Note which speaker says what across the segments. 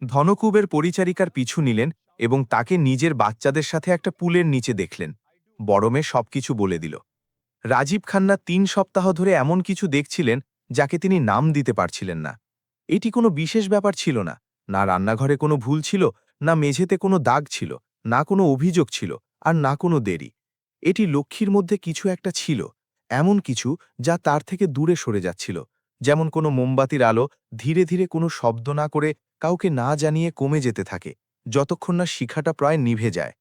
Speaker 1: ধনকুবের পরিচারিকার পিছু নিলেন এবং তাকে নিজের বাচ্চাদের সাথে একটা পুলের নিচে দেখলেন। বড় মেয়ে সবকিছু বলে দিল। রাজীব খান্না ৩ সপ্তাহ ধরে এমন কিছু দেখছিলেন যাকে তিনি নাম দিতে পারছিলেন না। এটি কোনো বিশেষ ব্যাপার ছিল না। না রান্নাঘরে কোনো ভুল ছিল, না মেঝেতে কোনো দাগ ছিল, না কোনো অভিযোগ ছিল, আর না কোনো দেরি। এটি লক্ষ্মীর মধ্যে কিছু একটা ছিল, এমন কিছু যা তার থেকে দূরে সরে যাচ্ছিল, যেমন কোনো মোমবাতির আলো ধীরে ধীরে কোনো শব্দ না করে কাউকে না জানিয়ে কমে যেতে থাকে, যতক্ষণ না শিখাটা প্রায় নিভে যায়।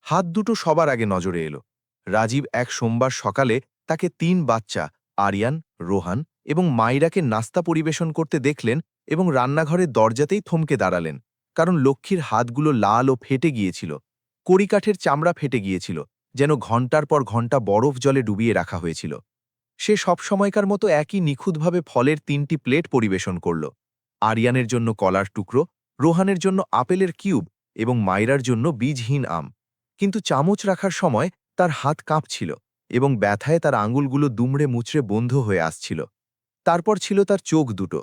Speaker 1: হাত দুটো সবার আগে নজরে এলো। রাজীব এক সোমবার সকালে তাকে ৩ বাচ্চা, আরিয়ান, রোহান এবং মাইরাকে নাস্তা পরিবেশন করতে দেখলেন এবং রান্নাঘরের দরজাতেই থমকে দাঁড়ালেন, কারণ লক্ষ্মীর হাতগুলো লাল ও ফেটে গিয়েছিল। কড়িকাঠের চামড়া ফেটে গিয়েছিল, যেন ঘণ্টার পর ঘণ্টা বরফ জলে ডুবিয়ে রাখা হয়েছিল। সে সবসময়কার মতো একই নিখুঁতভাবে ফলের ৩টি প্লেট পরিবেশন করল। আরিয়ানের জন্য কলার টুকরো, রোহানের জন্য আপেলের কিউব এবং মাইরার জন্য বীজহীন আম। কিন্তু চামচ রাখার সময় তার হাত কাঁপছিল এবং ব্যথায় তার আঙুলগুলো দুমড়ে মুচড়ে বন্ধ হয়ে আসছিল। তারপর ছিল তার চোখ দুটো।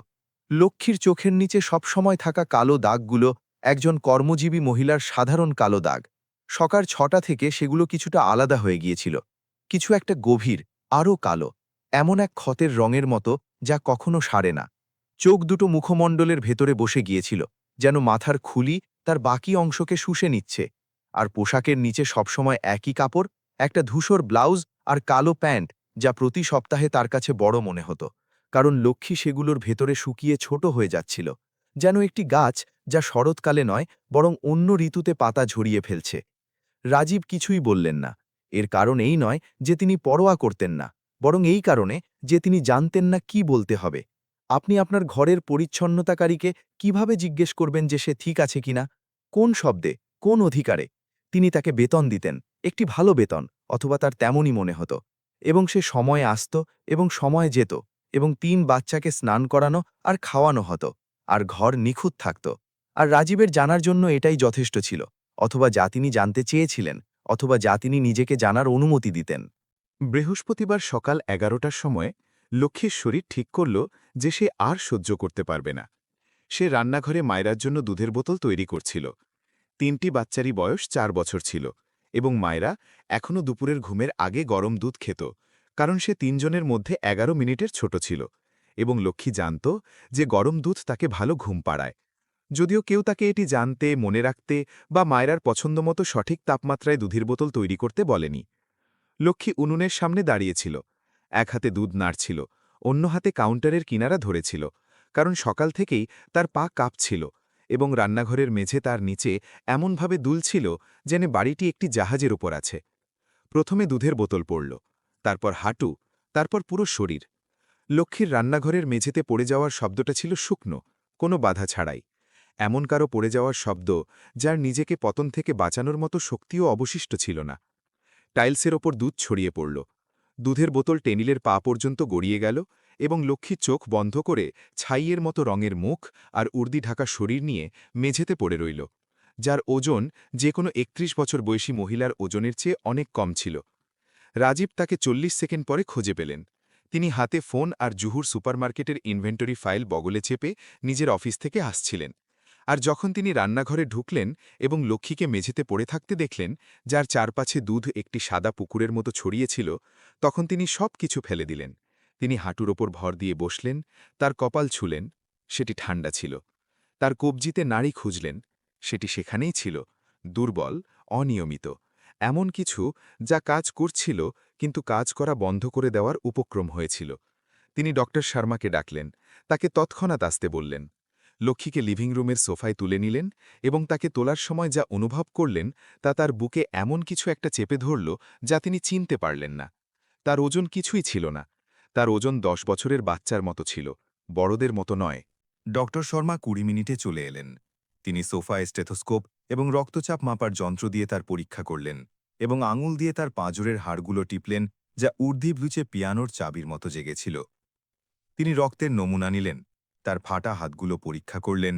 Speaker 1: লক্ষ্মীর চোখের নিচে সবসময় থাকা কালো দাগগুলো একজন কর্মজীবী মহিলার সাধারণ কালো দাগ। সকাল ৬টা থেকে সেগুলো কিছুটা আলাদা হয়ে গিয়েছিল। কিছু একটা গভীর, আরও কালো, এমন এক ক্ষতের রঙের মতো যা কখনো সারে না। চোখ দুটো মুখমণ্ডলের ভেতরে বসে গিয়েছিল, যেন মাথার খুলি তার বাকি অংশকে শুষে নিচ্ছে। আর পোশাকের নিচে সবসময় একই কাপড়, একটা ধূসর ব্লাউজ আর কালো প্যান্ট, যা প্রতি সপ্তাহে তার কাছে বড় মনে হতো, কারণ লক্ষ্মী সেগুলোর ভেতরে শুকিয়ে ছোট হয়ে যাচ্ছিল, যেন একটি গাছ যা শরৎকালে নয় বরং অন্য ঋতুতে পাতা ঝরিয়ে ফেলছে। রাজীব কিছুই বললেন না। এর কারণ এই নয় যে তিনি পরোয়া করতেন না, বরং এই কারণে যে তিনি জানতেন না কি বলতে হবে। আপনি আপনার ঘরের পরিচ্ছন্নতাকারীকে কিভাবে জিজ্ঞেস করবেন যে সে ঠিক আছে কিনা? কোন শব্দে, কোন অধিকারে? তিনি তাকে বেতন দিতেন, একটি ভালো বেতন, অথবা তার তেমনই মনে হতো। এবং সে সময়ে আসত এবং সময়ে যেত, এবং ৩ বাচ্চাকে স্নান করানো আর খাওয়ানো হতো, আর ঘর নিখুঁত থাকত। আর রাজীবের জানার জন্য এটাই যথেষ্ট ছিল, অথবা যা তিনি জানতে চেয়েছিলেন, অথবা যা তিনি নিজেকে জানার অনুমতি দিতেন।
Speaker 2: বৃহস্পতিবার সকাল ১১টার সময় লক্ষ্মীর শরীর ঠিক করল যে সে আর সহ্য করতে পারবে না। সে রান্নাঘরে মায়রার জন্য দুধের বোতল তৈরি করছিল। ৩টি বাচ্চারই বয়স ৪ বছর ছিল, এবং মায়রা এখনও দুপুরের ঘুমের আগে গরম দুধ খেত, কারণ সে ৩ জনের মধ্যে ১১ মিনিটের ছোট ছিল, এবং লক্ষ্মী জানত যে গরম দুধ তাকে ভালো ঘুম পাড়ায়। যদিও কেউ তাকে এটি জানতে, মনে রাখতে বা মায়রার পছন্দমতো সঠিক তাপমাত্রায় দুধের বোতল তৈরি করতে বলেনি। লক্ষ্মী উনুনের সামনে দাঁড়িয়েছিল, এক হাতে দুধ নাড়ছিল, অন্য হাতে কাউন্টারের কিনারা ধরেছিল, কারণ সকাল থেকেই তার পা কাঁপছিল, এবং রান্নাঘরের মেঝে তার নিচে এমনভাবে দুলছিল যেন বাড়িটি একটি জাহাজের ওপর আছে। প্রথমে দুধের বোতল পড়ল, তারপর হাঁটু, তারপর পুরো শরীর। লক্ষ্মীর রান্নাঘরের মেঝেতে পড়ে যাওয়ার শব্দটা ছিল শুকনো, কোনো বাধা ছাড়াই। এমন কারো পড়ে যাওয়ার শব্দ যার নিজেকে পতন থেকে বাঁচানোর মতো শক্তিও অবশিষ্ট ছিল না। টাইলসের ওপর দুধ ছড়িয়ে পড়ল। দুধের বোতল টেনিলের পা পর্যন্ত গড়িয়ে গেল, এবং লক্ষ্মীর চোখ বন্ধ করে ছাইয়ের মতো রঙের মুখ আর উর্দি ঢাকা শরীর নিয়ে মেঝেতে পড়ে রইল, যার ওজন যে কোনো ৩১ বছর বয়সী মহিলার ওজনের চেয়ে অনেক কম ছিল। রাজীব তাকে ৪০ সেকেন্ড পরে খুঁজে পেলেন। তিনি হাতে ফোন আর জুহুর সুপারমার্কেটের ইনভেন্টরি ফাইল বগলে চেপে নিজের অফিস থেকে আসছিলেন। আর যখন তিনি রান্নাঘরে ঢুকলেন এবং লক্ষ্মীকে মেঝেতে পড়ে থাকতে দেখলেন, যার চারপাশে দুধ একটি সাদা পুকুরের মতো ছড়িয়েছিল, তখন তিনি সব কিছু ফেলে দিলেন। তিনি হাঁটুর ওপর ভর দিয়ে বসলেন, তার কপাল ছুলেন, সেটি ঠান্ডা ছিল। তার কবজিতে নাড়ি খুঁজলেন, সেটি সেখানেই ছিল, দুর্বল, অনিয়মিত, এমন কিছু যা কাজ করছিল কিন্তু কাজ করা বন্ধ করে দেওয়ার উপক্রম হয়েছিল। তিনি ডক্টর শর্মাকে ডাকলেন, তাকে তৎক্ষণাৎ আসতে বললেন। লক্ষ্মীকে লিভিং রুমের সোফায় তুলে নিলেন, এবং তাকে তোলার সময় যা অনুভব করলেন তা তার বুকে এমন কিছু একটা চেপে ধরল যা তিনি চিনতে পারলেন না। তার ওজন কিছুই ছিল না। তার ওজন ১০ বছরের বাচ্চার মতো ছিল, বড়দের মতো নয়।
Speaker 1: ডক্টর শর্মা ২০ মিনিটে চলে এলেন। তিনি সোফায় স্টেথোস্কোপ এবং রক্তচাপ মাপার যন্ত্র দিয়ে তার পরীক্ষা করলেন, এবং আঙুল দিয়ে তার পাঁজরের হাড়গুলো টিপলেন, যা ঊর্ধ্বীভূচে পিয়ানোর চাবির মতো জেগেছিল। তিনি রক্তের নমুনা নিলেন, তার ফাটা হাতগুলো পরীক্ষা করলেন,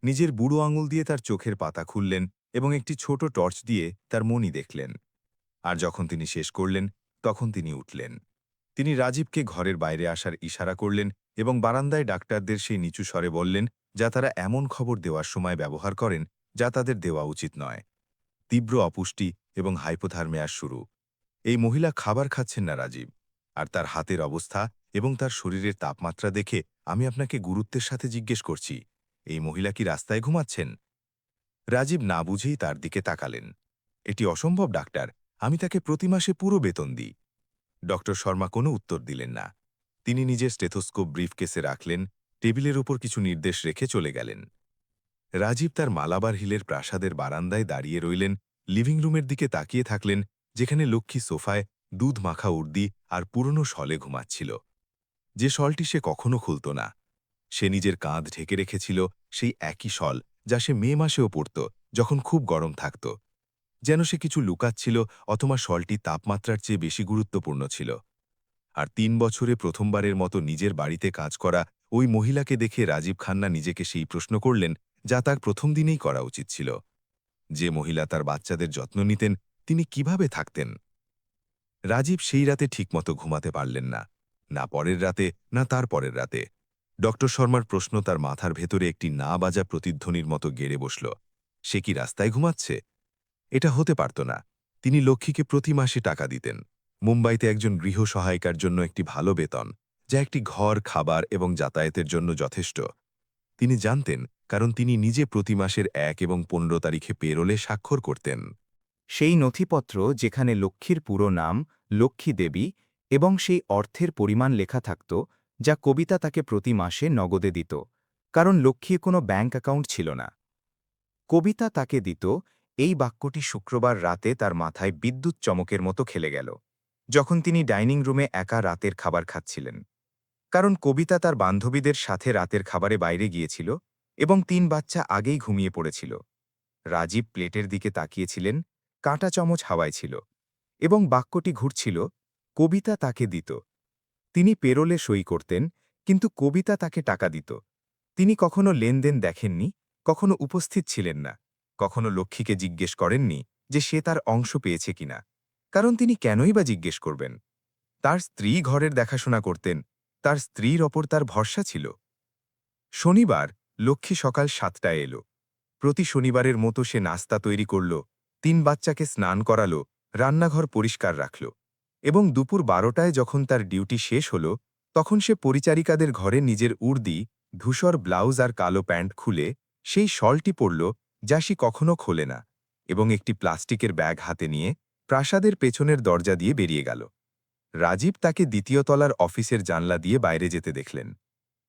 Speaker 1: নিজের বুড়ো আঙুল দিয়ে তার চোখের পাতা খুললেন এবং একটি ছোট টর্চ দিয়ে তার মণি দেখলেন। আর যখন তিনি শেষ করলেন, তখন তিনি উঠলেন। তিনি রাজীবকে ঘরের বাইরে আসার ইশারা করলেন এবং বারান্দায় ডাক্তারদের সেই নিচু স্বরে বললেন, যা তারা এমন খবর দেওয়ার সময় ব্যবহার করেন যা তাদের দেওয়া উচিত নয়। তীব্র অপুষ্টি এবং হাইপোথার্মিয়ার শুরু। এই মহিলা খাবার খাচ্ছেন না রাজীব, আর তার হাতের অবস্থা এবং তার শরীরের তাপমাত্রা দেখে আমি আপনাকে গুরুত্বের সাথে জিজ্ঞেস করছি, এই মহিলা কি রাস্তায় ঘুমাচ্ছেন? রাজীব না বুঝেই তার দিকে তাকালেন। এটি অসম্ভব ডাক্তার, আমি তাকে প্রতি মাসে পুরো বেতন দিই। ডক্টর শর্মা কোনো উত্তর দিলেন না। তিনি নিজের স্টেথোস্কোপ ব্রিফকেসে রাখলেন, টেবিলের ওপর কিছু নির্দেশ রেখে চলে গেলেন। রাজীব তার মালাবার হিলের প্রাসাদের বারান্দায় দাঁড়িয়ে রইলেন, লিভিং রুমের দিকে তাকিয়ে থাকলেন, যেখানে লক্ষ্মী সোফায় দুধ মাখা উর্দি আর পুরনো শলে ঘুমাচ্ছিল। যে শলটি সে কখনো খুলত না। সে নিজের কাঁধ ঢেকে রেখেছিল সেই একই শল যা সে মে মাসেও পরত, যখন খুব গরম থাকত। যেন সে কিছু লুকাচ্ছিল, অথবা শলটি তাপমাত্রার চেয়ে বেশি গুরুত্বপূর্ণ ছিল। আর ৩ বছরে প্রথমবারের মতো নিজের বাড়িতে কাজ করা ওই মহিলাকে দেখে রাজীব খান্না নিজেকে সেই প্রশ্ন করলেন যা তার প্রথম দিনেই করা উচিত ছিল। যে মহিলা তার বাচ্চাদের যত্ন নিতেন, তিনি কিভাবে থাকতেন? রাজীব সেই রাতে ঠিকমতো ঘুমাতে পারলেন না, না পরের রাতে, না তার পরের রাতে। ডক্টর শর্মার প্রশ্ন তার মাথার ভেতরে একটি না বাজা প্রতিধ্বনির মতো গেড়ে বসল। সে কি রাস্তায় ঘুমাচ্ছে? এটা হতে পারত না। তিনি লক্ষ্মীকে প্রতি মাসে টাকা দিতেন। মুম্বাইতে একজন গৃহ সহায়িকার জন্য একটি ভালো বেতন, যা একটি ঘর, খাবার এবং যাতায়াতের জন্য যথেষ্ট। তিনি জানতেন, কারণ তিনি নিজে প্রতি মাসের ১ এবং ১৫ তারিখে পেরোলে স্বাক্ষর করতেন।
Speaker 3: সেই নথিপত্র যেখানে লক্ষ্মীর পুরো নাম, লক্ষ্মী দেবী এবং সেই অর্থের পরিমাণ লেখা থাকত যা কবিতা তাকে প্রতি মাসে নগদে দিত, কারণ লক্ষ্মীর কোনো ব্যাঙ্ক অ্যাকাউন্ট ছিল না। কবিতা তাকে দিত, এই বাক্যটি শুক্রবার রাতে তার মাথায় বিদ্যুৎ চমকের মতো খেলে গেল, যখন তিনি ডাইনিং রুমে একা রাতের খাবার খাচ্ছিলেন। কারণ কবিতা তার বান্ধবীদের সাথে রাতের খাবারে বাইরে গিয়েছিল এবং ৩ বাচ্চা আগেই ঘুমিয়ে পড়েছিল। রাজীব প্লেটের দিকে তাকিয়েছিলেন, কাঁটা চামচ হাওয়ায় ছিল, এবং বাক্যটি ঘুরছিল, কবিতা তাকে দিত। তিনি পেরোলে সই করতেন, কিন্তু কবিতা তাকে টাকা দিত। তিনি কখনো লেনদেন দেখেননি, কখনো উপস্থিত ছিলেন না, কখনো লক্ষ্মীকে জিজ্ঞেস করেননি যে সে তার অংশ পেয়েছে কিনা, কারণ তিনি কেনই বা জিজ্ঞেস করবেন? তার স্ত্রী ঘরের দেখাশোনা করতেন, তার স্ত্রীর ওপর তার ভরসা ছিল। শনিবার লক্ষ্মী সকাল ৭টায় এলো। প্রতি শনিবারের মতো সে নাস্তা তৈরি করল, ৩ বাচ্চাকে স্নান করালো, রান্নাঘর পরিষ্কার রাখল, এবং দুপুর ১২টায় যখন তার ডিউটি শেষ হল, তখন সে পরিচারিকাদের ঘরে নিজের উর্দি, ধূসর ব্লাউজ আর কালো প্যান্ট খুলে সেই শলটি পরল যা সে কখনো খোলে না, এবং একটি প্লাস্টিকের ব্যাগ হাতে নিয়ে প্রাসাদের পেছনের দরজা দিয়ে বেরিয়ে গেল। রাজীব তাকে ২য় তলার অফিসের জানলা দিয়ে বাইরে যেতে দেখলেন।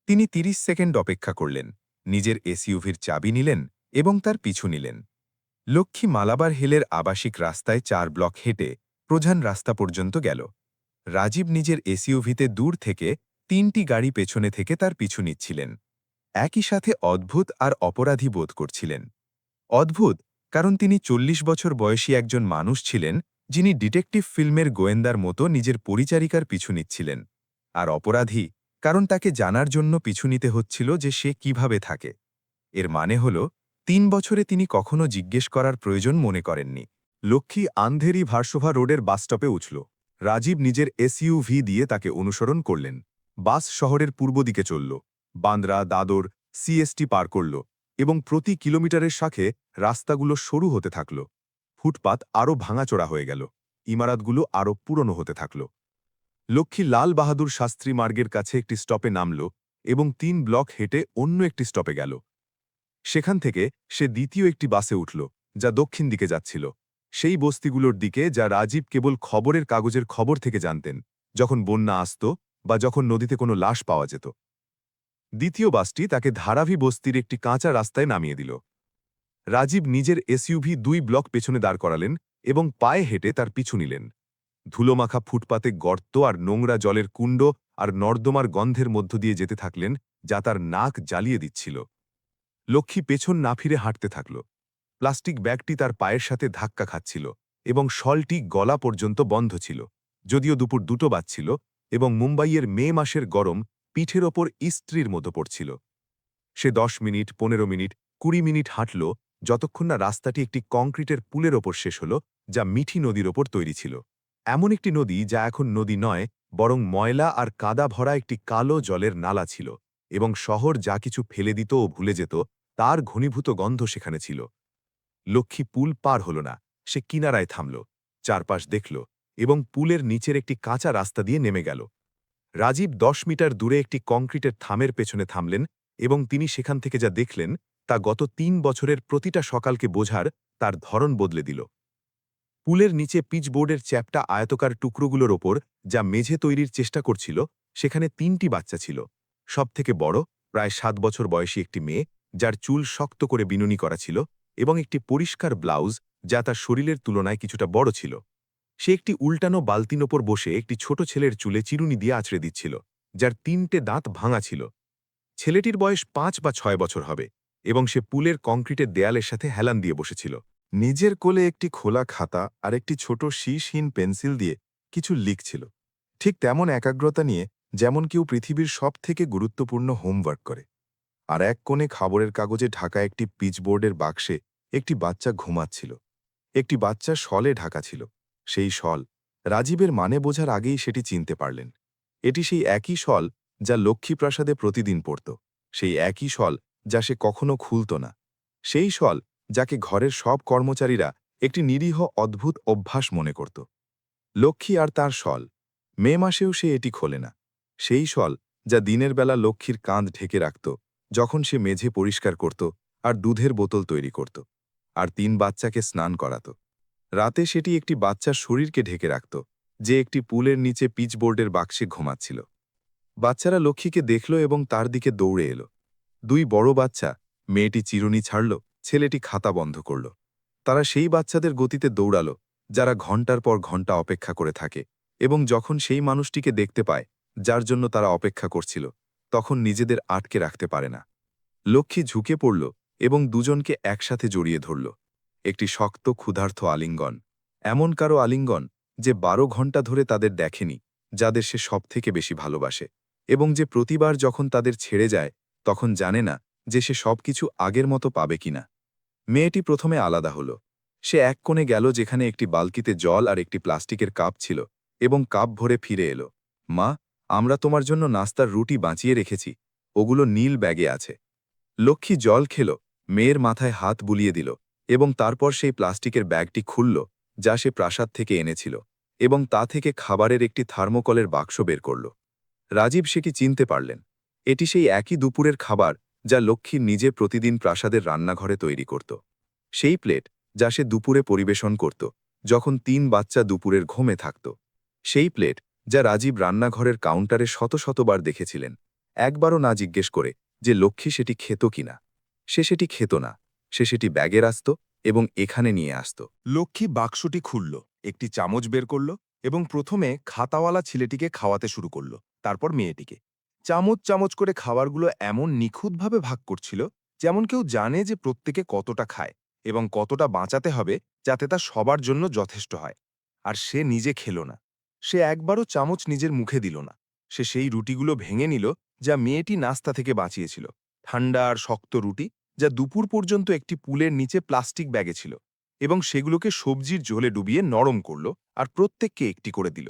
Speaker 3: তিনি ৩০ সেকেন্ড অপেক্ষা করলেন, নিজের এসইউভির চাবি নিলেন এবং তার পিছু নিলেন। লক্ষ্মী মালাবার হিলের আবাসিক রাস্তায় ৪ ব্লক হেঁটে প্রধান রাস্তা পর্যন্ত গেল। রাজীব নিজের এসইউভিতে দূর থেকে ৩টি গাড়ি পেছনে থেকে তার পিছু নিচ্ছিলেন। একই সাথে অদ্ভুত আর অপরাধী বোধ করছিলেন। অদ্ভুত, কারণ তিনি ৪০ বছর বয়সী একজন মানুষ ছিলেন যিনি ডিটেকটিভ ফিল্মের গোয়েন্দার মতো নিজের পরিচারিকার পিছু নিচ্ছিলেন। আর অপরাধী, কারণ তাকে জানার জন্য পিছু নিতে হচ্ছিল যে সে কিভাবে থাকে। এর মানে হল, ৩ বছরে তিনি কখনো জিজ্ঞেস করার প্রয়োজন মনে করেননি।
Speaker 2: লক্ষ্মী আন্ধেরি ভার্সোভা রোডের বাসস্টপে উঠল। রাজীব নিজের এসইউভি দিয়ে তাকে অনুসরণ করলেন। বাস শহরের পূর্ব দিকে চলল, বান্দ্রা, দাদর, সিএসটি পার করল, এবং প্রতি কিলোমিটারের শাখে রাস্তাগুলো সরু হতে থাকল। ফুটপাত আরও ভাঙাচোরা হয়ে গেল, ইমারতগুলো আরও পুরনো হতে থাকল। লক্ষ্মী লাল বাহাদুর শাস্ত্রী মার্গের কাছে একটি স্টপে নামল এবং ৩ ব্লক হেঁটে অন্য একটি স্টপে গেল। সেখান থেকে সে দ্বিতীয় একটি বাসে উঠল, যা দক্ষিণ দিকে যাচ্ছিল, সেই বস্তিগুলোর দিকে যা রাজীব কেবল খবরের কাগজের খবর থেকে জানতেন, যখন বন্যা আসত বা যখন নদীতে কোনো লাশ পাওয়া যেত। দ্বিতীয় বাসটি তাকে ধারাভি বস্তির একটি কাঁচা রাস্তায় নামিয়ে দিল। রাজীব নিজের এসইউভি ২ ব্লক পেছনে দাঁড় করালেন এবং পায়ে হেঁটে তার পিছু নিলেন। ধুলোমাখা ফুটপাতে গর্ত আর নোংরা জলের কুণ্ড আর নর্দমার গন্ধের মধ্য দিয়ে যেতে থাকলেন, যা তার নাক জ্বালিয়ে দিচ্ছিল। লক্ষ্মী পেছন না ফিরে হাঁটতে থাকল। প্লাস্টিক ব্যাগটি তার পায়ের সাথে ধাক্কা খাচ্ছিল এবং শলটি গলা পর্যন্ত বন্ধ ছিল, যদিও দুপুর ২টো বাজছিল এবং মুম্বাইয়ের মে মাসের গরম পিঠের ওপর ইস্ত্রির মতো পড়ছিল। সে ১০ মিনিট, ১৫ মিনিট, ২০ মিনিট হাঁটল, যতক্ষণ না রাস্তাটি একটি কংক্রিটের পুলের ওপর শেষ হল, যা মিঠি নদীর ওপর তৈরি ছিল। এমন একটি নদী যা এখন নদী নয়, বরং ময়লা আর কাদা ভরা একটি কালো জলের নালা ছিল,
Speaker 1: এবং শহর যা কিছু ফেলে দিত ও ভুলে যেত তার ঘনীভূত গন্ধ সেখানে ছিল। লক্ষ্মী পুল পার হল না, সে কিনারায় থামল, চারপাশ দেখল এবং পুলের নিচের একটি কাঁচা রাস্তা দিয়ে নেমে গেল। রাজীব 10 মিটার দূরে একটি কংক্রিটের থামের পেছনে থামলেন এবং তিনি সেখান থেকে যা দেখলেন তা গত 3 বছরের প্রতিটা সকালকে বোঝার তার ধরন বদলে দিল। পুলের নিচে পিচবোর্ডের চ্যাপ্টা আয়তকার টুকরোগুলোর ওপর যা মেঝে তৈরির চেষ্টা করছিল সেখানে 3টি বাচ্চা ছিল। সবথেকে বড় প্রায় 7 বছর বয়সী একটি মেয়ে, যার চুল শক্ত করে বিনুনি করা ছিল এবং একটি পরিষ্কার ব্লাউজ যা তার শরীরের তুলনায় কিছুটা বড় ছিল। সে একটি উল্টানো বালতির ওপর বসে একটি ছোট ছেলের চুলে চিরুনি দিয়ে আছড়ে দিচ্ছিল, যার 3টে দাঁত ভাঙা ছিল। ছেলেটির বয়স 5 বা 6 বছর হবে এবং সে পুলের কংক্রিটের দেয়ালের সাথে হেলান দিয়ে বসেছিল। নিজের কোলে একটি খোলা খাতা আর একটি ছোট শীষহীন পেন্সিল দিয়ে কিছু লিখছিল, ঠিক তেমন একাগ্রতা নিয়ে যেমন কেউ পৃথিবীর সবথেকে গুরুত্বপূর্ণ হোমওয়ার্ক করে। আর এক কোণে খবরের কাগজে ঢাকা একটি পিচবোর্ডের বাক্সে একটি বাচ্চা ঘুমাচ্ছিল। একটি বাচ্চা শলে ঢাকা ছিল। সেই শল, রাজীবের মানে বোঝার আগেই সেটি চিনতে পারলেন। এটি সেই একই শল যা লক্ষ্মীপ্রাসাদে প্রতিদিন পরত, সেই একই শল যা সে কখনো খুলত না, সেই শল যাকে ঘরের সব কর্মচারীরা একটি নিরীহ অদ্ভুত অভ্যাস মনে করত। লক্ষ্মী আর তার শল, মে মাসেও সে এটি খোলে না। সেই শল যা দিনের বেলা লক্ষ্মীর কাঁধ ঢেকে রাখত যখন সে মেঝে পরিষ্কার করত আর দুধের বোতল তৈরি করত, আর 3 বাচ্চাকে স্নান করাত। রাতে সেটি একটি বাচ্চার শরীরকে ঢেকে রাখত যে একটি পুলের নিচে পিচবোর্ডের বাক্সে ঘুমাচ্ছিল। বাচ্চারা লক্ষ্মীকে দেখল এবং তার দিকে দৌড়ে এলো। 2 বড় বাচ্চা, মেয়েটি চিরুনি ছাড়ল, ছেলেটি খাতা বন্ধ করল। তারা সেই বাচ্চাদের গতিতে দৌড়াল যারা ঘন্টার পর ঘন্টা অপেক্ষা করে থাকে, এবং যখন সেই মানুষটিকে দেখতে পায় যার জন্য তারা অপেক্ষা করছিল, তখন নিজেদের আটকে রাখতে পারে না। লক্ষ্মী ঝুঁকে পড়ল এবং দুজনকে একসাথে জড়িয়ে ধরল। একটি শক্ত ক্ষুধার্ত আলিঙ্গন, এমন কারো আলিঙ্গন যে 12 ঘন্টা ধরে তাদের দেখেনি, যাদের সে সবথেকে বেশি ভালোবাসে, এবং যে প্রতিবার যখন তাদের ছেড়ে যায় তখন জানে না যে সে সবকিছু আগের মতো পাবে কিনা। মেয়েটি প্রথমে আলাদা হল। সে এক কোণে গেল যেখানে একটি বালতিতে জল আর একটি প্লাস্টিকের কাপ ছিল, এবং কাপ ভরে ফিরে এলো। মা, আমরা তোমার জন্য নাস্তার রুটি বাঁচিয়ে রেখেছি, ওগুলো নীল ব্যাগে আছে। লক্ষ্মী জল খেল, মেয়ের মাথায় হাত বুলিয়ে দিল, এবং তারপর সেই প্লাস্টিকের ব্যাগটি খুলল যা সে প্রাসাদ থেকে এনেছিল, এবং তা থেকে খাবারের একটি থার্মোকলের বাক্স বের করল। রাজীব সে কি চিনতে পারলেন। এটি সেই একই দুপুরের খাবার যা লক্ষ্মী নিজে প্রতিদিন প্রাসাদের রান্নাঘরে তৈরি করত। সেই প্লেট যা সে দুপুরে পরিবেশন করত যখন 3 বাচ্চা দুপুরের ঘুমে থাকত। সেই প্লেট যা রাজীব রান্নাঘরের কাউন্টারে শত শতবার দেখেছিলেন, একবারও না জিজ্ঞেস করে যে লক্ষ্মী সেটি খেত কিনা। সে সেটি খেত না, সে সেটি ব্যাগে রাখত এবং এখানে নিয়ে আসত।
Speaker 4: লক্ষ্মী বাক্সটি খুলল, একটি চামচ বের করল এবং প্রথমে খাতাওয়ালা ছেলেটিকে খাওয়াতে শুরু করল, তারপর মেয়েটিকে। চামচ চামচ করে খাবারগুলো এমন নিখুঁতভাবে ভাগ করছিল যেমন কেউ জানে যে প্রত্যেকে কতটা খায় এবং কতটা বাঁচাতে হবে যাতে তা সবার জন্য যথেষ্ট হয়। আর সে নিজে খেল না। সে একবারও চামচ নিজের মুখে দিল না। সে সেই রুটিগুলো ভেঙে নিল যা মেয়েটি নাস্তা থেকে বাঁচিয়েছিল, ঠান্ডা আর শক্ত রুটি যা দুপুর পর্যন্ত একটি পুলের নিচে প্লাস্টিক ব্যাগে ছিল, এবং সেগুলোকে সবজির ঝোলে ডুবিয়ে নরম করল আর প্রত্যেককে একটি করে দিল।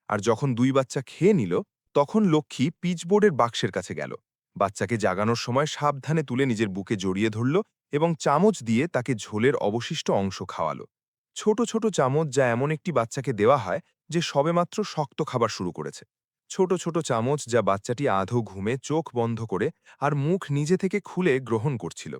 Speaker 4: আর যখন 2 বাচ্চা খেয়ে নিল, তখন লক্ষ্মী পিচবোর্ডের বাক্সের কাছে গেল। বাচ্চাকে জাগানোর সময় সাবধানে তুলে নিজের বুকে জড়িয়ে ধরল এবং চামচ দিয়ে তাকে ঝোলের অবশিষ্ট অংশ খাওয়ালো। ছোট ছোট চামচ যা এমন একটি বাচ্চাকে দেওয়া হয় যে সবেমাত্র শক্ত খাবার শুরু করেছে। ছোট ছোট চামচ যা বাচ্চাটি আধো ঘুমে চোখ বন্ধ করে আর মুখ নিজে থেকে খুলে গ্রহণ করছিল।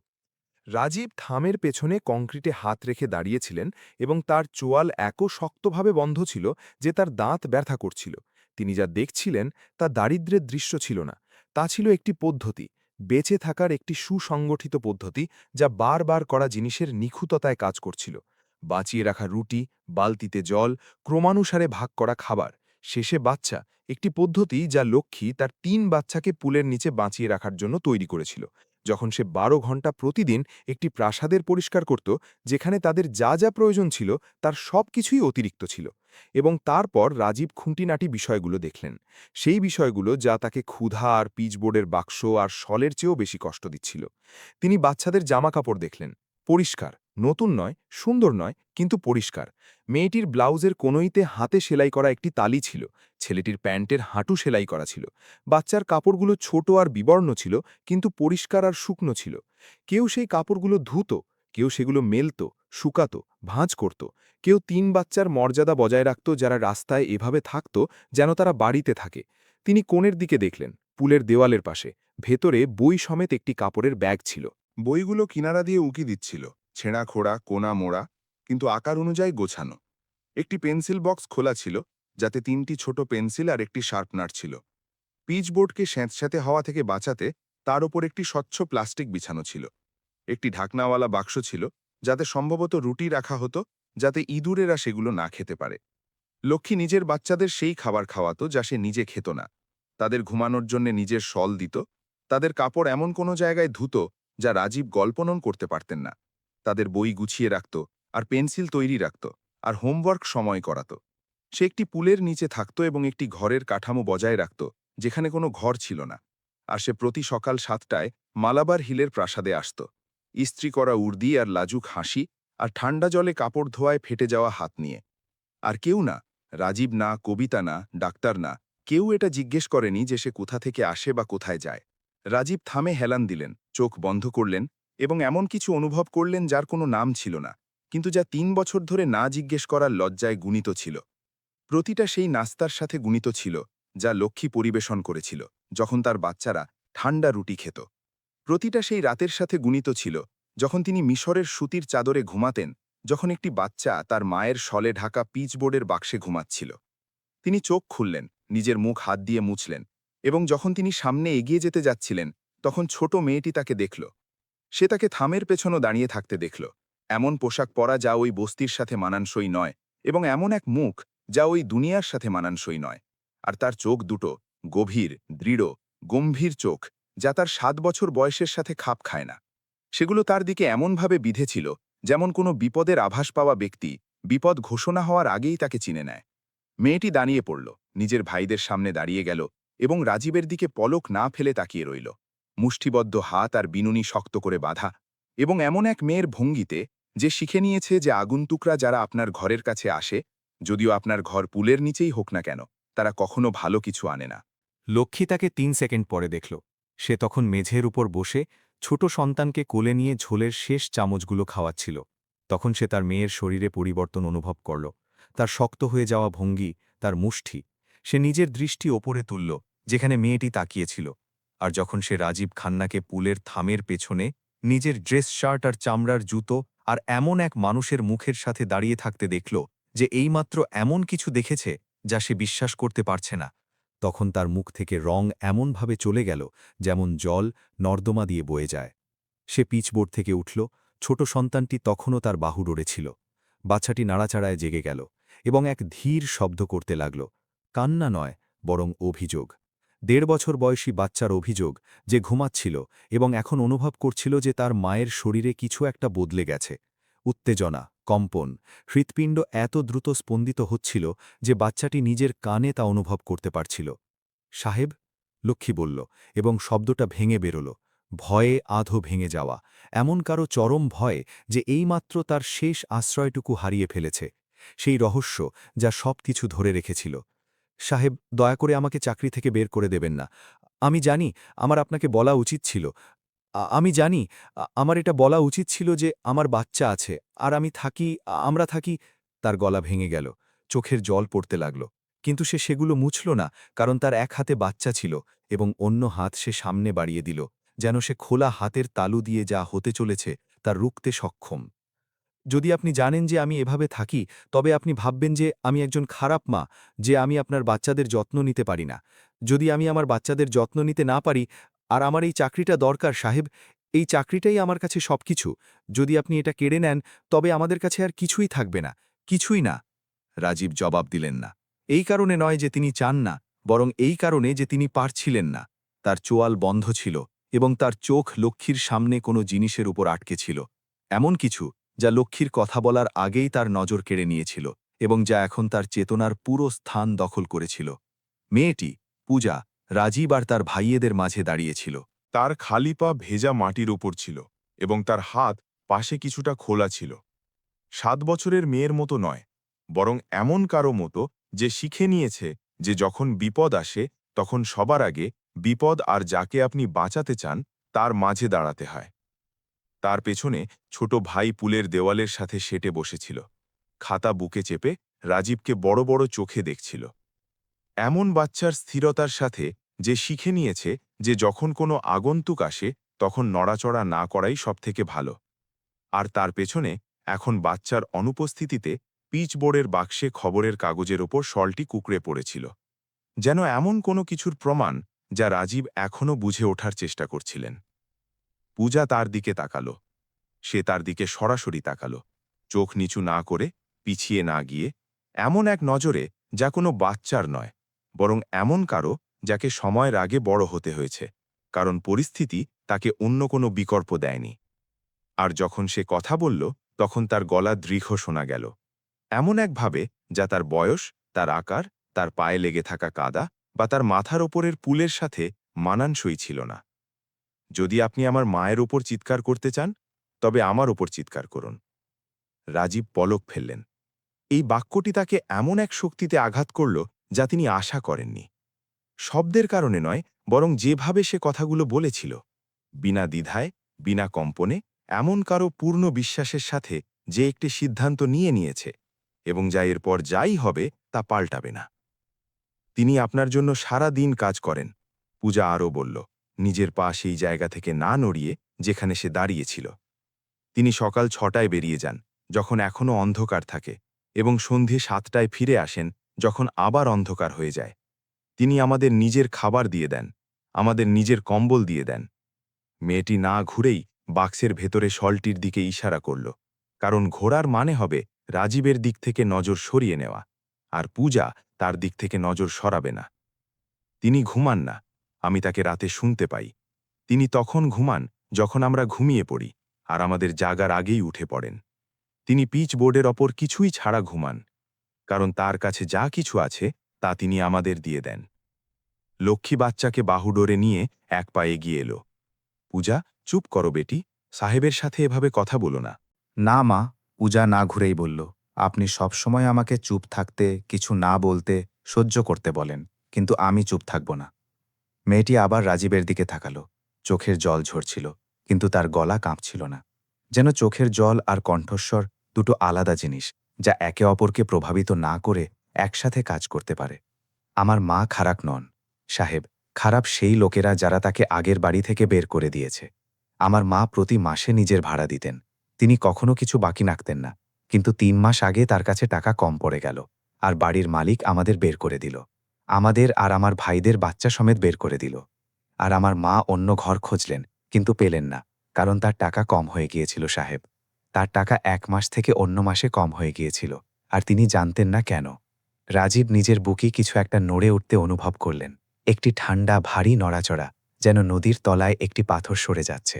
Speaker 4: রাজীব থামের পেছনে কংক্রিটে হাত রেখে দাঁড়িয়েছিলেন এবং তার চোয়াল এত শক্তভাবে বন্ধ ছিল যে তার দাঁত ব্যথা করছিল। তিনি যা দেখছিলেন তা দারিদ্র্যের দৃশ্য ছিল না, তা ছিল একটি পদ্ধতি, বেঁচে থাকার একটি সুসংগঠিত পদ্ধতি যা বারবার করা জিনিসের নিখুঁততায় কাজ করছিল। বাঁচিয়ে রাখা রুটি, বালতিতে জল, ক্রমানুসারে ভাগ করা খাবার, শেষে বাচ্চা, একটি পদ্ধতি যা লক্ষ্মী তার 3 বাচ্চাকে পুলের নিচে বাঁচিয়ে রাখার জন্য তৈরি করেছিল। যখন সে 12 ঘন্টা প্রতিদিন একটি প্রাসাদের পরিষ্কার করত যেখানে তাদের যা যা প্রয়োজন ছিল তার সব কিছুই অতিরিক্ত ছিল। এবং তারপর রাজীব খুঁটিনাটি বিষয়গুলো দেখলেন, সেই বিষয়গুলো যা তাকে ক্ষুধা আর পিচবোর্ডের বাক্স আর শলের চেয়েও বেশি কষ্ট দিচ্ছিল। তিনি বাচ্চাদের জামাকাপড় দেখলেন, পরিষ্কার, নতুন নয়, সুন্দর নয়, কিন্তু পরিষ্কার। মেয়েটির ব্লাউজের কোনোইতে হাতে সেলাই করা একটি তালি ছিল, ছেলেটির প্যান্টের হাঁটু সেলাই করা ছিল। বাচ্চার কাপড়গুলো ছোট আর বিবর্ণ ছিল, কিন্তু পরিষ্কার আর শুকনো ছিল। কেউ সেই কাপড়গুলো ধুত, কেউ সেগুলো মেলত, শুকাত, ভাঁজ করত। কেউ ৩ বাচ্চার মর্যাদা বজায় রাখত, যারা রাস্তায় এভাবে থাকত যেন তারা বাড়িতে থাকে। তিনি কোণের দিকে দেখলেন, পুলের দেওয়ালের পাশে ভেতরে বই সমেত একটি কাপড়ের ব্যাগ ছিল। বইগুলো কিনারা দিয়ে উকি দিচ্ছিল, ছেঁড়া খোড়া, কোনা মোড়া, কিন্তু আকার অনুযায়ী গোছানো। একটি পেন্সিল বক্স খোলা ছিল, যাতে ৩টি ছোট পেন্সিল আর একটি শার্পনার ছিল। পিচবোর্ডকে স্যাঁতস্যাঁতে হাওয়া থেকে বাঁচাতে তার ওপর একটি স্বচ্ছ প্লাস্টিক বিছানো ছিল। একটি ঢাকনাওয়ালা বাক্স ছিল, যাতে সম্ভবত রুটি রাখা হতো, যাতে ইঁদুরেরা সেগুলো না খেতে পারে। লক্ষ্মী নিজের বাচ্চাদের সেই খাবার খাওয়াতো যা সে নিজে খেত না। তাদের ঘুমানোর জন্য নিজের শল দিত, তাদের কাপড় এমন কোনো জায়গায় ধুত যা রাজীব গল্পনন করতে পারতেন না। তাদের বই গুছিয়ে রাখত, আর পেন্সিল তৈরি রাখত, আর হোমওয়ার্ক সময় করাত। সে একটি পুলের নিচে থাকত এবং একটি ঘরের কাঠামো বজায় রাখত, যেখানে কোনো ঘর ছিল না। আর সে প্রতি সকাল 7টায় মালাবার হিলের প্রাসাদে আসত। ইস্ত্রি করা উর্দি আর লাজুক হাসি, আর ঠান্ডা জলে কাপড় ধোয়ায় ফেটে যাওয়া হাত নিয়ে। আর কেউ না, রাজীব না, কবিতা না, ডাক্তার না, কেউ এটা জিজ্ঞেস করেনি যে সে কোথা থেকে আসে বা কোথায় যায়। রাজীব থামে হেলান দিলেন, চোখ বন্ধ করলেন, এবং এমন কিছু অনুভব করলেন যার কোনো নাম ছিল না, কিন্তু যা ৩ বছর ধরে না জিজ্ঞেস করার লজ্জায় গুণিত ছিল। প্রতিটা সেই নাস্তার সাথে গুণিত ছিল, যা লক্ষ্মী পরিবেশন করেছিল যখন তার বাচ্চারা ঠান্ডা রুটি খেত। প্রতিটা সেই রাতের সাথে গুণিত ছিল, যখন তিনি মিশরের সুতির চাদরে ঘুমাতেন, যখন একটি বাচ্চা তার মায়ের শলে ঢাকা পিচবোর্ডের বাক্সে ঘুমাচ্ছিল। তিনি চোখ খুললেন, নিজের মুখ হাত দিয়ে মুছলেন, এবং যখন তিনি সামনে এগিয়ে যেতে যাচ্ছিলেন, তখন ছোট মেয়েটি তাকে দেখল। সে তাকে থামের পেছনে দাঁড়িয়ে থাকতে দেখল, এমন পোশাক পরা যা ওই বস্তির সাথে মানানসই নয়, এবং এমন এক মুখ যা ওই দুনিয়ার সাথে মানানসই নয়। আর তার চোখ দুটো গভীর, দৃঢ়, গম্ভীর চোখ, যা তার 7 বছর বয়সের সাথে খাপ খায় না। সেগুলো তার দিকে এমনভাবে বিঁধেছিল, যেমন কোনো বিপদের আভাস পাওয়া ব্যক্তি বিপদ ঘোষণা হওয়ার আগেই তাকে চিনে নেয়। মেয়েটি দাঁড়িয়ে পড়ল, নিজের ভাইদের সামনে দাঁড়িয়ে গেল, এবং রাজীবের দিকে পলক না ফেলে তাকিয়ে রইল। মুষ্টিবদ্ধ হাত আর বিনুনি শক্ত করে বাঁধা, এবং এমন এক মেয়ের ভঙ্গিতে যে শিখে নিয়েছে যে আগন্তুকরা যারা আপনার ঘরের কাছে আসে, যদিও আপনার ঘর পুলের নিচেই হোক না কেন, তারা কখনো ভালো কিছু আনে না।
Speaker 3: লক্ষ্মী তাকে ৩ সেকেন্ড পরে দেখল। সে তখন মেঝের উপর বসে ছোট সন্তানকে কোলে নিয়ে ঝোলের শেষ চামচগুলো খাওয়াচ্ছিল। তখন সে তার মেয়ের শরীরে পরিবর্তন অনুভব করল, তার শক্ত হয়ে যাওয়া ভঙ্গি, তার মুষ্টি। সে নিজের দৃষ্টি ওপরে তুলল, যেখানে মেয়েটি তাকিয়েছিল। আর যখন সে রাজীব খান্নাকে পুলের থামের পেছনে নিজের ড্রেস শার্ট আর চামড়ার জুতো আর এমন এক মানুষের মুখের সাথে দাঁড়িয়ে থাকতে দেখল যে এইমাত্র এমন কিছু দেখেছে যা সে বিশ্বাস করতে পারছে না, তখন তার মুখ থেকে রং এমনভাবে চলে গেল যেমন জল নর্দমা দিয়ে বয়ে যায়। সে পিচবোর্ড থেকে উঠল, ছোট সন্তানটি তখনও তার বাহু ডরেছিল। বাচ্চাটি নাড়াচাড়ায় জেগে গেল এবং এক ধীর শব্দ করতে লাগল, কান্না নয়, বরং অভিযোগ। ১.৫ বছর বয়সী বাচ্চার অভিযোগ, যে ঘুমাচ্ছিল এবং এখন অনুভব করছিল যে তার মায়ের শরীরে কিছু একটা বদলে গেছে। উত্তেজনা, কম্পন, হৃৎপিণ্ড এত দ্রুত স্পন্দিত হচ্ছিল যে বাচ্চাটি নিজের কানে তা অনুভব করতে পারছিল। সাহেব, লক্ষ্মী বলল, এবং শব্দটা ভেঙে বেরোল, ভয়ে আধো ভেঙে যাওয়া, এমন কারো চরম ভয় যে এইমাত্র তার শেষ আশ্রয়টুকু হারিয়ে ফেলেছে, সেই রহস্য যা সব কিছু ধরে রেখেছিল। সাহেব, দয়া করে আমাকে চাকরি থেকে বের করে দেবেন না। আমি জানি আমার আপনাকে বলা উচিত ছিল। আমি জানি আমার এটা বলা উচিত ছিল যে আমার বাচ্চা আছে, আর আমরা থাকি। তার গলা ভেঙে গেল, চোখের জল পড়তে লাগল, কিন্তু সে সেগুলো মুছল না, কারণ তার এক হাতে বাচ্চা ছিল এবং অন্য হাত সে সামনে বাড়িয়ে দিল, যেন সে খোলা হাতের তালু দিয়ে যা হতে চলেছে তার রুখতে সক্ষম। যদি আপনি জানেন যে আমি এভাবে থাকি, তবে আপনি ভাববেন যে আমি একজন খারাপ মা, যে আমি আপনার বাচ্চাদের যত্ন নিতে পারি না। যদি আমি আমার বাচ্চাদের যত্ন নিতে না পারি, আর আমার এই চাকরিটা দরকার সাহেব, এই চাকরিটাই আমার কাছে সবকিছু। যদি আপনি এটা কেড়ে নেন, তবে আমাদের কাছে আর কিছুই থাকবে না, কিছুই না। রাজীব জবাব দিলেন না। এই কারণে নয় যে তিনি চান না, বরং এই কারণে যে তিনি পারছিলেন না। তার চোয়াল বন্ধ ছিল এবং তার চোখ লক্ষ্মীর সামনে কোনো জিনিসের উপর আটকে ছিল, এমন কিছু যা লক্ষ্মীর কথা বলার আগেই তার নজর কেড়ে নিয়েছিল এবং যা এখন তার চেতনার পুরো স্থান দখল করেছিল। মেয়েটি, পূজা, রাজীব আর তার ভাইয়েদের মাঝে দাঁড়িয়েছিল।
Speaker 4: তার খালি পা ভেজা মাটির উপর ছিল, এবং তার হাত পাশে কিছুটা খোলা ছিল। 7 বছরের মেয়ের মতো নয়, বরং এমন কারো মতো যে শিখে নিয়েছে যে যখন বিপদ আসে তখন সবার আগে বিপদ আর যাকে আপনি বাঁচাতে চান তার মাঝে দাঁড়াতে হয়। তার পেছনে ছোট ভাই পুলের দেওয়ালের সাথে সেটে বসেছিল, খাতা বুকে চেপে রাজীবকে বড় বড় চোখে দেখছিল। এমন বাচ্চার স্থিরতার সাথে যে শিখে নিয়েছে যে যখন কোনো আগন্তুক আসে তখন নড়াচড়া না করাই সবথেকে ভালো। আর তার পেছনে এখন বাচ্চার অনুপস্থিতিতে পিচবোর্ডের বাক্সে খবরের কাগজের ওপর শলটি কুঁকড়ে পড়েছিল, যেন এমন কোনো কিছুর প্রমাণ যা রাজীব এখনও বুঝে ওঠার চেষ্টা করছিলেন। পূজা তার দিকে তাকালো। সে তার দিকে সরাসরি তাকালো, চোখ নিচু না করে, পিছিয়ে না গিয়ে, এমন এক নজরে যা কোনো বাচ্চার নয়, বরং এমন কারো যাকে সময়ের আগে বড় হতে হয়েছে, কারণ পরিস্থিতি তাকে অন্য কোনো বিকল্প দেয়নি। আর যখন সে কথা বলল তখন তার গলা দৃঢ় শোনা গেল, এমন একভাবে যা তার বয়স, তার আকার, তার পায়ে লেগে থাকা কাদা বা তার মাথার ওপরের পুলের সাথে মানানসই ছিল না। যদি আপনি আমার মায়ের ওপর চিৎকার করতে চান, তবে আমার ওপর চিৎকার করুন। রাজীব পলক ফেললেন। এই বাক্যটি তাকে এমন এক শক্তিতে আঘাত করল যা তিনি আশা করেননি। শব্দের কারণে নয়, বরং যেভাবে সে কথাগুলো বলেছিল, বিনা দ্বিধায়, বিনা কম্পনে, এমন কারো পূর্ণ বিশ্বাসের সাথে যে একটি সিদ্ধান্ত নিয়েছে এবং যা এরপর যাই হবে তা পাল্টাবে না। তিনি আপনার জন্য সারা দিন কাজ করেন, পূজা আরও বলল, নিজের পা সেই জায়গা থেকে না নড়িয়ে যেখানে সে দাঁড়িয়েছিল। তিনি সকাল 6টায় বেরিয়ে যান, যখন এখনও অন্ধকার থাকে, এবং সন্ধে 7টায় ফিরে আসেন, যখন আবার অন্ধকার হয়ে যায়। তিনি আমাদের নিজের খাবার দিয়ে দেন, আমাদের নিজের কম্বল দিয়ে দেন। মেয়েটি না ঘুরেই বাক্সের ভেতরে শলটির দিকে ইশারা করল, কারণ ঘোরার মানে হবে রাজীবের দিক থেকে নজর সরিয়ে নেওয়া, আর পূজা তার দিক থেকে নজর সরাবে না। তিনি ঘুমান না, আমি তাকে রাতে শুনতে পাই। তিনি তখন ঘুমান যখন আমরা ঘুমিয়ে পড়ি, আর আমাদের জাগার আগেই উঠে পড়েন। তিনি পিচ বোর্ডের ওপর কিছুই ছাড়া ঘুমান, কারণ তার কাছে যা কিছু আছে তা তিনি আমাদের দিয়ে দেন। লক্ষ্মী বাচ্চাকে বাহুডোরে নিয়ে এক পা এগিয়ে এলো। পূজা, চুপ করো বেটি, সাহেবের সাথে এভাবে কথা বলো না।
Speaker 3: না মা, পূজা না ঘুরেই বলল, আপনি সবসময় আমাকে চুপ থাকতে, কিছু না বলতে, সহ্য করতে বলেন, কিন্তু আমি চুপ থাকব না। মেয়েটি আবার রাজীবের দিকে তাকালো। চোখের জল ঝরছিল, কিন্তু তার গলা কাঁপছিল না। যেন চোখের জল আর কণ্ঠস্বর দুটো আলাদা জিনিস, যা একে অপরকে প্রভাবিত না করে একসাথে কাজ করতে পারে। আমার মা খারাপ নন, সাহেব। খারাপ সেই লোকেরা যারা তাকে আগের বাড়ি থেকে বের করে দিয়েছে। আমার মা প্রতি মাসে নিজের ভাড়া দিতেন। তিনি কখনো কিছু বাকি রাখতেন না, কিন্তু 3 মাস আগে তার কাছে টাকা কম পড়ে গেল, আর বাড়ির মালিক আমাদের বের করে দিল। আমাদের আর আমার ভাইদের বাচ্চা সমেত বের করে দিল। আর আমার মা অন্য ঘর খুঁজলেন, কিন্তু পেলেন না, কারণ তার টাকা কম হয়ে গিয়েছিল সাহেব। তার টাকা 1 মাস থেকে অন্য মাসে কম হয়ে গিয়েছিল, আর তিনি জানতেন না কেন। রাজীব নিজের বুকে কিছু একটা নড়ে উঠতে অনুভব করলেন, একটি ঠান্ডা ভারী নড়াচড়া, যেন নদীর তলায় একটি পাথর সরে যাচ্ছে।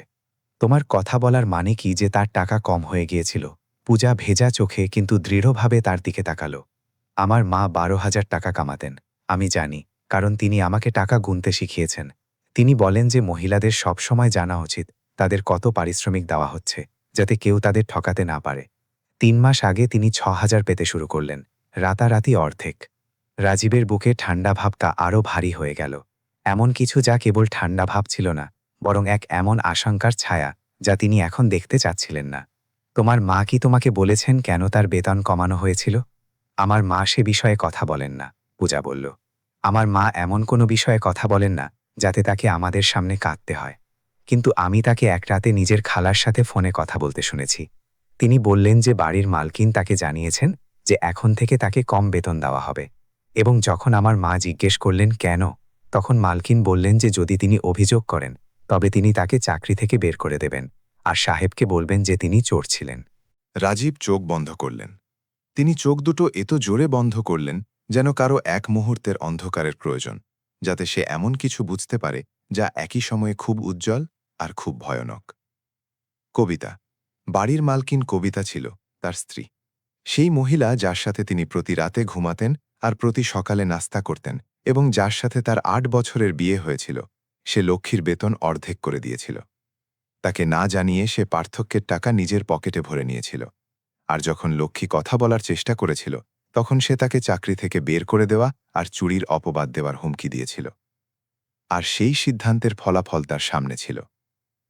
Speaker 3: তোমার কথা বলার মানে কি যে তার টাকা কম হয়ে গিয়েছিল? পূজা ভেজা চোখে কিন্তু দৃঢ়ভাবে তার দিকে তাকালো। আমার মা 12,000 টাকা কামাতেন, আমি জানি, কারণ তিনি আমাকে টাকা গুনতে শিখিয়েছেন। তিনি বলেন যে মহিলাদের সবসময় জানা উচিত তাদের কত পারিশ্রমিক দেওয়া হচ্ছে, যাতে কেউ তাদের ঠকাতে না পারে। 3 মাস আগে তিনি 6,000 পেতে শুরু করলেন, রাতারাতি অর্ধেক। রাজীবের বুকে ঠান্ডা ভাবটা আরও ভারী হয়ে গেল। এমন কিছু যা কেবল ঠান্ডা ভাব ছিল না, বরং এক এমন আশঙ্কার ছায়া যা তিনি এখন দেখতে চাচ্ছিলেন না। তোমার মা কি তোমাকে বলেছেন কেন তার বেতন কমানো হয়েছিল? আমার মা সে বিষয়ে কথা বলেন না, পূজা বলল। আমার মা এমন কোনো বিষয়ে কথা বলেন না যাতে তাকে আমাদের সামনে কাঁদতে হয়। কিন্তু আমি তাকে এক রাতে নিজের খালার সাথে ফোনে কথা বলতে শুনেছি। তিনি বললেন যে বাড়ির মালকিন তাকে জানিয়েছেন যে এখন থেকে তাকে কম বেতন দেওয়া হবে। এবং যখন আমার মা জিজ্ঞেস করলেন কেন, তখন মালকিন বললেন যে যদি তিনি অভিযোগ করেন তবে তিনি তাকে চাকরি থেকে বের করে দেবেন, আর সাহেবকে বলবেন যে তিনি চোর ছিলেন।
Speaker 4: রাজীব চোখ বন্ধ করলেন। তিনি চোখ দুটো এত জোরে বন্ধ করলেন যেন কারো এক মুহূর্তের অন্ধকারের প্রয়োজন, যাতে সে এমন কিছু বুঝতে পারে যা একই সময়ে খুব উজ্জ্বল আর খুব ভয়ানক। কবিতা। বাড়ির মালকিন কবিতা ছিল তার স্ত্রী, সেই মহিলা যার সাথে তিনি প্রতি রাতে ঘুমাতেন আর প্রতি সকালে নাস্তা করতেন, এবং যার সাথে তার 8 বছরের বিয়ে হয়েছিল। সে লক্ষ্মীর বেতন অর্ধেক করে দিয়েছিল।
Speaker 1: তাকে না জানিয়ে সে পার্থক্যের টাকা নিজের পকেটে ভরে নিয়েছিল। আর যখন লক্ষ্মী কথা বলার চেষ্টা করেছিল, তখন সে তাকে চাকরি থেকে বের করে দেওয়া আর চুরির অপবাদ দেওয়ার হুমকি দিয়েছিল। আর সেই সিদ্ধান্তের ফলাফল তার সামনে ছিল।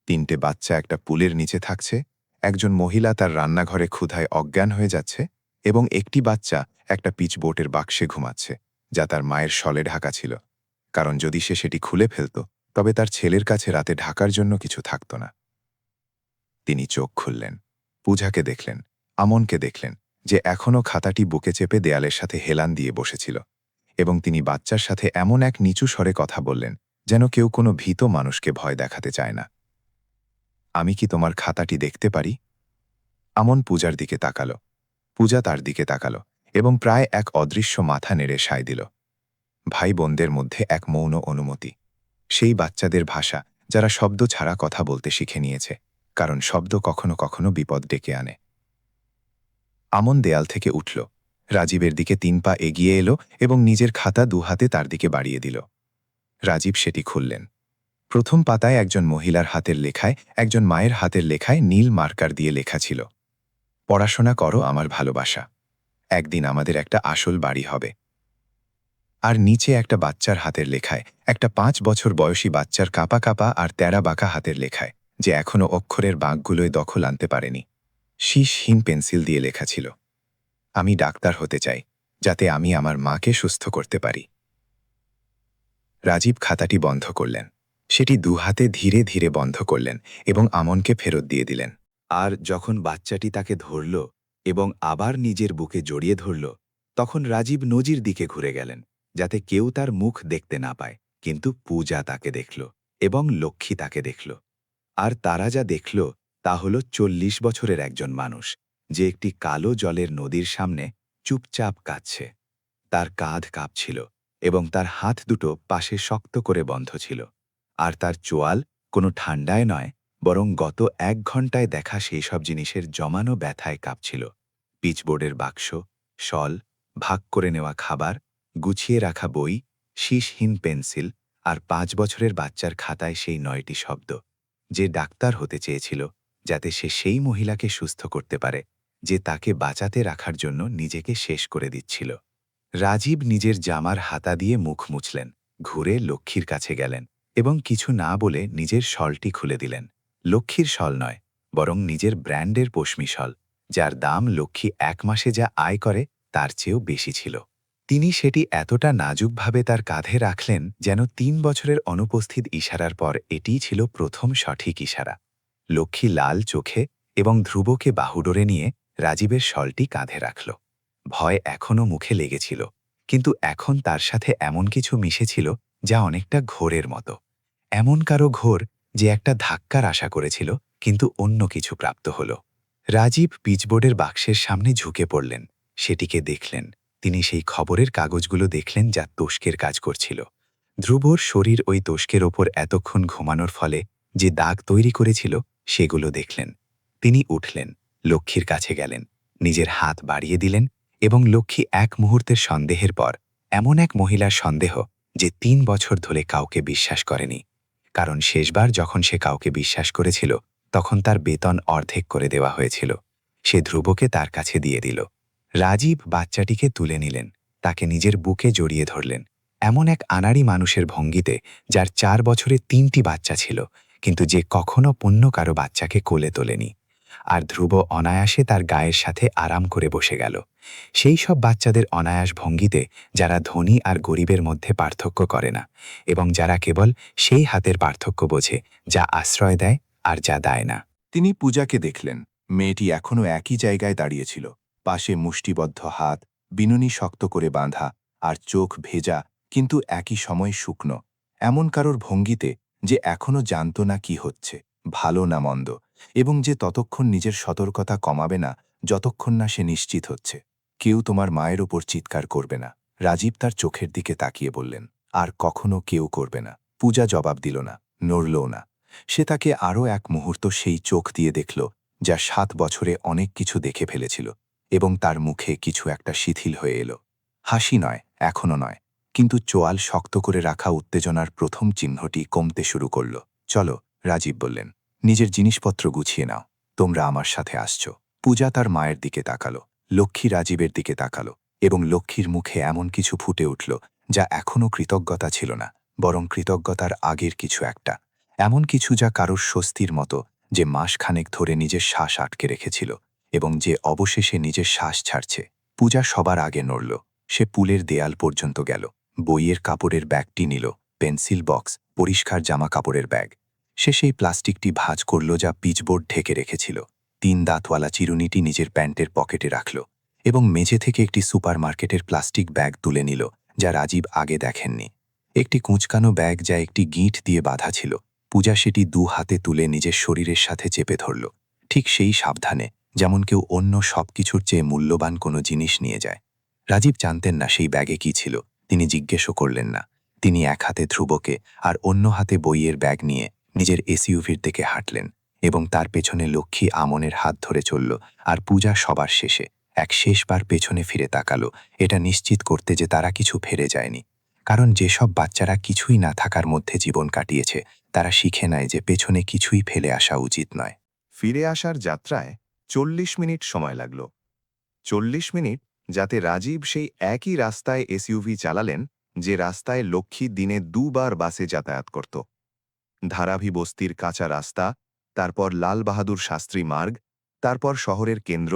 Speaker 1: 3টে বাচ্চা একটা পুলের নিচে থাকছে, একজন মহিলা তার রান্নাঘরে ক্ষুধায় অজ্ঞান হয়ে যাচ্ছে, এবং একটি বাচ্চা একটা পিচবোটের বাক্সে ঘুমাচ্ছে, যা তার মায়ের শলে ঢাকা ছিল। কারণ যদি সে সেটি খুলে ফেলত, তবে তার ছেলের কাছে রাতে ঢাকার জন্য কিছু থাকত না। তিনি চোখ খুললেন, পূজাকে দেখলেন, আমনকে দেখলেন, যে এখনও খাতাটি বুকে চেপে দেয়ালের সাথে হেলান দিয়ে বসেছিল, এবং তিনি বাচ্চার সাথে এমন এক নিচু স্বরে কথা বললেন, যেন কেউ কোনো ভীত মানুষকে ভয় দেখাতে চায় না। আমি কি তোমার খাতাটি দেখতে পারি? আমন পূজার দিকে তাকালো। পূজা তার দিকে তাকালো, এবং প্রায় এক অদৃশ্য মাথা নেড়ে সায় দিল। ভাই বোনদের মধ্যে এক মৌন অনুমতি। সেই বাচ্চাদের ভাষা, যারা শব্দ ছাড়া কথা বলতে শিখে নিয়েছে, কারণ শব্দ কখনো কখনো বিপদ ডেকে আনে। আমন দেয়াল থেকে উঠল, রাজীবের দিকে 3 পা এগিয়ে এলো এবং নিজের খাতা 2 হাতে তার দিকে বাড়িয়ে দিল। রাজীব সেটি খুললেন। প্রথম পাতায় একজন মহিলার হাতের লেখায়, একজন মায়ের হাতের লেখায় নীল মার্কার দিয়ে লেখা ছিল, পড়াশোনা করো আমার ভালোবাসা, একদিন আমাদের একটা আসল বাড়ি হবে। আর নিচে একটা বাচ্চার হাতের লেখায়, একটা 5 বছর বয়সী বাচ্চার কাঁপা কাঁপা আর তেরা বাঁকা হাতের লেখায়, যে এখনও অক্ষরের বাঁকগুলোয় দখল আনতে পারেনি, শীষহীন পেন্সিল দিয়ে লেখা ছিল, আমি ডাক্তার হতে চাই, যাতে আমি আমার মাকে সুস্থ করতে পারি। রাজীব খাতাটি বন্ধ করলেন। সেটি 2 হাতে ধীরে ধীরে বন্ধ করলেন এবং আমনকে ফেরত দিয়ে দিলেন।
Speaker 3: আর যখন বাচ্চাটি তাকে ধরল এবং আবার নিজের বুকে জড়িয়ে ধরল, তখন রাজীব নজির দিকে ঘুরে গেলেন, যাতে কেউ তার মুখ দেখতে না পায়। কিন্তু পূজা তাকে দেখল এবং লক্ষ্মী তাকে দেখল। আর তারা যা দেখল তা হল 40 বছরের একজন মানুষ, যে একটি কালো জলের নদীর সামনে চুপচাপ কাঁদছে। তার কাঁধ কাঁপছিল এবং তার হাত দুটো পাশে শক্ত করে বন্ধ ছিল। আর তার চোয়াল কোনো ঠান্ডায় নয়, বরং গত 1 ঘন্টায় দেখা সেই সব জিনিসের জমানো ব্যথায় কাঁপছিল। পিচবোর্ডের বাক্স, শল, ভাগ করে নেওয়া খাবার, গুছিয়ে রাখা বই, শীষহীন পেন্সিল, আর 5 বছরের বাচ্চার খাতায় সেই 9টি শব্দ, যে ডাক্তার হতে চেয়েছিল, যাতে সে সেই মহিলাকে সুস্থ করতে পারে, যে তাকে বাঁচাতে রাখার জন্য নিজেকে শেষ করে দিচ্ছিল। রাজীব নিজের জামার হাতা দিয়ে মুখ মুছলেন, ঘুরে লক্ষ্মীর কাছে গেলেন এবং কিছু না বলে নিজের শলটি খুলে দিলেন। লক্ষ্মীর শল নয়, বরং নিজের ব্র্যান্ডের পশমি শল, যার দাম লক্ষ্মী 1 মাসে যা আয় করে তার চেয়েও বেশি ছিল। তিনি সেটি এতটা নাজুকভাবে তার কাঁধে রাখলেন যেন 3 বছরের অনুপস্থিত ইশারার পর এটিই ছিল প্রথম সঠিক ইশারা। লক্ষ্মী লাল চোখে এবং ধ্রুবকে বাহুডোরে নিয়ে রাজীবের শলটি কাঁধে রাখল। ভয় এখনও মুখে লেগেছিল, কিন্তু এখন তার সাথে এমন কিছু মিশেছিল যা অনেকটা ঘোরের মতো। এমন কারো ঘোর যে একটা ধাক্কার আশা করেছিল, কিন্তু অন্য কিছু প্রাপ্ত হল। রাজীব পিচবোর্ডের বাক্সের সামনে ঝুঁকে পড়লেন, সেটিকে দেখলেন। তিনি সেই খবরের কাগজগুলো দেখলেন যা তোষকের কাজ করছিল। ধ্রুবর শরীর ওই তোষকের ওপর এতক্ষণ ঘুমানোর ফলে যে দাগ তৈরি করেছিল, সেগুলো দেখলেন। তিনি উঠলেন, লক্ষ্মীর কাছে গেলেন, নিজের হাত বাড়িয়ে দিলেন, এবং লক্ষ্মী 1 মুহূর্তের সন্দেহের পর, এমন এক মহিলার সন্দেহ যে 3 বছর ধরে কাউকে বিশ্বাস করেনি। কারণ শেষবার যখন সে কাউকে বিশ্বাস করেছিল, তখন তার বেতন অর্ধেক করে দেওয়া হয়েছিল। সে ধ্রুবকে তার কাছে দিয়ে দিল। রাজীব বাচ্চাটিকে তুলে নিলেন, তাকে নিজের বুকে জড়িয়ে ধরলেন, এমন এক আনাড়ি মানুষের ভঙ্গিতে, যার 4 বছরে 3টি বাচ্চা ছিল, কিন্তু যে কখনো পুণ্য কারো বাচ্চাকে কোলে তোলেনি। আর ধ্রুব অনায়াসে তার গায়ের সাথে আরাম করে বসে গেল, সেই সব বাচ্চাদের অনায়াস ভঙ্গিতে, যারা ধনী আর গরিবের মধ্যে পার্থক্য করে না, এবং যারা কেবল সেই হাতের পার্থক্য বোঝে যা আশ্রয় দেয় আর যা দেয় না।
Speaker 1: তিনি পূজাকে দেখলেন। মেয়েটি এখনও একই জায়গায় দাঁড়িয়েছিল, পাশে মুষ্টিবদ্ধ হাত, বিনুনি শক্ত করে বাঁধা, আর চোখ ভেজা কিন্তু একই সময় শুকনো, এমন কারোর ভঙ্গিতে যে এখনও জানত না কি হচ্ছে, ভালো না মন্দ, এবং যে ততক্ষণ নিজের সতর্কতা কমাবে না যতক্ষণ না সে নিশ্চিত হচ্ছে। কেউ তোমার মায়ের ওপর চিৎকার করবে না, রাজীব তার চোখের দিকে তাকিয়ে বললেন। আর কখনো কেউ করবে না। পূজা জবাব দিল না, নড়লও না। সে তাকে আরও 1 মুহূর্ত সেই চোখ দিয়ে দেখল, যা 7 বছরে অনেক কিছু দেখে ফেলেছিল, এবং তার মুখে কিছু একটা শিথিল হয়ে এলো। হাসি নয়, এখনও নয়, কিন্তু চোয়াল শক্ত করে রাখা উত্তেজনার প্রথম চিহ্নটি কমতে শুরু করল। চলো, রাজীব বললেন, নিজের জিনিসপত্র গুছিয়ে নাও, তোমরা আমার সাথে আসছো। পূজা তার মায়ের দিকে তাকালো, লক্ষ্মী রাজীবের দিকে তাকালো, এবং লক্ষ্মীর মুখে এমন কিছু ফুটে উঠল যা এখনও কৃতজ্ঞতা ছিল না, বরং কৃতজ্ঞতার আগের কিছু একটা, এমন কিছু যা কারোর স্বস্তির মতো, যে মাসখানেক ধরে নিজের শ্বাস আটকে রেখেছিল এবং যে অবশেষে নিজের শ্বাস ছাড়ছে। পূজা সবার আগে নড়ল। সে পুলের দেয়াল পর্যন্ত গেল, বইয়ের কাপড়ের ব্যাগটি নিল, পেন্সিল বক্স, পরিষ্কার জামা কাপড়ের ব্যাগ। সে সেই প্লাস্টিকটি ভাঁজ করল যা পিচবোর্ড ঢেকে রেখেছিল। 3 দাঁতওয়ালা চিরুনিটি নিজের প্যান্টের পকেটে রাখল এবং মেঝে থেকে একটি সুপারমার্কেটের প্লাস্টিক ব্যাগ তুলে নিল যা রাজীব আগে দেখেননি। একটি কুঁচকানো ব্যাগ যা একটি গিঁট দিয়ে বাঁধা ছিল। পূজা সেটি 2 হাতে তুলে নিজের শরীরের সাথে চেপে ধরল, ঠিক সেই সাবধানে যেমন কেউ অন্য সবকিছুর চেয়ে মূল্যবান কোনো জিনিস নিয়ে যায়। রাজীব জানতেন না সেই ব্যাগে কি ছিল, তিনি জিজ্ঞেসও করলেন না। তিনি এক হাতে ধ্রুবকে আর অন্য হাতে বইয়ের ব্যাগ নিয়ে নিজের এসইউভির দিকে হাঁটলেন এবং তার পেছনে লক্ষ্মী আমনের হাত ধরে চলল। আর পূজা সবার শেষে এক শেষবার পেছনে ফিরে তাকালো, এটা নিশ্চিত করতে যে তারা কিছু ফেরে যায়নি। কারণ যেসব বাচ্চারা কিছুই না থাকার মধ্যে জীবন কাটিয়েছে, তারা শিখে নেয় যে পেছনে কিছুই ফেলে আসা উচিত নয়।
Speaker 4: ফিরে আসার যাত্রায় 40 মিনিট সময় লাগল। 40 মিনিট যাতে রাজীব সেই একই রাস্তায় এসইউভি চালালেন যে রাস্তায় লক্ষ্মী দিনে 2 বার বাসে যাতায়াত করত। ধারাভি বস্তির কাঁচা রাস্তা, তারপর লাল বাহাদুর শাস্ত্রী মার্গ, তারপর শহরের কেন্দ্র,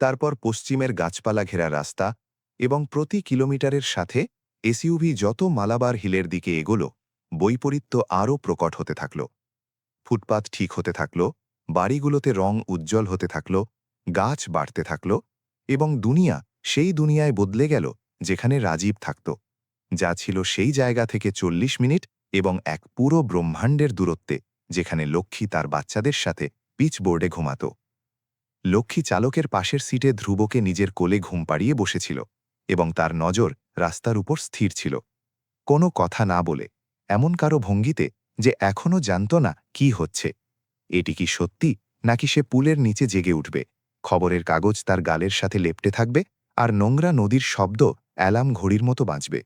Speaker 4: তারপর পশ্চিমের গাছপালা ঘেরা রাস্তা, এবং প্রতি কিলোমিটারের সাথে এসইউভি যত মালাবার হিলের দিকে এগোল, বৈপরীত্য আরও প্রকট হতে থাকল। ফুটপাত ঠিক হতে থাকল, বাড়িগুলোতে রং উজ্জ্বল হতে থাকল, গাছ বাড়তে থাকল, এবং দুনিয়া সেই দুনিয়ায় বদলে গেল যেখানে রাজীব থাকত, যা ছিল সেই জায়গা থেকে 40 মিনিট এবং এক পুরো ব্রহ্মাণ্ডের দূরত্বে, যেখানে লক্ষ্মী তার বাচ্চাদের সাথে পিচবোর্ডে ঘুমাত। লক্ষ্মী চালকের পাশের সিটে ধ্রুবকে নিজের কোলে ঘুম পাড়িয়ে বসেছিল এবং তার নজর রাস্তার উপর স্থির ছিল, কোনো কথা না বলে, এমন কারো ভঙ্গিতে যে এখনও জানত না কি হচ্ছে। এটি কি সত্যি, নাকি সে পুলের নিচে জেগে উঠবে, খবরের কাগজ তার গালের সাথে লেপ্টে থাকবে, আর নোংরা নদীর শব্দ অ্যালার্ম ঘড়ির মতো বাজবে।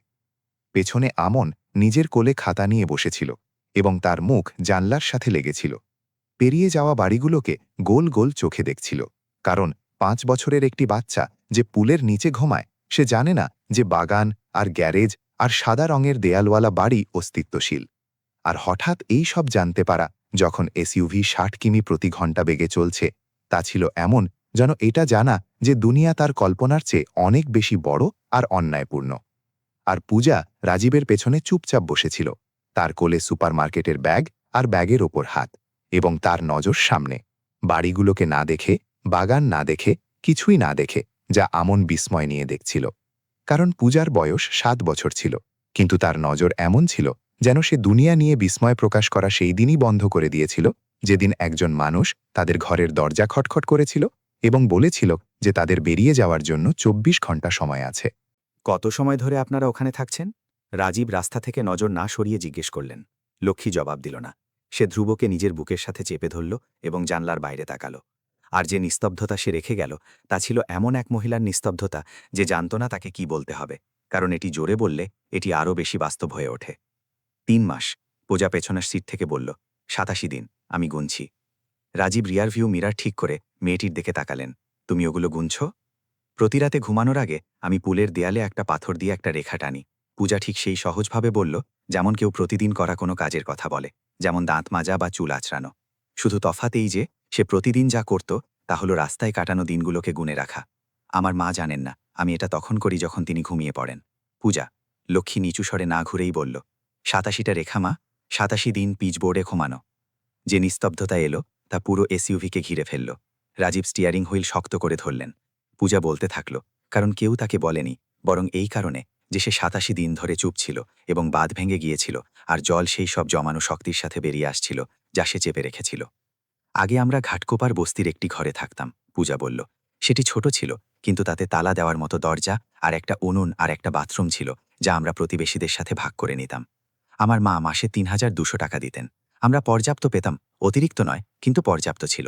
Speaker 4: পেছনে আমন নিজের কোলে খাতা নিয়ে বসেছিল এবং তার মুখ জানলার সাথে লেগেছিল। পেরিয়ে যাওয়া বাড়িগুলোকে গোল গোল চোখে দেখছিল, কারণ 5 বছরের একটি বাচ্চা যে পুলের নিচে ঘুমায়, সে জানে না যে বাগান আর গ্যারেজ আর সাদা রঙের দেয়ালওয়ালা বাড়ি অস্তিত্বশীল। আর হঠাৎ এই সব জানতে পারা, যখন এসইউভি 60 কিমি প্রতি ঘন্টা বেগে চলছে, তা ছিল এমন যেন এটা জানা যে দুনিয়া তার কল্পনার চেয়ে অনেক বেশি বড় আর অন্যায়পূর্ণ। আর পূজা রাজীবের পেছনে চুপচাপ বসেছিল, তার কোলে সুপারমার্কেটের ব্যাগ আর ব্যাগের ওপর হাত, এবং তার নজর সামনে, বাড়িগুলোকে না দেখে, বাগান না দেখে, কিছুই না দেখে, যা আমন বিস্ময় নিয়ে দেখছিল। কারণ পূজার বয়স 7 বছর ছিল, কিন্তু তার নজর এমন ছিল যেন সে দুনিয়া নিয়ে বিস্ময় প্রকাশ করা সেই দিনই বন্ধ করে দিয়েছিল, যেদিন একজন মানুষ তাদের ঘরের দরজা খটখট করেছিল এবং বলেছিল যে তাদের বেরিয়ে যাওয়ার জন্য 24 ঘন্টা সময় আছে।
Speaker 3: কত সময় ধরে আপনারা ওখানে থাকছেন? রাজীব রাস্তা থেকে নজর না সরিয়ে জিজ্ঞেস করলেন। লক্ষ্মী জবাব দিল না। সে ধ্রুবকে নিজের বুকের সাথে চেপে ধরল এবং জানলার বাইরে তাকাল। আর যে নিস্তব্ধতা সে রেখে গেল, তা ছিল এমন এক মহিলার নিস্তব্ধতা যে জানত না তাকে কি বলতে হবে, কারণ এটি জোরে বললে এটি আরও বেশি বাস্তব হয়ে ওঠে। 3 মাস, পূজা পেছনের সিট থেকে বলল। 87 দিন, আমি গুনছি। রাজীব রিয়ার ভিউ মিরার ঠিক করে মেয়েটির দিকে তাকালেন। তুমি ওগুলো গুনছ? প্রতি রাতে ঘুমানোর আগে আমি পুলের দেয়ালে একটা পাথর দিয়ে একটা রেখা টানি। পূজা ঠিক সেই সহজভাবে বলল, যেমন কেউ প্রতিদিন করা কোনো কাজের কথা বলে, যেমন দাঁত মাজা বা চুল আঁচড়ানো। শুধু তফাৎ এই যে সে প্রতিদিন যা করত তা হলো রাস্তায় কাটানো দিনগুলোকে গুনে রাখা। আমার মা জানেন না আমি এটা তখন করি যখন তিনি ঘুমিয়ে পড়েন। পূজা, লক্ষ্মী নিচু স্বরে না ঘুরেই বলল, 87টা রেখা মা, 87 দিন পিচবোর্ডে ঘুমানো। যে নিস্তব্ধতা এলো তা পুরো এসইউভিকে ঘিরে ফেলল। রাজীব স্টিয়ারিং হুইল শক্ত করে ধরলেন। পূজা বলতে থাকল, কারণ কেউ তাকে বলেনি, বরং এই কারণে যে সে 87 দিন ধরে চুপ ছিল এবং বাঁধ ভেঙে গিয়েছিল, আর জল সেই সব জমানো শক্তির সাথে বেরিয়ে আসছিল যা সে চেপে রেখেছিল। আগে আমরা ঘাটকোপার বস্তির একটি ঘরে থাকতাম, পূজা বলল। সেটি ছোট ছিল, কিন্তু তাতে তালা দেওয়ার মতো দরজা আর একটা উনুন আর একটা বাথরুম ছিল, যা আমরা প্রতিবেশীদের সাথে ভাগ করে নিতাম। আমার মা মাসে 3200 টাকা দিতেন। আমরা পর্যাপ্ত পেতাম, অতিরিক্ত নয়, কিন্তু পর্যাপ্ত ছিল।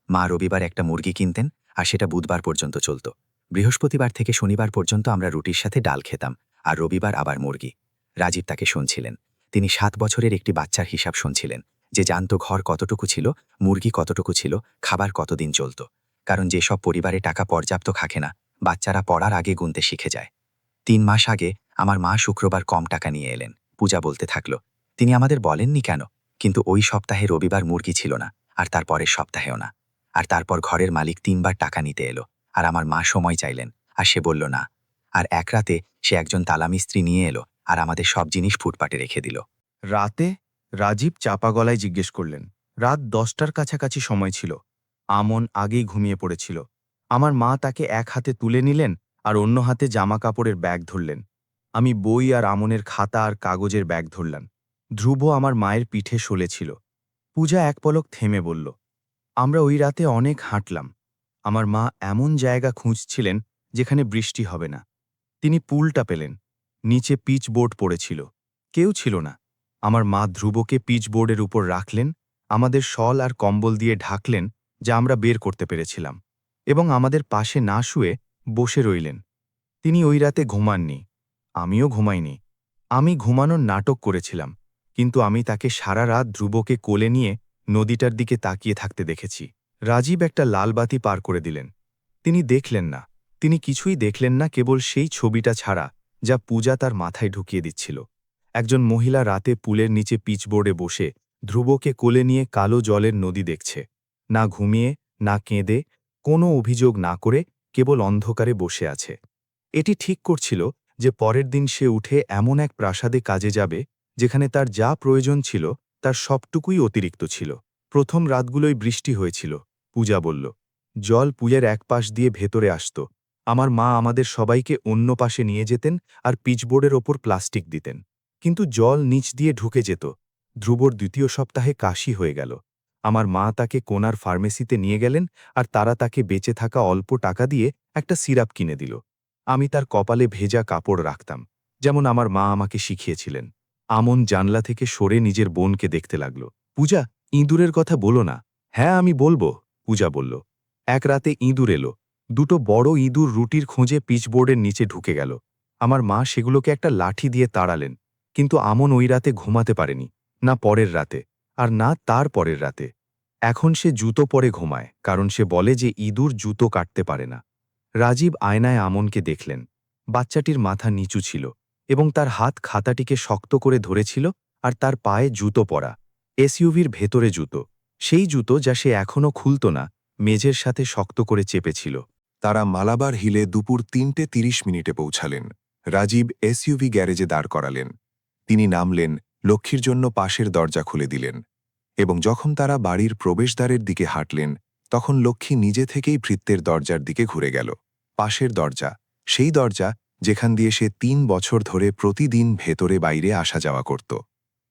Speaker 3: মা রবিবার একটা মুরগি কিনতেন, আর সেটা বুধবার পর্যন্ত চলত। বৃহস্পতিবার থেকে শনিবার পর্যন্ত আমরা রুটির সাথে ডাল খেতাম, আর রবিবার আবার মুরগি। রাজীব তাকে শুনছিলেন। তিনি 7 বছরের একটি বাচ্চার হিসাব শুনছিলেন,
Speaker 5: যে জানত ঘর কতটুকু ছিল, মুরগি কতটুকু ছিল, খাবার কতদিন চলত। কারণ যেসব পরিবারে টাকা পর্যাপ্ত থাকে না, বাচ্চারা পড়ার আগে গুনতে শিখে যায়। ৩ মাস আগে আমার মা শুক্রবার কম টাকা নিয়ে এলেন। পূজা বলতে থাকলো, তিনি আমাদের বলেননি কেন, কিন্তু ওই সপ্তাহে রবিবার মুরগি ছিল না, আর তার পরের সপ্তাহেও না। আর তারপর ঘরের মালিক ৩ বার টাকা নিতে এলো, আর আমার মা সময় চাইলেন, আর সে বলল না। আর এক রাতে সে একজন তালামিস্ত্রি নিয়ে এলো, আর আমাদের সব জিনিস ফুটপাতে রেখে দিল।
Speaker 1: রাতে রাজীব চাপা গলায় জিজ্ঞেস করলেন। রাত 10টার কাছাকাছি সময় ছিল। আমন আগেই ঘুমিয়ে পড়েছিল। আমার মা তাকে এক হাতে তুলে নিলেন আর অন্য হাতে জামা কাপড়ের ব্যাগ ধরলেন। আমি বই আর আমনের খাতা আর কাগজের ব্যাগ ধরলাম। ধ্রুব আমার মায়ের পিঠে শোলেছিল। পূজা এক পলক থেমে বলল, আমরা ওই রাতে অনেক হাঁটলাম। আমার মা এমন জায়গা খুঁজছিলেন যেখানে বৃষ্টি হবে না। তিনি পুলটা পেলেন। নিচে পিচ বোর্ড পড়েছিল। কেউ ছিল না। আমার মা ধ্রুবকে পিচ বোর্ডের উপর রাখলেন, আমাদের শল আর কম্বল দিয়ে ঢাকলেন, যা আমরা বের করতে পেরেছিলাম, এবং আমাদের পাশে না শুয়ে বসে রইলেন। তিনি ওই রাতে ঘুমাননি। আমিও ঘুমাইনি। আমি ঘুমানোর নাটক করেছিলাম, কিন্তু আমি তাকে সারা রাত ধ্রুবকে কোলে নিয়ে নদীটার দিকে তাকিয়ে থাকতে দেখেছি। রাজীব একটা লাল বাতি পার করে দিলেন। তিনি দেখলেন না, তিনি কিছুই দেখলেন না, কেবল সেই ছবিটা ছাড়া যা পূজা তার মাথায় ঢুকিয়ে দিচ্ছিল। একজন মহিলা রাতে পুলের নিচে পিচবোর্ডে বসে ধ্রুবকে কোলে নিয়ে কালো জলের নদী দেখছে। না ঘুমিয়ে, না কেঁদে, কোনো অভিযোগ না করে, কেবল অন্ধকারে বসে আছে। এটি ঠিক করছিল যে পরের দিন সে উঠে এমন এক প্রাসাদে কাজে যাবে যেখানে তার যা প্রয়োজন ছিল তার সবটুকুই অতিরিক্ত ছিল। প্রথম রাতগুলোই বৃষ্টি হয়েছিল, পূজা বলল। জল পুয়ের এক পাশ দিয়ে ভেতরে আসত। আমার মা আমাদের সবাইকে অন্য পাশে নিয়ে যেতেন আর পিচবোর্ডের ওপর প্লাস্টিক দিতেন। কিন্তু জল নিচ দিয়ে ঢুকে যেত। ধ্রুবর দ্বিতীয় সপ্তাহে কাশি হয়ে গেল। আমার মা তাকে কোনার ফার্মেসিতে নিয়ে গেলেন, আর তারা তাকে বেঁচে থাকা অল্প টাকা দিয়ে একটা সিরাপ কিনে দিল। আমি তার কপালে ভেজা কাপড় রাখতাম, যেমন আমার মা আমাকে শিখিয়েছিলেন। আমন জানলা থেকে সরে নিজের বোনকে দেখতে লাগল। পূজা, ইঁদুরের কথা বলো না। হ্যাঁ, আমি বলবো, পূজা বলল। এক রাতে ইঁদুর এলো। দুটো বড় ইঁদুর রুটির খোঁজে পিচবোর্ডের নিচে ঢুকে গেল। আমার মা সেগুলোকে একটা লাঠি দিয়ে তাড়ালেন, কিন্তু আমন ওই রাতে ঘুমাতে পারেনি, না পরের রাতে, আর না তার পরের রাতে। এখন সে জুতো পরে ঘুমায়, কারণ সে বলে যে ইঁদুর জুতো কাটতে পারে না। রাজীব আয়নায় আমনকে দেখলেন। বাচ্চাটির মাথা নিচু ছিল, এবং তার হাত খাতাটিকে শক্ত করে ধরেছিল, আর তার পায়ে জুতো পরা, এসইউভির ভেতরে জুতো, সেই জুতো যা সে এখনও খুলত না, মেঝের সাথে শক্ত করে চেপেছিল।
Speaker 4: তারা মালাবার হিলে দুপুর ৩:৩০ পৌঁছালেন। রাজীব এসইউভি গ্যারেজে দাঁড় করালেন। তিনি নামলেন, লক্ষ্মীর জন্য পাশের দরজা খুলে দিলেন। এবং যখন তারা বাড়ির প্রবেশদ্বারের দিকে হাঁটলেন, তখন লক্ষ্মী নিজে থেকেই ভৃত্যের দরজার দিকে ঘুরে গেল। পাশের দরজা, সেই দরজা যেখান দিয়ে সে ৩ বছর ধরে প্রতিদিন ভেতরে বাইরে আসা যাওয়া করত।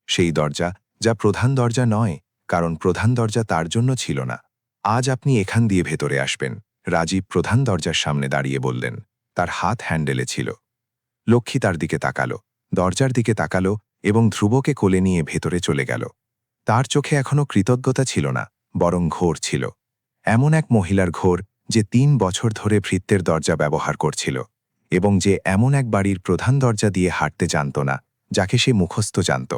Speaker 4: সেই দরজা যা প্রধান দরজা নয়, কারণ প্রধান দরজা তার জন্য ছিল না। আজ আপনি এখান দিয়ে ভেতরে আসবেন, রাজীব প্রধান দরজার সামনে দাঁড়িয়ে বললেন। তার হাত হ্যান্ডেলে ছিল। লক্ষ্মী তার দিকে তাকালো, দরজার দিকে তাকালো, এবং ধ্রুবকে কোলে নিয়ে ভেতরে চলে গেল। তার চোখে এখনো কৃতজ্ঞতা ছিল না, বরং ঘোর ছিল। এমন এক মহিলার ঘোর যে ৩ বছর ধরে ভৃত্যের দরজা ব্যবহার করছিল, এবং যে এমন এক বাড়ির প্রধান দরজা দিয়ে হাঁটতে জানত না, যাকে সে মুখস্থ জানত,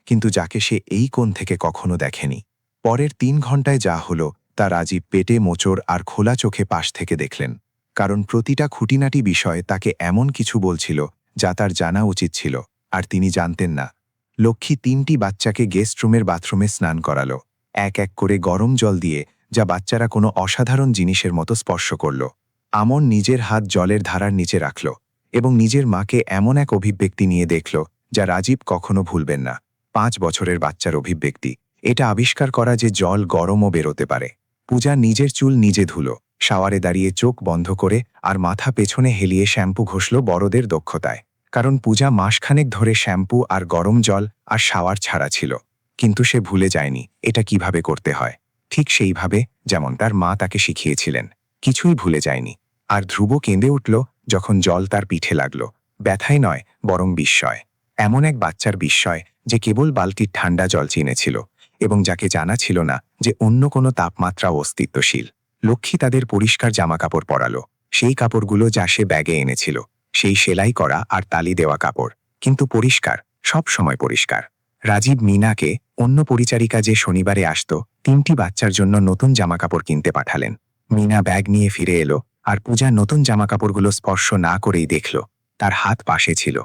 Speaker 4: কিন্তু যাকে সে এই কোণ থেকে কখনো দেখেনি। পরের ৩ ঘণ্টায় যা হলো তা রাজীব পেটে মোচড় আর খোলা চোখে পাশ থেকে দেখলেন, কারণ প্রতিটা খুঁটিনাটি বিষয় তাকে এমন কিছু বলছিল যা তার জানা উচিত ছিল, আর তিনি জানতেন না। লক্ষ্মী ৩টি বাচ্চাকে গেস্ট রুমের বাথরুমে স্নান করালো, এক এক করে গরম জল দিয়ে, যা বাচ্চারা কোনো অসাধারণ জিনিসের মতো স্পর্শ করল। আমন নিজের হাত জলের ধারার নিচে রাখল, এবং নিজের মাকে এমন এক অভিব্যক্তি নিয়ে দেখল যা রাজীব কখনো ভুলবেন না। ৫ বছরের বাচ্চার অভিব্যক্তি, এটা আবিষ্কার করা যে জল গরমও বেরোতে পারে। পূজা নিজের চুল নিজে ধুলো, শাওয়ারে দাঁড়িয়ে চোখ বন্ধ করে, আর মাথা পেছনে হেলিয়ে শ্যাম্পু ঘষল বড়দের দক্ষতায়, কারণ পূজা মাসখানেক ধরে শ্যাম্পু আর গরম জল আর শাওয়ার ছাড়া ছিল। কিন্তু সে ভুলে যায়নি এটা কিভাবে করতে হয়, ঠিক সেইভাবে যেমন তার মা তাকে শিখিয়েছিলেন। কিছুই ভুলে যায়নি। আর ধ্রুব কেঁদে উঠল যখন জল তার পিঠে লাগল, ব্যথায় নয়, বরং বিস্ময়। এমন এক বাচ্চার বিস্ময় যে কেবল বালতির ঠান্ডা জল চিনেছিল, এবং যাকে জানা ছিল না যে অন্য কোনো তাপমাত্রাও অস্তিত্বশীল। লক্ষ্মী তাদের পরিষ্কার জামাকাপড় পরালো, সেই কাপড়গুলো যা সে ব্যাগে এনেছিল, সেই সেলাই করা আর তালি দেওয়া কাপড়, কিন্তু পরিষ্কার, সব সময় পরিষ্কার। রাজীব মিনাকে
Speaker 3: অন্য পরিচারিকা যে শনিবারে আসত 3টি বাচ্চার জন্য নতুন জামাকাপড় কিনতে পাঠালেন। মিনা ব্যাগ নিয়ে ফিরে এলো আর পূজা নতুন জামাকাপড়গুলো স্পর্শ না করেই দেখল তার হাত পাশে ছিল।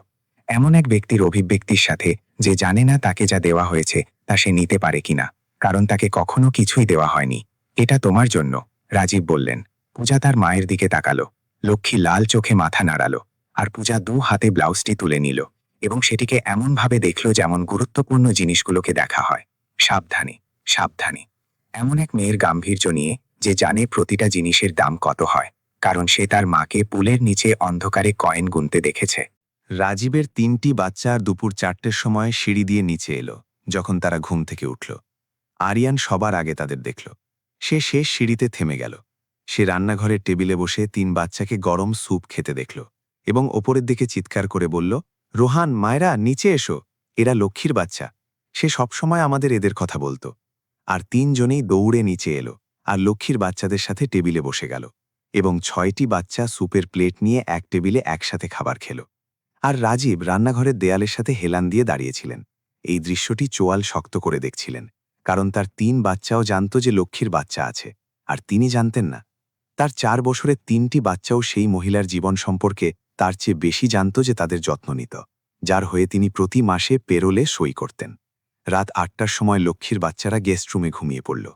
Speaker 3: এমন এক ব্যক্তির অভিব্যক্তির সাথে যে জানে না তাকে যা দেওয়া হয়েছে তা সে নিতে পারে কিনা, কারণ তাকে কখনো কিছুই দেওয়া হয়নি। এটা তোমার জন্য, রাজীব বললেন। পূজা তার মায়ের দিকে তাকালো। লক্ষ্মী লাল চোখে মাথা নাড়ালো আর পূজা 2 হাতে ব্লাউজটি তুলে নিল এবং সেটিকে এমনভাবে দেখল যেমন গুরুত্বপূর্ণ জিনিসগুলোকে দেখা হয়। সাবধানে, সাবধানে। এমন এক মেয়ের গাম্ভীর্য নিয়ে যে জানে প্রতিটা জিনিসের দাম কত হয়, কারণ সে তার মাকে পুলের নিচে অন্ধকারে কয়েন গুনতে দেখেছে।
Speaker 1: রাজীবের 3টি বাচ্চা আর দুপুর 4টের সময় সিঁড়ি দিয়ে নিচে এলো যখন তারা ঘুম থেকে উঠল। আরিয়ান সবার আগে তাদের দেখল। সে শেষ সিঁড়িতে থেমে গেল। সে রান্নাঘরের টেবিলে বসে 3 বাচ্চাকে গরম স্যুপ খেতে দেখল এবং ওপরের দিকে চিৎকার করে বলল, রোহান, মায়েরা, নিচে এসো, এরা লক্ষ্মীর বাচ্চা। সে সবসময় আমাদের এদের কথা বলতো। আর 3 জনেই দৌড়ে নিচে এলো আর লক্ষ্মীর বাচ্চাদের সাথে টেবিলে বসে গেল এবং 6টি বাচ্চা স্যুপের প্লেট নিয়ে এক টেবিলে একসাথে খাবার খেল। আর রাজীব রান্নাঘরের দেয়ালের সাথে হেলান দিয়ে দাঁড়িয়েছিলেন। এই দৃশ্যটি চোয়াল শক্ত করে দেখছিলেন, কারণ তার 3 বাচ্চাও জানত যে লক্ষ্মীর বাচ্চা আছে, আর তিনি জানতেন না। তার 4 বছরের 3টি বাচ্চাও সেই মহিলার জীবন সম্পর্কে তার চেয়ে বেশি জানত, যে তাদের যত্ন নিত, যার হয়ে তিনি প্রতি মাসে পেরোলে সই করতেন। রাত 8টার সময় লক্ষ্মীর বাচ্চারা গেস্ট রুমে ঘুমিয়ে পড়ল।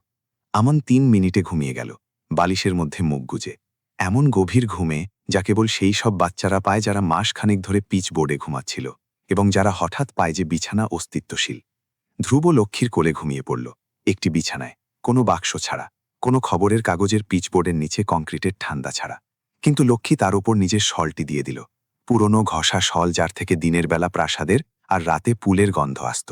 Speaker 1: আমন 3 মিনিটে ঘুমিয়ে গেল, বালিশের মধ্যে মুখ গুজে। এমন গভীর ঘুমে যা কেবল সেই সব বাচ্চারা পায় যারা মাসখানেক ধরে পিচ বোর্ডে ঘুমাচ্ছিল এবং যারা হঠাৎ পায় যে বিছানা অস্তিত্বশীল। ধ্রুব লক্ষ্মীর কোলে ঘুমিয়ে পড়ল, একটি বিছানায়, কোনো বাক্স ছাড়া, কোনো খবরের কাগজের পিচবোর্ডের নিচে কংক্রিটের ঠান্ডা ছাড়া। কিন্তু লক্ষ্মী তার ওপর নিজের শলটি দিয়ে দিল, পুরনো ঘষা শল, যার থেকে দিনের বেলা প্রাসাদের আর রাতে পুলের গন্ধ আসত।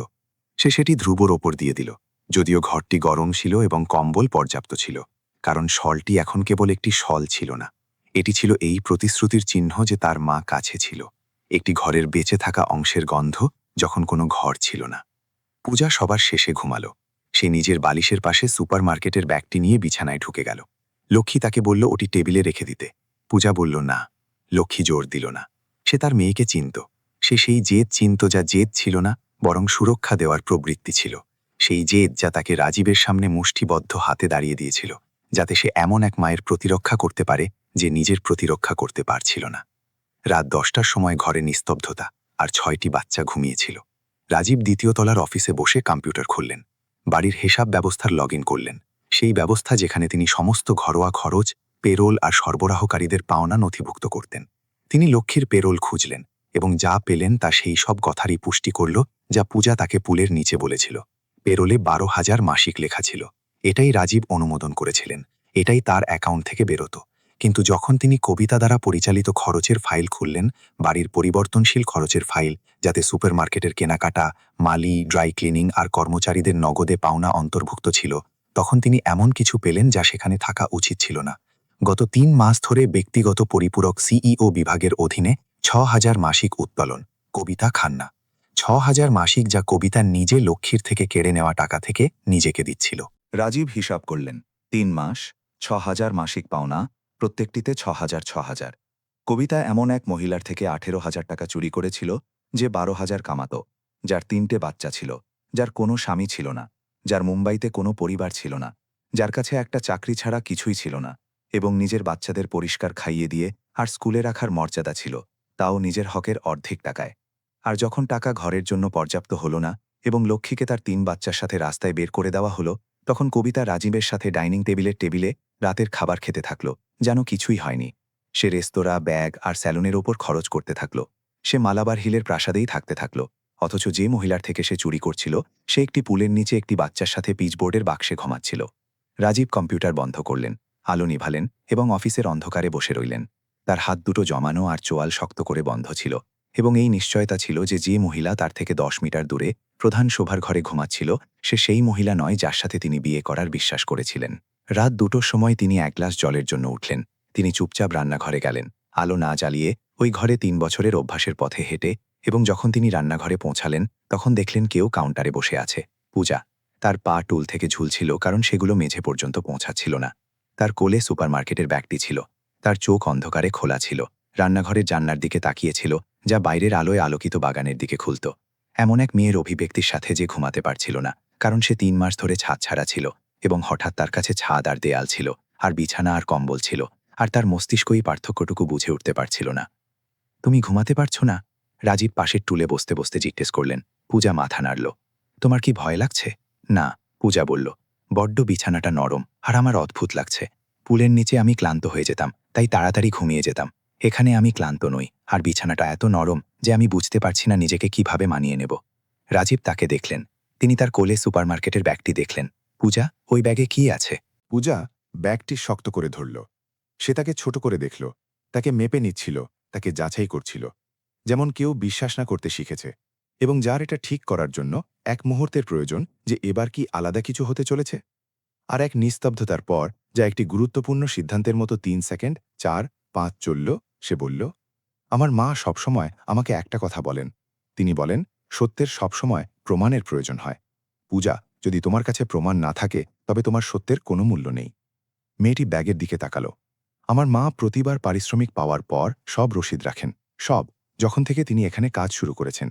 Speaker 1: সে সেটি ধ্রুবর ওপর দিয়ে দিল, যদিও ঘরটি গরম ছিল এবং কম্বল পর্যাপ্ত ছিল, কারণ শলটি এখন কেবল একটি শল ছিল না, এটি ছিল এই প্রতিশ্রুতির চিহ্ন যে তার মা কাছে ছিল, একটি ঘরের বেঁচে থাকা অংশের গন্ধ যখন কোনো ঘর ছিল না। পূজা সবার শেষে ঘুমালো। সে নিজের বালিশের পাশে সুপারমার্কেটের ব্যাগটি নিয়ে বিছানায় ঢুকে গেল। লক্ষ্মী তাকে বলল ওটি টেবিলে রেখে দিতে। পূজা বলল না। লক্ষ্মী জোর দিল না। সে তার মেয়েকে চিনত। সে সেই জেদ চিনত যা জেদ ছিল না, বরং সুরক্ষা দেওয়ার প্রবৃত্তি ছিল। সেই জেদ যা তাকে রাজীবের সামনে মুষ্টিবদ্ধ হাতে দাঁড়িয়ে দিয়েছিল, যাতে সে এমন এক মায়ের প্রতিরক্ষা করতে পারে যে নিজের প্রতিরক্ষা করতে পারছিল না। রাত 10টার সময় ঘরে নিস্তব্ধতা, আর 6টি বাচ্চা ঘুমিয়েছিল। রাজীব 2য় তলার অফিসে বসে কম্পিউটার খুললেন। বাড়ির হিসাব ব্যবস্থার লগ ইন করলেন, সেই ব্যবস্থা যেখানে তিনি সমস্ত ঘরোয়া খরচ, পেরোল আর সরবরাহকারীদের পাওনা নথিভুক্ত করতেন। তিনি লক্ষ্মীর পেরোল খুঁজলেন এবং যা পেলেন তা সেই সব কথারই পুষ্টি করল যা পূজা তাকে পুলের নিচে বলেছিল। পেরোলে 12,000 মাসিক লেখা ছিল। এটাই রাজীব অনুমোদন করেছিলেন, এটাই তার অ্যাকাউন্ট থেকে বেরোতো। কিন্তু যখন তিনি কবিতা দ্বারা পরিচালিত খরচের ফাইল খুললেন, বাড়ির পরিবর্তনশীল খরচের ফাইল, যাতে সুপারমার্কেটের কেনাকাটা, মালি, ড্রাই ক্লিনিং আর কর্মচারীদের নগদে পাওনা অন্তর্ভুক্ত ছিল, তখন তিনি এমন কিছু পেলেন যা সেখানে থাকা উচিত ছিল না। গত 3 মাস ধরে ব্যক্তিগত পরিপূরক সিইও বিভাগের অধীনে 6,000 মাসিক উত্তোলন। কবিতা খান্না 6,000 মাসিক, যা কবিতা নিজে লক্ষ্মীর থেকে কেড়ে নেওয়া টাকা থেকে নিজেকে দিচ্ছিল।
Speaker 6: রাজীব হিসাব করলেন, 3 মাস, 6,000 মাসিক পাওনা, প্রত্যেকটিতে 6,000। কবিতা এমন এক মহিলার থেকে 18,000 টাকা চুরি করেছিল, যে 12,000 কামাত, যার 3টে বাচ্চা ছিল, যার কোনো স্বামী ছিল না, যার মুম্বাইতে কোনো পরিবার ছিল না, যার কাছে একটা চাকরি ছাড়া কিছুই ছিল না, এবং নিজের বাচ্চাদের পরিষ্কার খাইয়ে দিয়ে আর স্কুলে রাখার মর্যাদা ছিল, তাও নিজের হকের অর্ধেক টাকায়। আর যখন টাকা ঘরের জন্য পর্যাপ্ত হলো না এবং লক্ষ্মীকে তার 3 বাচ্চার সাথে রাস্তায় বের করে দেওয়া হলো, তখন কবিতা রাজীবের সাথে ডাইনিং টেবিলে রাতের খাবার খেতে থাকল, যেন কিছুই হয়নি। সে রেস্তোরাঁ, ব্যাগ আর স্যালুনের ওপর খরচ করতে থাকল। সে মালাবার হিলের প্রাসাদেই থাকতে থাকল, অথচ যে মহিলার থেকে সে চুরি করছিল সে একটি পুলের নিচে একটি বাচ্চার সাথে পিচবোর্ডের বাক্সে ঘুমাচ্ছিল। রাজীব কম্পিউটার বন্ধ করলেন, আলো নিভালেন এবং অফিসের অন্ধকারে বসে রইলেন। তার হাত দুটো জমানো আর চোয়াল শক্ত করে বন্ধ ছিল, এবং এই নিশ্চয়তা ছিল যে যে মহিলা তার থেকে 10 মিটার দূরে প্রধান শোভার ঘরে ঘুমাচ্ছিল সে সেই মহিলা নয় যার সাথে তিনি বিয়ে করার বিশ্বাস করেছিলেন। রাত 2টোর সময় তিনি 1 গ্লাস জলের জন্য উঠলেন। তিনি চুপচাপ রান্নাঘরে গেলেন, আলো না জ্বালিয়ে, ওই ঘরে 3 বছরের অভ্যাসের পথে হেঁটে, এবং যখন তিনি রান্নাঘরে পৌঁছালেন তখন দেখলেন কেউ কাউন্টারে বসে আছে। পূজা। তার পা টুল থেকে ঝুলছিল, কারণ সেগুলো মেঝে পর্যন্ত পৌঁছাচ্ছিল না। তার কোলে সুপারমার্কেটের ব্যাগটি ছিল। তার চোখ অন্ধকারে খোলা ছিল, রান্নাঘরের জানলার দিকে তাকিয়েছিল, যা বাইরের আলোয় আলোকিত বাগানের দিকে খুলত। এমন এক মেয়ের অভিব্যক্তির সাথে যে ঘুমাতে পারছিল না,
Speaker 5: কারণ সে ৩ মাস ধরে ছাদ ছাড়া ছিল এবং হঠাৎ তার কাছে ছাদ আর দেয়াল ছিল, আর বিছানা আর কম্বল ছিল, আর তার মস্তিষ্কই পার্থক্যটুকু বুঝে উঠতে পারছিল না। তুমি ঘুমাতে পারছো না? রাজীব পাশের টুলে বসতে বসতে জিজ্ঞেস করলেন। পূজা মাথা নাড়ল। তোমার কি ভয় লাগছে? না, পূজা বলল। বড্ড বিছানাটা নরম আর আমার অদ্ভুত লাগছে। পুলের নিচে আমি ক্লান্ত হয়ে যেতাম, তাই তাড়াতাড়ি ঘুমিয়ে যেতাম। এখানে আমি ক্লান্ত নই, আর বিছানাটা এত নরম যে আমি বুঝতে পারছি না নিজেকে কিভাবে মানিয়ে নেব। রাজীব তাকে দেখলেন। তিনি তার কোলে সুপারমার্কেটের ব্যাগটি দেখলেন। পূজা, ওই ব্যাগে কি আছে?
Speaker 4: পূজা ব্যাগটি শক্ত করে ধরল। সে তাকে ছোট করে দেখল, তাকে মেপে নিচ্ছিল, তাকে যাচাই করছিল, যেমন কেউ বিশ্বাস না করতে শিখেছে, এবং যার এটা ঠিক করার জন্য এক মুহূর্তের প্রয়োজন যে এবার কি আলাদা কিছু হতে চলেছে। আর এক নিস্তব্ধতার পর, যা একটি গুরুত্বপূর্ণ সিদ্ধান্তের মতো ৩ সেকেন্ড ৪, ৫ চলল, সে বলল, আমার মা সবসময় আমাকে একটা কথা বলেন। তিনি বলেন, সত্যের সবসময় প্রমাণের প্রয়োজন হয়। পূজা, যদি তোমার কাছে প্রমাণ না থাকে তবে তোমার সত্যের কোনো মূল্য নেই। মেয়েটি ব্যাগের দিকে তাকালো। আমার মা প্রতিবার পারিশ্রমিক পাওয়ার পর সব রসিদ রাখেন, সব, যখন থেকে তিনি এখানে কাজ শুরু করেছেন।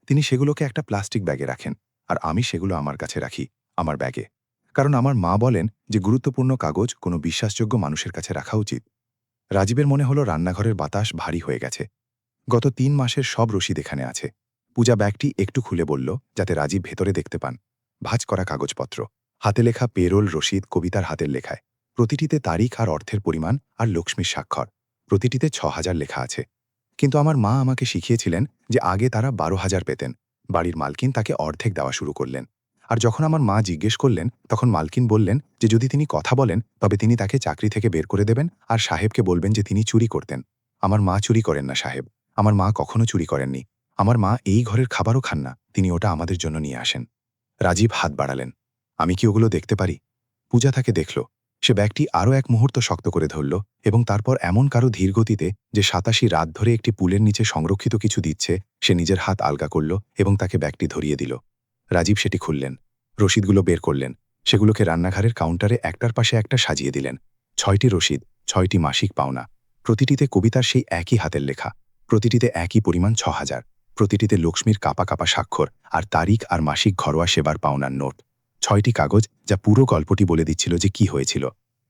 Speaker 4: তিনি সেগুলোকে একটা প্লাস্টিক ব্যাগে রাখেন, আর আমি সেগুলো আমার কাছে রাখি, আমার ব্যাগে। কারণ আমার মা বলেন যে গুরুত্বপূর্ণ কাগজ কোনো বিশ্বাসযোগ্য মানুষের কাছে রাখা উচিত। রাজীবের মনে হলো রান্নাঘরের বাতাস ভারী হয়ে গেছে। গত ৩ মাসের সব রসিদ এখানে আছে। পূজা ব্যাগটি একটু খুলে বলল, যাতে রাজীব ভেতরে দেখতে পান। ভাঁজ করা কাগজপত্র, হাতে লেখা পেরোল রসিদ কবিতার হাতের লেখায়। প্রতিটিতে তারিখ আর অর্থের পরিমাণ আর লক্ষ্মীর স্বাক্ষর। প্রতিটিতে ৬,০০০ লেখা আছে। কিন্তু আমার মা আমাকে শিখিয়েছিলেন যে আগে তারা ১২,০০০ পেতেন। বাড়ির মালকিন তাকে অর্ধেক দেওয়া শুরু করলেন। আর যখন আমার মা জিজ্ঞেস করলেন, তখন মালকিন বললেন যে যদি তিনি কথা বলেন তবে তিনি তাকে চাকরি থেকে বের করে দেবেন, আর সাহেবকে বলবেন যে তিনি চুরি করতেন। আমার মা চুরি করেন না সাহেব, আমার মা কখনো চুরি করেননি। আমার মা এই ঘরের খাবারও খান না, তিনি ওটা আমাদের জন্য নিয়ে আসেন। রাজীব হাত বাড়ালেন। আমি কি ওগুলো দেখতে পারি? পূজা তাকে দেখল। সে ব্যাগটি আরও এক মুহূর্ত শক্ত করে ধরল, এবং তারপর এমন কারো ধীরগতিতে যে ৮৭ রাত ধরে একটি পুলের নিচে সংরক্ষিত কিছু দিচ্ছে, সে নিজের হাত আলগা করল এবং তাকে ব্যাগটি ধরিয়ে দিল। রাজীব সেটি খুললেন, রসিদগুলো বের করলেন, সেগুলোকে রান্নাঘরের কাউন্টারে একটার পাশে একটা সাজিয়ে দিলেন। ৬টি রসিদ, ৬টি মাসিক পাওনা। প্রতিটিতে কবিতার সেই একই হাতের লেখা, প্রতিটিতে একই পরিমাণ ৬,০০০, প্রতিটিতে লক্ষ্মীর কাপা কাপা স্বাক্ষর আর তারিখ আর মাসিক ঘরোয়া সেবার পাওনার নোট। ৬টি কাগজ, যা পুরো গল্পটি বলে দিচ্ছিল যে কি হয়েছিল।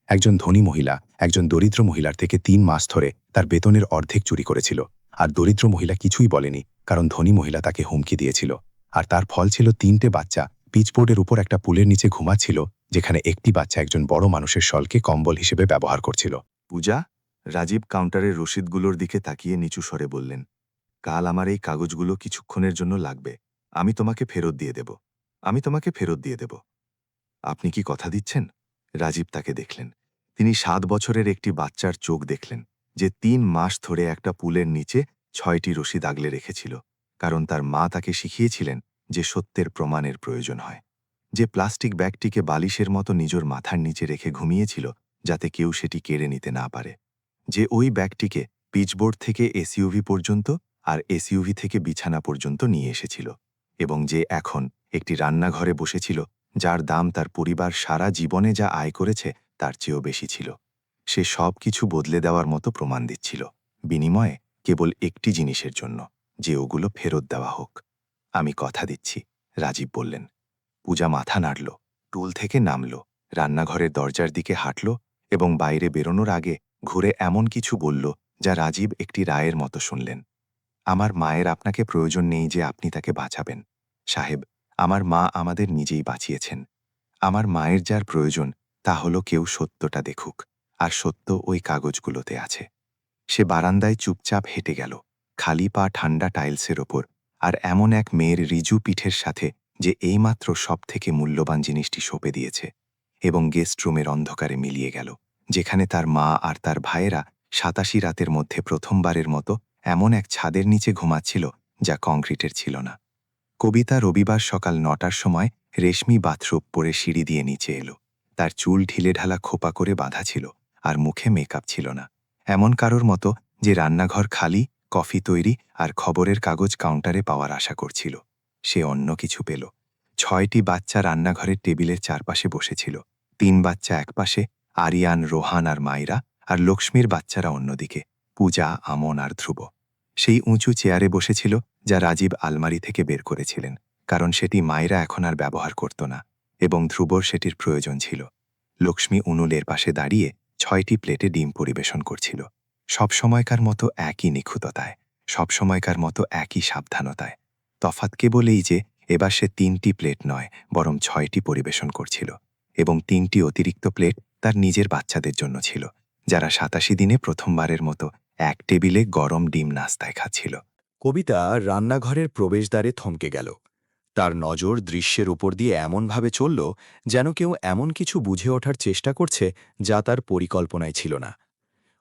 Speaker 4: একজন ধনী মহিলা একজন দরিদ্র মহিলার থেকে ৩ মাস ধরে তার বেতনের অর্ধেক চুরি করেছিল, আর দরিদ্র মহিলা কিছুই বলেনি, কারণ ধনী মহিলা তাকে হুমকি দিয়েছিল। আর তার ফল ছিল ৩টে বাচ্চা পিচবোর্ডের উপর একটা পুলের নিচে ঘুমাচ্ছিল, যেখানে একটি বাচ্চা একজন বড় মানুষের শলকে কম্বল হিসেবে ব্যবহার করছিল। পূজা, রাজীব কাউন্টারের রসিদগুলোর দিকে তাকিয়ে নিচু স্বরে বললেন, কাল আমার এই কাগজগুলো কিছুক্ষণের জন্য লাগবে। আমি তোমাকে ফেরত দিয়ে দেব। আমি তোমাকে ফেরত দিয়ে দেব। আপনি কি কথা দিচ্ছেন? রাজীব তাকে দেখলেন। তিনি ৭ বছরের একটি বাচ্চার চোখ দেখলেন, যে ৩ মাস ধরে একটা পুলের নিচে ৬টি রসিদ আগলে রেখেছিল, কারণ তার মা তাকে শিখিয়েছিলেন যে সত্যের প্রমাণের প্রয়োজন হয়। যে প্লাস্টিক ব্যাগটিকে বালিশের মতো নিজের মাথার নিচে রেখে ঘুমিয়েছিল, যাতে কেউ সেটি কেড়ে নিতে না পারে। যে ওই ব্যাগটিকে পিচবোর্ড থেকে এসইউভি পর্যন্ত আর এসইউভি থেকে বিছানা পর্যন্ত নিয়ে এসেছিল, এবং যে এখন একটি রান্নাঘরে বসেছিল, যার দাম তার পরিবার সারা জীবনে যা আয় করেছে তার চেয়েও বেশি ছিল। সে সব কিছু বদলে দেওয়ার মতো প্রমাণ দিচ্ছিল, বিনিময়ে কেবল একটি জিনিসের জন্য, যে ওগুলো ফেরত দেওয়া হোক। আমি কথা দিচ্ছি, রাজীব বললেন। পূজা মাথা নাড়ল, টুল থেকে নামল, রান্নাঘরের দরজার দিকে হাঁটল, এবং বাইরে বেরোনোর আগে ঘুরে এমন কিছু বলল যা রাজীব একটি রায়ের মতো শুনলেন। আমার মায়ের আপনাকে প্রয়োজন নেই যে আপনি তাকে বাঁচাবেন সাহেব। আমার মা আমাদের নিজেই বাঁচিয়েছেন। আমার মায়ের যার প্রয়োজন তা হলো কেউ সত্যটা দেখুক, আর সত্য ওই কাগজগুলোতে আছে। সে বারান্দায় চুপচাপ হেঁটে গেল, খালি পা ঠান্ডা টাইলসের ওপর, আর এমন এক মেয়ের রিজু পিঠের সাথে যে এইমাত্র সবথেকে মূল্যবান জিনিসটি সঁপে দিয়েছে, এবং গেস্ট রুমের অন্ধকারে মিলিয়ে গেল, যেখানে তার মা আর তার ভাইয়েরা ৮৭ রাতের মধ্যে প্রথমবারের মতো এমন এক ছাদের নিচে ঘুমাচ্ছিল যা কংক্রিটের ছিল না। কবিতা রবিবার সকাল ৯টার সময় রেশমি বাথরোব পরে সিঁড়ি দিয়ে নিচে এলো। তার চুল ঢিলেঢালা খোপা করে বাঁধা ছিল, আর মুখে মেকআপ ছিল না, এমন কারোর মতো যে রান্নাঘর খালি, কফি তৈরি আর খবরের কাগজ কাউন্টারে পাওয়ার আশা করছিল। সে অন্য কিছু পেল। ৬টি বাচ্চা রান্নাঘরের টেবিলের চারপাশে বসেছিল। ৩ বাচ্চা একপাশে, আরিয়ান, রোহান আর মাইরা, আর লক্ষ্মীর বাচ্চারা অন্যদিকে, পূজা, আমন আর ধ্রুব। সেই উঁচু চেয়ারে বসেছিল যা রাজীব আলমারি থেকে বের করেছিলেন,
Speaker 5: কারণ সেটি মায়েরা এখন আর ব্যবহার করত না এবং ধ্রুবর সেটির প্রয়োজন ছিল। লক্ষ্মী উনুনের পাশে দাঁড়িয়ে 6টি প্লেটে ডিম পরিবেশন করছিল, সবসময়কার মতো একই নিখুঁততায়, সবসময়কার মতো একই সাবধানতায়। তফাৎ কেবল এই যে এবার সে 3টি প্লেট নয় বরং 6টি পরিবেশন করছিল, এবং 3টি অতিরিক্ত প্লেট তার নিজের বাচ্চাদের জন্য ছিল, যারা 87 দিনে প্রথমবারের মতো এক টেবিলে গরম ডিম নাস্তায় খাচ্ছিল।
Speaker 2: কবিতা রান্নাঘরের প্রবেশদ্বারে থমকে গেল। তার নজর দৃশ্যের উপর দিয়ে এমনভাবে চলল যেন কেউ এমন কিছু বুঝে ওঠার চেষ্টা করছে যা তার পরিকল্পনায় ছিল না।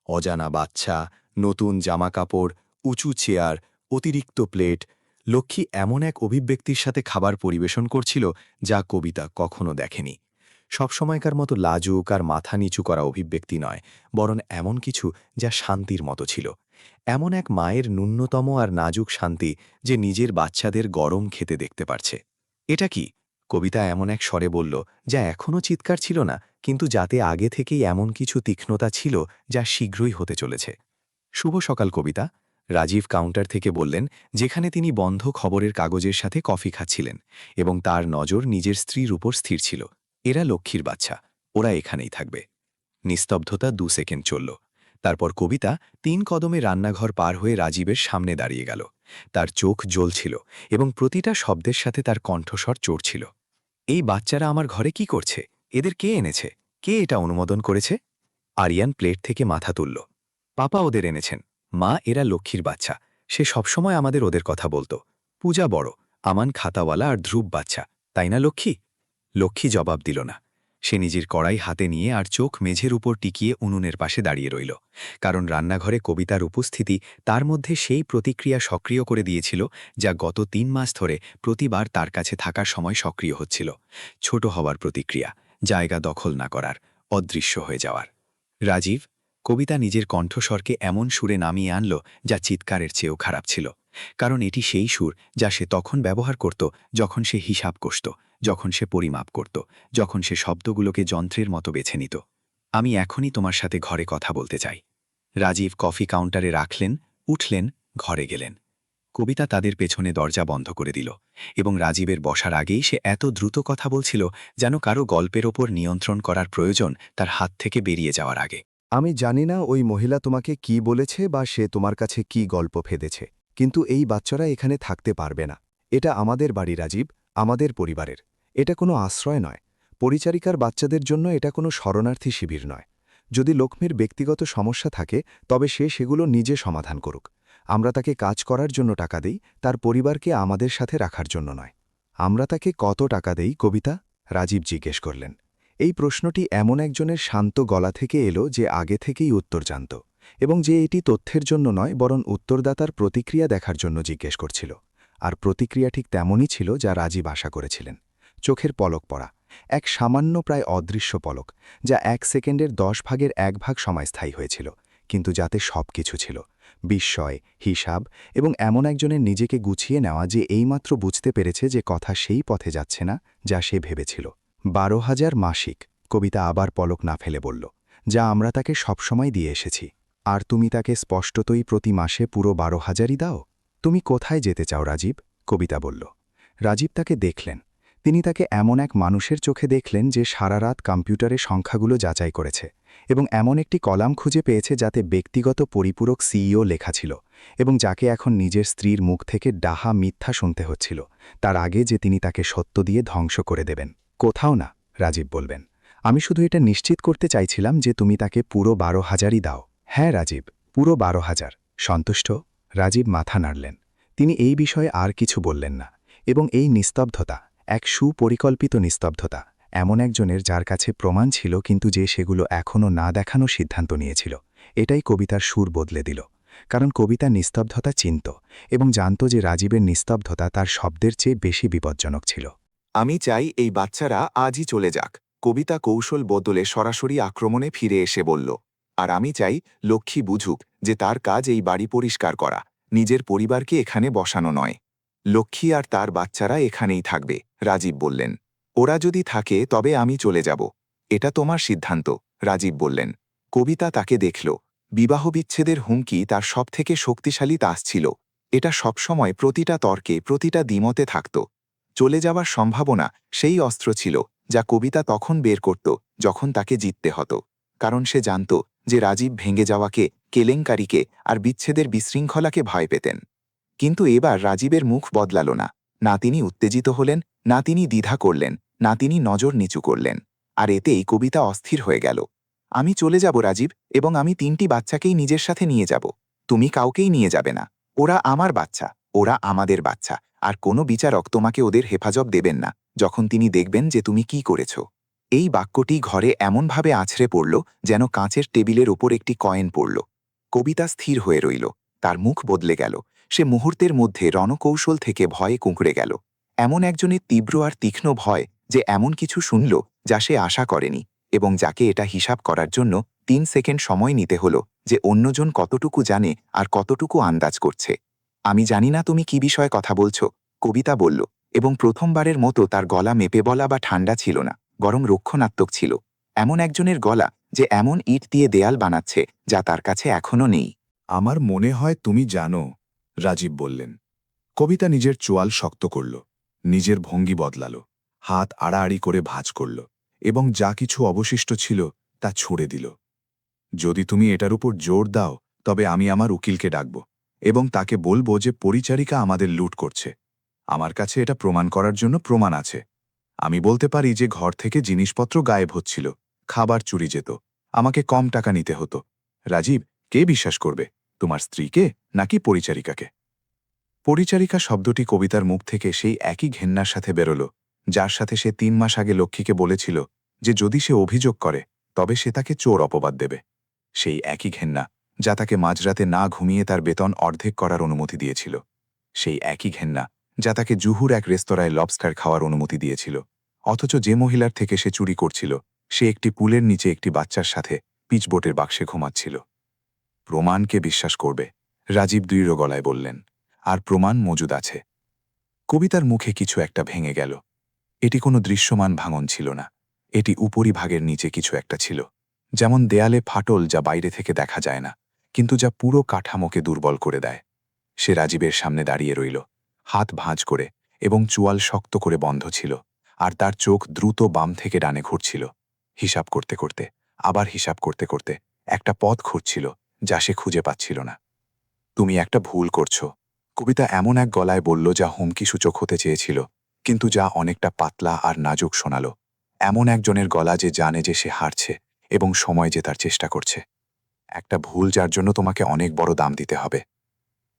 Speaker 2: অজানা বাচ্চা, নতুন জামাকাপড়, উঁচু চেয়ার, অতিরিক্ত প্লেট। লক্ষ্মী এমন এক অভিব্যক্তির সাথে খাবার পরিবেশন করছিল যা কবিতা কখনো দেখেনি। সবসময়কার মতো লাজুক আর মাথা নিচু করা অভিব্যক্তি নয়, বরং এমন কিছু যা শান্তির মতো ছিল। এমন এক মায়ের ন্যূনতম আর নাজুক শান্তি যে নিজের বাচ্চাদের গরম খেতে দেখতে পারছে। এটা কি? কবিতা এমন এক স্বরে বলল, যা এখনও চিৎকার ছিল না, কিন্তু যাতে আগে থেকেই এমন কিছু তীক্ষ্ণতা ছিল যা শীঘ্রই হতে চলেছে। শুভ সকাল কবিতা, রাজীব কাউন্টার থেকে বললেন, যেখানে তিনি বন্ধ খবরের কাগজের সাথে কফি খাচ্ছিলেন, এবং তার নজর নিজের স্ত্রীর উপর স্থির ছিল। এরা লক্ষ্মীর বাচ্চা, ওরা এখানেই থাকবে। নিস্তব্ধতা 2 সেকেন্ড চলল। তারপর কবিতা 3 কদমে রান্নাঘর পার হয়ে রাজীবের সামনে দাঁড়িয়ে গেল। তার চোখ জ্বলছিল এবং প্রতিটা শব্দের সাথে তার কণ্ঠস্বর চড়ছিল। এই বাচ্চারা আমার ঘরে কি করছে? এদের কে এনেছে? কে এটা অনুমোদন করেছে? আরিয়ান প্লেট থেকে মাথা তুলল। পাপা ওদের এনেছেন। মা, এরা লক্ষ্মীর বাচ্চা। সে সবসময় আমাদের ওদের কথা বলতো। পূজা বড়, আমান খাতাওয়ালা আর ধ্রুব বাচ্চা, তাই না লক্ষ্মী? লক্ষ্মী জবাব দিল না। সে নিজের কড়াই হাতে নিয়ে আর চোখ মেঝের উপর টিকিয়ে উনুনের পাশে দাঁড়িয়ে রইল, কারণ রান্নাঘরে কবিতার উপস্থিতি তার মধ্যে সেই প্রতিক্রিয়া সক্রিয় করে দিয়েছিল যা গত 3 মাস ধরে প্রতিবার তার কাছে থাকার সময় সক্রিয় হচ্ছিল। ছোট হওয়ার প্রতিক্রিয়া, জায়গা দখল না করার, অদৃশ্য হয়ে যাওয়ার। রাজীব, কবিতা নিজের কণ্ঠস্বরকে এমন সুরে নামিয়ে আনল যা চিৎকারের চেয়েও খারাপ ছিল, কারণ এটি সেই সুর যা সে তখন ব্যবহার করত যখন সে হিসাব কষত, যখন সে পরিমাপ করত, যখন সে শব্দগুলোকে যন্ত্রের মতো বেছে নিত। আমি এখনই তোমার সাথে ঘরে কথা বলতে চাই। রাজীব কফি কাউন্টারে রাখলেন, উঠলেন, ঘরে গেলেন। কবিতা তাদের পেছনে দরজা বন্ধ করে দিল, এবং রাজীবের বসার আগেই সে এত দ্রুত কথা বলছিল যেন কারো গল্পের ওপর নিয়ন্ত্রণ করার প্রয়োজন তার হাত থেকে বেরিয়ে যাওয়ার আগে।
Speaker 7: আমি জানি না ওই মহিলা তোমাকে কি বলেছে বা সে তোমার কাছে কি গল্প ফেদেছে, কিন্তু এই বাচ্চারা এখানে থাকতে পারবে না। এটা আমাদের বাড়ি রাজীব, আমাদের পরিবারের। এটা কোনো আশ্রয় নয়। পরিচারিকার বাচ্চাদের জন্য এটা কোনো শরণার্থী শিবির নয়। যদি লক্ষ্মীর ব্যক্তিগত সমস্যা থাকে তবে সে সেগুলো নিজে সমাধান করুক। আমরা তাকে কাজ করার জন্য টাকা দেই, তার পরিবারকে আমাদের সাথে রাখার জন্য নয়। আমরা তাকে কত টাকা দেই কবিতা? রাজীব জিজ্ঞেস করলেন। এই প্রশ্নটি এমন একজনের শান্ত গলা থেকে এলো যে আগে থেকেই উত্তর জানত, এবং যে এটি তথ্যের জন্য নয় বরং উত্তরদাতার প্রতিক্রিয়া দেখার জন্য জিজ্ঞেস করছিল। আর প্রতিক্রিয়া ঠিক তেমনই ছিল যা রাজীব আশা করেছিলেন। চোখের পলক পড়া, এক সামান্য প্রায় অদৃশ্য পলক, যা 1 সেকেন্ডের 10 ভাগের 1 ভাগ সময় স্থায়ী হয়েছিল, কিন্তু যাতে সব কিছু ছিল: বিস্ময়, হিসাব, এবং এমন একজনের নিজেকে গুছিয়ে নেওয়া যে এইমাত্র বুঝতে পেরেছে যে কথা সেই পথে যাচ্ছে না যা সে ভেবেছিল। 12,000 মাসিক, কবিতা আবার পলক না ফেলে বলল, যা আমরা তাকে সবসময় দিয়ে এসেছি। আর তুমি তাকে স্পষ্টতই প্রতি মাসে পুরো 12,000ই দাও? তুমি কোথায় যেতে চাও রাজীব? কবিতা বলল। রাজীব তাকে দেখলেন। তিনি তাকে এমন এক মানুষের চোখে দেখলেন যে সারা রাত কম্পিউটারে সংখ্যাগুলো যাচাই করেছে, এবং এমন একটি কলাম খুঁজে পেয়েছে যাতে ব্যক্তিগত পরিপূরক সিইও লেখা ছিল, এবং যাকে এখন নিজের স্ত্রীর মুখ থেকে ডাহা মিথ্যা শুনতে হচ্ছিল, তার আগে যে তিনি তাকে সত্য দিয়ে ধ্বংস করে দেবেন। কোথাও না, রাজীব বলবেন। আমি শুধু এটা নিশ্চিত করতে চাইছিলাম যে তুমি তাকে পুরো 12,000ই দাও। হ্যাঁ রাজীব, পুরো 12,000। সন্তুষ্ট? রাজীব মাথা নাড়লেন। তিনি এই বিষয়ে আর কিছু বললেন না, এবং এই নিস্তব্ধতা, এক সুপরিকল্পিত নিস্তব্ধতা, এমন একজনের যার কাছে প্রমাণ ছিল কিন্তু যে সেগুলো এখনও না দেখানোর সিদ্ধান্ত নিয়েছিল, এটাই কবিতার সুর বদলে দিল। কারণ কবিতা নিস্তব্ধতা চিনত এবং জানত যে রাজীবের নিস্তব্ধতা তার শব্দের চেয়ে বেশি বিপজ্জনক ছিল।
Speaker 1: আমি চাই এই বাচ্চারা আজই চলে যাক, কবিতা কৌশল বদলে সরাসরি আক্রমণে ফিরে এসে বলল। আর আমি চাই লক্ষ্মী বুঝুক যে তার কাজ এই বাড়ি পরিষ্কার করা, নিজের পরিবারকে এখানে বসানো নয়। লক্ষ্মী আর তার বাচ্চারা এখানেই থাকবে, রাজীব বললেন। ওরা যদি থাকে তবে আমি চলে যাব। এটা তোমার সিদ্ধান্ত, রাজীব বললেন। কবিতা তাকে দেখল। বিবাহবিচ্ছেদের হুমকি তার সবথেকে শক্তিশালী তাস ছিল। এটা সবসময় প্রতিটা তর্কে, প্রতিটা দ্বিমতে থাকত।
Speaker 2: চলে যাওয়ার সম্ভাবনা সেই অস্ত্র ছিল যা কবিতা তখন বের করত যখন তাকে জিততে হতো, কারণ সে জানত যে রাজীব ভেঙে যাওয়াকে, কেলেঙ্কারিকে আর বিচ্ছেদের বিশৃঙ্খলাকে ভয় পেতেন। কিন্তু এবার রাজীবের মুখ বদলাল না। না তিনি উত্তেজিত হলেন, না তিনি দ্বিধা করলেন, না তিনি নজর নিচু করলেন। আর এতেই কবিতা অস্থির হয়ে গেল। আমি চলে যাব রাজীব, এবং আমি 3টি বাচ্চাকেই নিজের সাথে নিয়ে যাব। তুমি কাউকেই নিয়ে যাবে না। ওরা আমার বাচ্চা, ওরা আমাদের বাচ্চা, আর কোনো বিচারক তোমাকে ওদের হেফাজত দেবেন না যখন তিনি দেখবেন যে তুমি কি করেছ। এই বাক্যটি ঘরে এমনভাবে আছড়ে পড়ল যেন কাঁচের টেবিলের ওপর একটি কয়েন পড়ল। কবিতা স্থির হয়ে রইল, তার মুখ বদলে গেল। সে মুহূর্তের মধ্যে রণকৌশল থেকে ভয়ে কুঁকড়ে গেল। এমন একজনের তীব্র আর তীক্ষ্ণ ভয় যে এমন কিছু শুনল যা সে আশা করেনি, এবং যাকে এটা হিসাব করার জন্য 3 সেকেন্ড সময় নিতে হলো যে অন্যজন কতটুকু জানে আর কতটুকু আন্দাজ করছে। আমি জানি না তুমি কি বিষয়ে কথা বলছো, কবিতা বলল, এবং প্রথমবারের মতো তার গলা মেপে বলা বা ঠান্ডা ছিল না, বরং রক্ষণাত্মক ছিল। এমন একজনের গলা যে এমন ইট দিয়ে দেয়াল বানাচ্ছে যা তার কাছে এখনও নেই।
Speaker 4: আমার মনে হয় তুমি জানো, রাজীব বললেন। কবিতা নিজের চোয়াল শক্ত করল, নিজের ভঙ্গি বদলাল, হাত আড়াআড়ি করে ভাঁজ করল, এবং যা কিছু অবশিষ্ট ছিল তা ছুঁড়ে দিল। যদি তুমি এটার উপর জোর দাও, তবে আমি আমার উকিলকে ডাকব এবং তাকে বলবো যে পরিচারিকা আমাদের লুট করছে। আমার কাছে এটা প্রমাণ করার জন্য প্রমাণ আছে। আমি বলতে পারি যে ঘর থেকে জিনিসপত্র গায়েব হচ্ছিল, খাবার চুরি যেত, আমাকে কম টাকা নিতে হতো। রাজীব, কে বিশ্বাস করবে, তোমার স্ত্রীকে নাকি পরিচারিকাকে? পরিচারিকা শব্দটি কবিতার মুখ থেকে সেই একই ঘেন্নার সাথে বেরোল যার সাথে সে 3 মাস আগে লক্ষ্মীকে বলেছিল যে যদি সে অভিযোগ করে তবে সে তাকে চোর অপবাদ দেবে। সেই একই ঘেন্না যা তাকে মাঝরাতে না ঘুমিয়ে তার বেতন অর্ধেক করার অনুমতি দিয়েছিল। সেই একই ঘেন্না যা তাকে জুহুর এক রেস্তোরাঁয় লবস্টার খাওয়ার অনুমতি দিয়েছিল। অথচ যে মহিলার থেকে সে চুরি করছিল সে একটি পুলের নিচে একটি বাচ্চার সাথে পিচবোটের বাক্সে ঘুমাচ্ছিল। প্রমাণকে বিশ্বাস করবে, রাজীব দৃঢ় গলায় বললেন, আর প্রমাণ মজুদ আছে। কবিতার মুখে কিছু একটা ভেঙে গেল। এটি কোনো দৃশ্যমান ভাঙন ছিল না, এটি উপরিভাগের নিচে কিছু একটা ছিল, যেমন দেয়ালে ফাটল যা বাইরে থেকে দেখা যায় না, কিন্তু যা পুরো কাঠামোকে দুর্বল করে দেয়। সে রাজীবের সামনে দাঁড়িয়ে রইল, হাত ভাঁজ করে, এবং চোয়াল শক্ত করে বন্ধ ছিল, আর তার চোখ দ্রুত বাম থেকে ডানে ঘুরছিল, হিসাব করতে করতে, আবার হিসাব করতে করতে একটা পথ খুঁজছিল যা সে খুঁজে পাচ্ছিল না। তুমি একটা ভুল করছো, কবিতা এমন এক গলায় বলল যা হুমকিসূচক হতে চেয়েছিল, কিন্তু যা অনেকটা পাতলা আর নাজুক শোনাল। এমন একজনের গলা যে জানে যে সে হারছে এবং সময় জেতার চেষ্টা করছে। একটা ভুল যার জন্য তোমাকে অনেক বড় দাম দিতে হবে।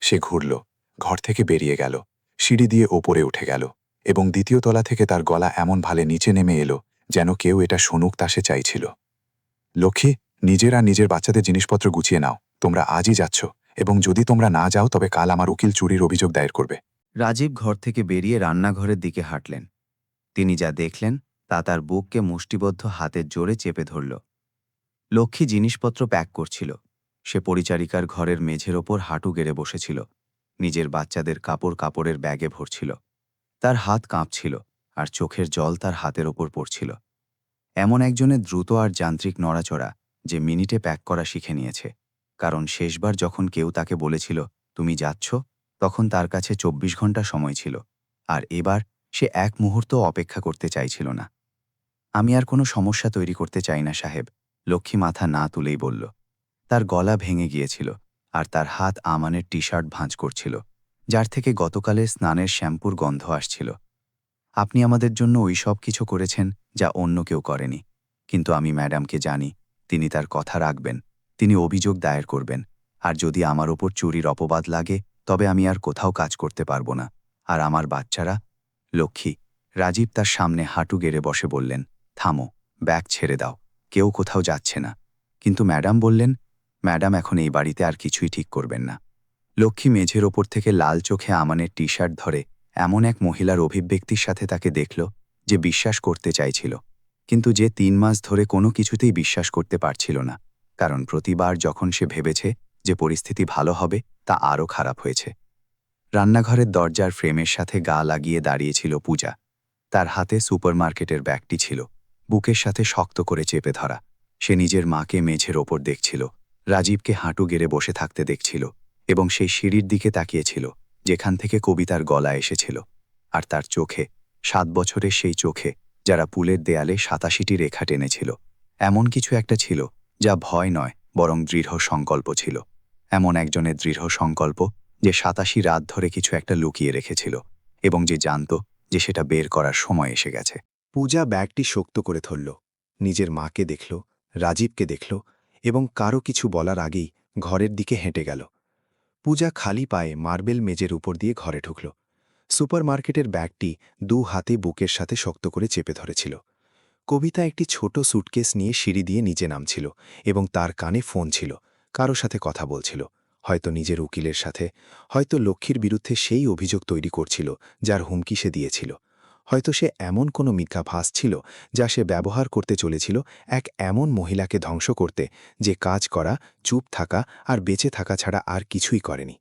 Speaker 4: সে ঘুরল, ঘর থেকে বেরিয়ে গেল, সিঁড়ি দিয়ে ওপরে উঠে গেল, এবং 2য় তলা থেকে তার গলা এমন ভালে নিচে নেমে এলো যেন কেউ এটা শুনুক তা সে চাইছিল। লক্ষ্মী, নিজের আর নিজের বাচ্চাদের জিনিসপত্র গুছিয়ে নাও, তোমরা আজই যাচ্ছ, এবং যদি তোমরা না যাও তবে কাল আমার উকিল চুরির অভিযোগ দায়ের করবে।
Speaker 3: রাজীব ঘর থেকে বেরিয়ে রান্নাঘরের দিকে হাঁটলেন। তিনি যা দেখলেন তা তার বুককে মুষ্টিবদ্ধ হাতের জোরে চেপে ধরল। লক্ষ্মী জিনিসপত্র প্যাক করছিল। সে পরিচারিকার ঘরের মেঝের ওপর হাঁটু গেড়ে বসেছিল, নিজের বাচ্চাদের কাপড়ের ব্যাগে ভরছিল। তার হাত কাঁপছিল, আর চোখের জল তার হাতের ওপর পড়ছিল। এমন একজনের দ্রুত আর যান্ত্রিক নড়াচড়া যে মিনিটে প্যাক করা শিখে নিয়েছে, কারণ শেষবার যখন কেউ তাকে বলেছিল তুমি যাচ্ছ, তখন তার কাছে 24 ঘন্টা সময় ছিল, আর এবার সে এক মুহূর্ত অপেক্ষা করতে চাইছিল না। আমি আর কোনো সমস্যা তৈরি করতে চাই না সাহেব, লক্ষ্মী মাথা না তুলেই বলল। তার গলা ভেঙে গিয়েছিল, আর তার হাত আমানের টি-শার্ট ভাঁজ করছিল, যার থেকে গতকালের স্নানের শ্যাম্পুর গন্ধ আসছিল। আপনি আমাদের জন্য ওই সব কিছু করেছেন যা অন্য কেউ করেনি, কিন্তু আমি ম্যাডামকে জানি, তিনি তার কথা রাখবেন, তিনি অভিযোগ দায়ের করবেন, আর যদি আমার ওপর চুরির অপবাদ লাগে তবে আমি আর কোথাও কাজ করতে পারবো না। আর আমার বাচ্চারা? লক্ষ্মী, রাজীব তার সামনে হাঁটু গেড়ে বসে বললেন, থামো, ব্যাগ ছেড়ে দাও, কেউ কোথাও যাচ্ছে না। কিন্তু ম্যাডাম বললেন, ম্যাডাম এখন এই বাড়িতে আর কিছুই ঠিক করবেন না। লক্ষ্মী মেঝের ওপর থেকে লাল চোখে আমানের টি-শার্ট ধরে এমন এক মহিলার অভিব্যক্তির সাথে তাকে দেখল যে বিশ্বাস করতে চাইছিল, কিন্তু যে 3 মাস ধরে কোনো কিছুতেই বিশ্বাস করতে পারছিল না, কারণ প্রতিবার যখন সে ভেবেছে যে পরিস্থিতি ভালো হবে তা আরও খারাপ হয়েছে। রান্নাঘরের দরজার ফ্রেমের সাথে গা লাগিয়ে দাঁড়িয়েছিল পূজা। তার হাতে সুপারমার্কেটের ব্যাগটি ছিল, বুকের সাথে শক্ত করে চেপে ধরা। সে নিজের মাকে মেঝের ওপর দেখছিল, রাজীবকে হাঁটু গেড়ে বসে থাকতে দেখছিল, এবং সেই সিঁড়ির দিকে তাকিয়েছিল যেখান থেকে কবিতার গলা এসেছিল। আর তার চোখে
Speaker 5: 7 বছরের সেই চোখে, যারা পুলের দেয়ালে 87টি রেখা টেনেছিল। এমন কিছু একটা ছিল যা ভয় নয়, বরং দৃঢ় সংকল্প ছিল। এমন একজনের দৃঢ় সংকল্প যে 87 রাত ধরে কিছু একটা লুকিয়ে রেখেছিল এবং যে জানত যে সেটা বের করার সময় এসে গেছে।
Speaker 7: পূজা ব্যাগটি শক্ত করে ধরল, নিজের মাকে দেখল, রাজীবকে দেখল এবং কারো কিছু বলার আগেই ঘরের দিকে হেঁটে গেল। পূজা খালি পায়ে মার্বেল মেজের উপর দিয়ে ঘরে ঢুকল। সুপারমার্কেটের ব্যাগটি 2 হাতে বুকের সাথে শক্ত করে চেপে ধরেছিল। কবিতা একটি ছোট সুটকেস নিয়ে সিঁড়ি দিয়ে নিচে নামছিল এবং তার কানে ফোন ছিল। কারো সাথে কথা বলছিল, হয়তো নিজের উকিলের সাথে, হয়তো লক্ষ্মীর বিরুদ্ধে সেই অভিযোগ তৈরি করছিল যার হুমকি সে দিয়েছিল। হয়তো সে এমন কোনো মিথ্যা ভাস ছিল যা সে ব্যবহার করতে চলেছিল এক এমন মহিলাকে ধ্বংস করতে, যে কাজ করা, চুপ থাকা আর বেঁচে থাকা ছাড়া আর কিছুই করেনি।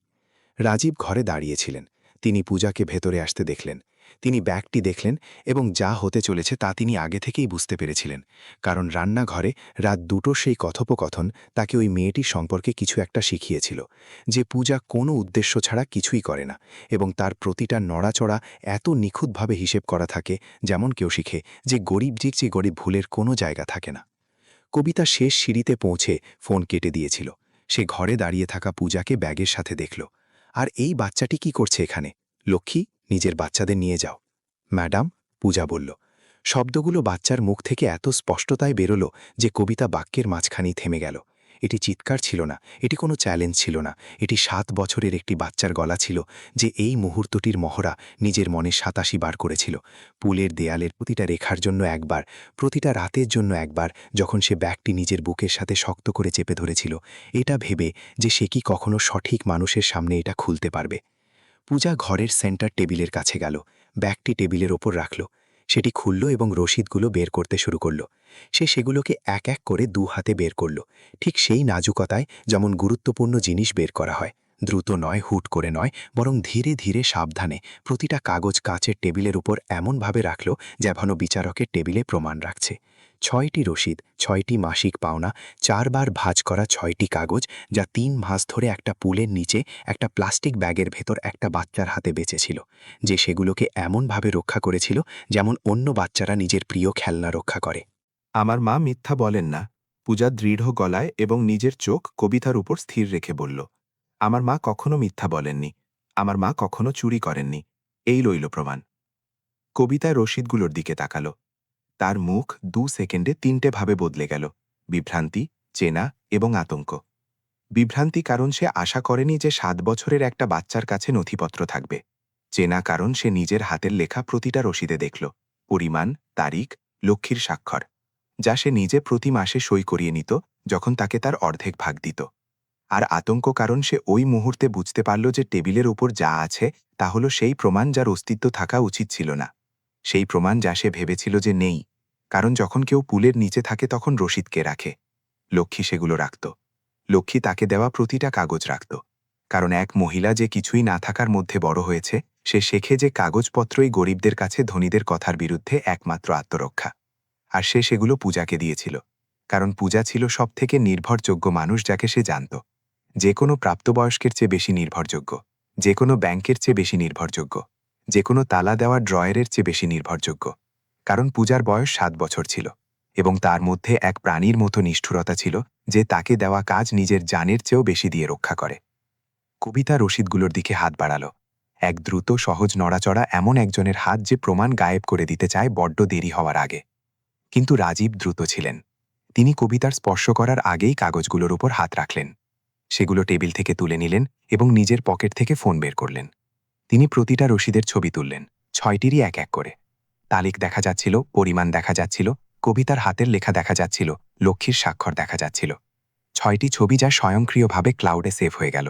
Speaker 7: রাজীব ঘরে দাঁড়িয়েছিলেন। তিনি পূজাকে ভেতরে আসতে দেখলেন। তিনি ব্যাগটি দেখলেন এবং যা হতে চলেছে তা তিনি আগে থেকেই বুঝতে পেরেছিলেন, কারণ রান্নাঘরে রাত 2টোর সেই কথোপকথন তাকে ওই মেয়েটির সম্পর্কে কিছু একটা শিখিয়েছিল, যে পূজা কোনো উদ্দেশ্য ছাড়া কিছুই করে না এবং তার প্রতিটা নড়াচড়া এত নিখুঁতভাবে হিসেব করা থাকে, যেমন কেউ শিখে যে গরিব যে গরিব ভুলের কোনো জায়গা থাকে না। কবিতা শেষ সিঁড়িতে পৌঁছে ফোন কেটে দিয়েছিল। সে ঘরে দাঁড়িয়ে থাকা পূজাকে ব্যাগের সাথে দেখল। আর এই বাচ্চাটি কি করছে এখানে? লক্ষ্মী, নিজের বাচ্চাদের নিয়ে যাও। ম্যাডাম, পূজা বলল। শব্দগুলো বাচ্চার মুখ থেকে এত স্পষ্টতায় বেরোল যে কবিতা বাক্যের মাঝখানেই থেমে গেল। এটি চিৎকার ছিল না, এটি কোনো চ্যালেঞ্জ ছিল না, এটি 7 বছরের একটি বাচ্চার গলা ছিল, যে এই মুহূর্তটির মহড়া নিজের মনে 87 বার করেছিল। পুলের দেয়ালের প্রতিটা রেখার জন্য একবার, প্রতিটা রাতের জন্য একবার, যখন সে ব্যাগটি নিজের বুকের সাথে শক্ত করে চেপে ধরেছিল, এটা ভেবে যে সে কি কখনো সঠিক মানুষের সামনে এটা খুলতে পারবে। পূজা ঘরের সেন্টার টেবিলের কাছে গেল, ব্যাগটি টেবিলের ওপর রাখল। সেটি খুলল এবং রসিদগুলো বের করতে শুরু করল। সে সেগুলোকে এক এক করে 2 হাতে বের করল, ঠিক সেই নাজুকতায় যেমন গুরুত্বপূর্ণ জিনিস বের করা হয়। দ্রুত নয়, হুট করে নয়, বরং ধীরে ধীরে সাবধানে প্রতিটা কাগজ কাচের টেবিলের উপর এমনভাবে রাখল যেন বিচারকের টেবিলে প্রমাণ রাখছে। 6টি রসিদ, 6টি মাসিক পাওনা, 4 বার ভাঁজ করা 6টি কাগজ, যা 3 মাস ধরে একটা পুলের নিচে একটা প্লাস্টিক ব্যাগের ভেতর একটা বাচ্চার হাতে বেঁচেছিল, যে সেগুলোকে এমনভাবে রক্ষা করেছিল যেমন অন্য বাচ্চারা নিজের প্রিয় খেলনা রক্ষা করে।
Speaker 1: আমার মা মিথ্যা বলেন না, পূজা দৃঢ় গলায় এবং নিজের চোখ কবিতার উপর স্থির রেখে বলল। আমার মা কখনো মিথ্যা বলেননি, আমার মা কখনো চুরি করেননি। এই লইল প্রমাণ। কবিতায় রসিদগুলোর দিকে তাকালো। তার মুখ 2 সেকেন্ডে 3টে ভাবে বদলে গেল: বিভ্রান্তি, চেনা এবং আতঙ্ক। বিভ্রান্তি কারণ সে আশা করেনি যে 7 বছরের একটা বাচ্চার কাছে নথিপত্র থাকবে। চেনা কারণ সে নিজের হাতের লেখা প্রতিটা রসিদে দেখল পরিমাণ, তারিখ, লক্ষ্মীর স্বাক্ষর, যা সে নিজে প্রতি মাসে সই করিয়ে নিত যখন তাকে তার অর্ধেক ভাগ দিত। আর আতঙ্ক কারণ সে ওই মুহূর্তে বুঝতে পারল যে টেবিলের উপর যা আছে তা হলো সেই প্রমাণ যার অস্তিত্ব থাকা উচিত ছিল না, সেই প্রমাণ যা সে ভেবেছিল যে নেই। কারণ যখন কেউ পুলের নিচে থাকে তখন রসিদ কে রাখে? লক্ষ্মী সেগুলো রাখত। লক্ষ্মী তাকে দেওয়া প্রতিটা কাগজ রাখত। কারণ এক মহিলা যে কিছুই না থাকার মধ্যে বড় হয়েছে, সে শেখে যে কাগজপত্রই গরিবদের কাছে ধনীদের কথার বিরুদ্ধে একমাত্র আত্মরক্ষা। আর সে সেগুলো পূজাকে দিয়েছিল, কারণ পূজা ছিল সবথেকে নির্ভরযোগ্য মানুষ যাকে সে জানত। যে কোনো প্রাপ্তবয়স্কের চেয়ে বেশি নির্ভরযোগ্য, যে কোনো ব্যাংকের চেয়ে বেশি নির্ভরযোগ্য, যে কোনো তালা দেওয়া ড্রয়ারের চেয়ে বেশি নির্ভরযোগ্য। কারণ পূজার বয়স 7 বছর ছিল এবং তার মধ্যে এক প্রাণীর মতো নিষ্ঠুরতা ছিল, যে তাকে দেওয়া কাজ নিজের জানের চেয়েও বেশি দিয়ে রক্ষা করে। কবিতা রসিদগুলোর দিকে হাত বাড়াল। এক দ্রুত সহজ নড়াচড়া, এমন একজনের হাত যে প্রমাণ গায়েব করে দিতে চায় বড্ড দেরি হওয়ার আগে। কিন্তু রাজীব দ্রুত ছিলেন। তিনি কবিতার স্পর্শ করার আগেই কাগজগুলোর উপর হাত রাখলেন। সেগুলো টেবিল থেকে তুলে নিলেন এবং নিজের পকেট থেকে ফোন বের করলেন। তিনি প্রতিটা রসিদের ছবি তুললেন, 6টিরই এক এক করে। তারিখ দেখা যাচ্ছিল, পরিমাণ দেখা যাচ্ছিল, কবিতার হাতের লেখা দেখা যাচ্ছিল, লক্ষ্মীর স্বাক্ষর দেখা যাচ্ছিল। 6টি ছবি যা স্বয়ংক্রিয়ভাবে ক্লাউডে সেভ হয়ে গেল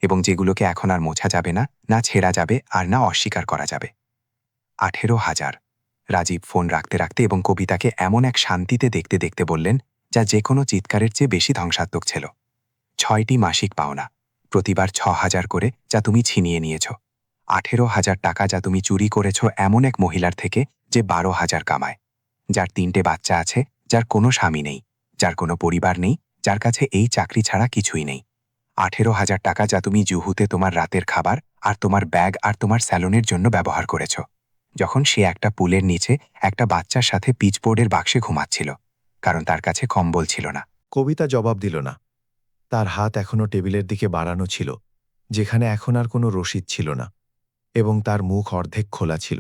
Speaker 1: এবং যেগুলোকে এখন আর মোছা যাবে না, না ছেঁড়া যাবে আর না অস্বীকার করা যাবে। 18,000। রাজীব ফোন রাখতে রাখতে এবং কবিতাকে এমন এক শান্তিতে দেখতে দেখতে বললেন, যা যে কোনো চিৎকারের চেয়ে বেশি ধ্বংসাত্মক ছিল। 6টি মাসিক পাওনা, প্রতিবার 6,000 করে, যা তুমি ছিনিয়ে নিয়েছ। 18,000 টাকা যা তুমি চুরি করেছ এমন এক মহিলার থেকে যে 12,000 কামায়, যার 3টে বাচ্চা আছে, যার কোনো স্বামী নেই, যার কোনো পরিবার নেই, যার কাছে এই চাকরি ছাড়া কিছুই নেই। 18,000 টাকা যা তুমি জুহুতে তোমার রাতের খাবার আর তোমার ব্যাগ আর তোমার স্যালনের জন্য ব্যবহার করেছ,
Speaker 5: যখন সে একটা পুলের নিচে একটা বাচ্চার সাথে পিচবোর্ডের বাক্সে ঘুমাচ্ছিল, কারণ তার কাছে কম্বল ছিল না।
Speaker 1: কবিতা জবাব দিল না। তার হাত এখনো টেবিলের দিকে বাড়ানো ছিল, যেখানে এখন আর কোনো রসিদ ছিল না, এবং তার মুখ অর্ধেক খোলা ছিল।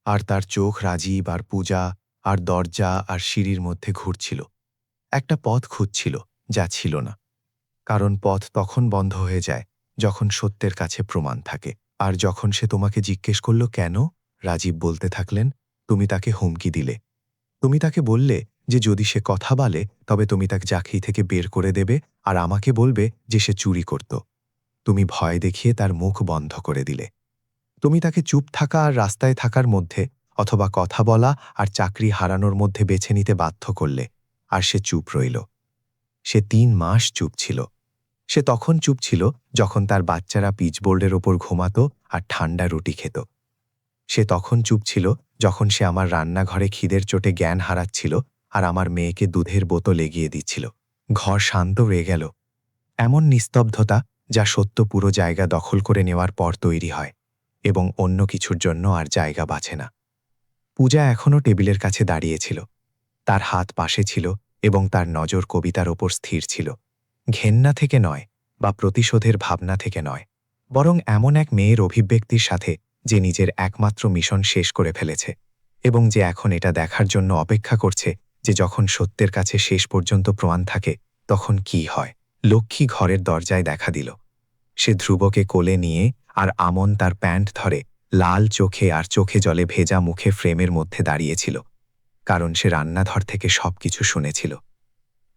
Speaker 1: আর তার চোখ রাজীব আর পূজা আর দরজা আর সিঁড়ির মধ্যে ঘুরছিল। একটা পথ খুঁজছিল, যা ছিল না। কারণ পথ তখন বন্ধ হয়ে যায় যখন সত্যের কাছে প্রমাণ থাকে। আর যখন সে তোমাকে জিজ্ঞেস করল কেন, রাজীব বলতে থাকলেন, তুমি তাকে হুমকি দিলে। তুমি তাকে বললে যে যদি সে কথা বলে তবে তুমি তাকে চাকরি থেকে বের করে দেবে আর আমাকে বলবে যে সে চুরি করত। তুমি ভয় দেখিয়ে তার মুখ বন্ধ করে দিলে। তুমি তাকে চুপ থাকা আর রাস্তায় থাকার মধ্যে, অথবা কথা বলা আর চাকরি হারানোর মধ্যে বেছে নিতে বাধ্য করলে, আর সে চুপ রইল। সে ৩ মাস চুপ ছিল। সে তখন চুপ ছিল যখন তার বাচ্চারা পিচবোর্ডের ওপর ঘুমাতো আর ঠান্ডা রুটি খেত। সে তখন চুপ ছিল যখন সে আমার রান্নাঘরে খিদের চোটে জ্ঞান হারাচ্ছিল আর আমার মেয়েকে দুধের বোতল এগিয়ে দিচ্ছিল। ঘর শান্ত হয়ে গেল, এমন নিস্তব্ধতা যা সত্য পুরো জায়গা দখল করে নেওয়ার পর তৈরি হয় এবং অন্য কিছুর জন্য আর জায়গা বাঁচে না। পূজা এখনও টেবিলের কাছে দাঁড়িয়েছিল। তার হাত পাশে ছিল এবং তার নজর কবিতার ওপর স্থির ছিল। ঘেন্না থেকে নয় বা প্রতিশোধের ভাবনা থেকে নয়, বরং এমন এক মেয়ের অভিব্যক্তির সাথে যে নিজের একমাত্র মিশন শেষ করে ফেলেছে এবং যে এখন এটা দেখার জন্য অপেক্ষা করছে যে যখন সত্যের কাছে শেষ পর্যন্ত প্রমাণ থাকে তখন কি হয়। লক্ষ্মী ঘরের দরজায় দেখা দিল। সে ধ্রুবকে কোলে নিয়ে আর আমন তার প্যান্ট ধরে লাল চোখে আর চোখে জলে ভেজা মুখে ফ্রেমের মধ্যে দাঁড়িয়েছিল, কারণ সে রান্নাঘর থেকে সবকিছু শুনেছিল।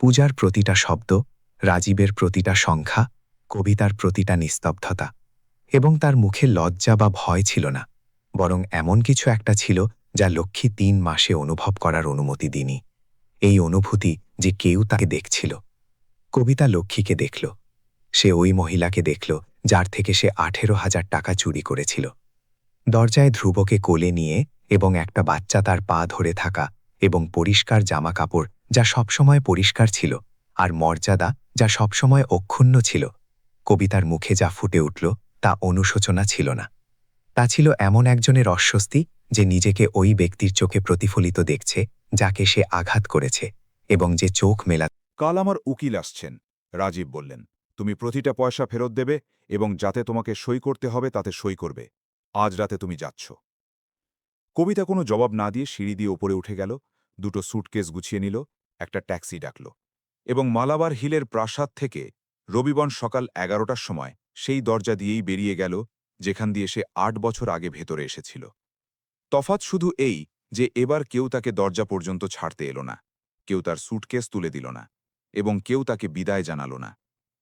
Speaker 1: পূজার প্রতিটা শব্দ, রাজীবের প্রতিটা সংখ্যা, কবিতার প্রতিটা নিস্তব্ধতা, এবং তার মুখে লজ্জা বা ভয় ছিল না, বরং এমন কিছু একটা ছিল যা লক্ষ্মী ৩ মাসে অনুভব করার অনুমতি দিনি। এই অনুভূতি যে কেউ তাকে দেখছিল। কবিতা লক্ষ্মীকে দেখল। সে ওই মহিলাকে দেখল যার থেকে সে ১৮,০০০ টাকা চুরি করেছিল। দরজায় ধ্রুবকে কোলে নিয়ে এবং একটা বাচ্চা তার পা ধরে থাকা এবং পরিষ্কার জামা কাপড় যা সবসময় পরিষ্কার ছিল আর মর্যাদা যা সবসময় অক্ষুণ্ণ ছিল। কবিতার মুখে যা ফুটে উঠল তা অনুশোচনা ছিল না, তা ছিল এমন একজনের অস্বস্তি যে নিজেকে ওই ব্যক্তির চোখে প্রতিফলিত দেখছে যাকে সে আঘাত করেছে এবং যে চোখ মেলা।
Speaker 8: কাল আমার উকিল আসছেন, রাজীব বললেন। তুমি প্রতিটা পয়সা ফেরত দেবে এবং যাতে তোমাকে সই করতে হবে তাতে সই করবে। আজ রাতে তুমি যাচ্ছ। কবিতা কোনো জবাব না দিয়ে সিঁড়ি দিয়ে ওপরে উঠে গেল, দুটো স্যুটকেস গুছিয়ে নিল, একটা ট্যাক্সি ডাকল এবং মালাবার হিলের প্রাসাদ থেকে রবিবার সকাল ১১টার সময় সেই দরজা দিয়েই বেরিয়ে গেল যেখান দিয়ে সে ৮ বছর আগে ভেতরে এসেছিল। তফাৎ শুধু এই যে এবার কেউ তাকে দরজা পর্যন্ত ছাড়তে এলো না, কেউ তার স্যুটকেস তুলে দিল না এবং কেউ তাকে বিদায় জানালো না।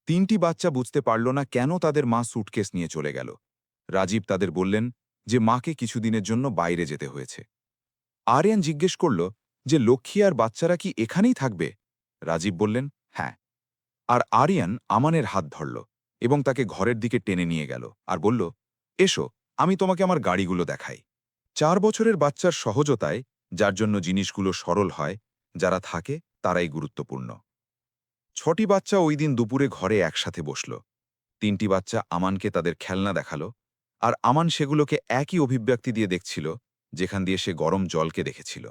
Speaker 8: ৩টি বাচ্চা বুঝতে পারল না কেন তাদের মা স্যুটকেস নিয়ে চলে গেল। রাজীব তাদের বললেন যে মাকে কিছুদিনের জন্য বাইরে যেতে হয়েছে। আরিয়ান জিজ্ঞেস করল যে লক্ষ্মী আর বাচ্চারা কি এখানেই থাকবে? রাজীব বললেন হ্যাঁ। আর আরিয়ান আমানের হাত ধরল এবং তাকে ঘরের দিকে টেনে নিয়ে গেল আর বলল, এসো, আমি তোমাকে আমার গাড়িগুলো দেখাই। ৪ বছরের বাচ্চার সহজতায়, যার জন্য জিনিসগুলো সরল হয়, যারা থাকে তারাই গুরুত্বপূর্ণ। ৬টি বাচ্চা ওই দিন দুপুরে ঘরে একসাথে বসল। ৩টি বাচ্চা আমানকে তাদের খেলনা দেখালো, আর আমান সেগুলোকে একই অভিব্যক্তি দিয়ে দেখছিল যেখান দিয়ে সে গরম জলকে দেখেছিল।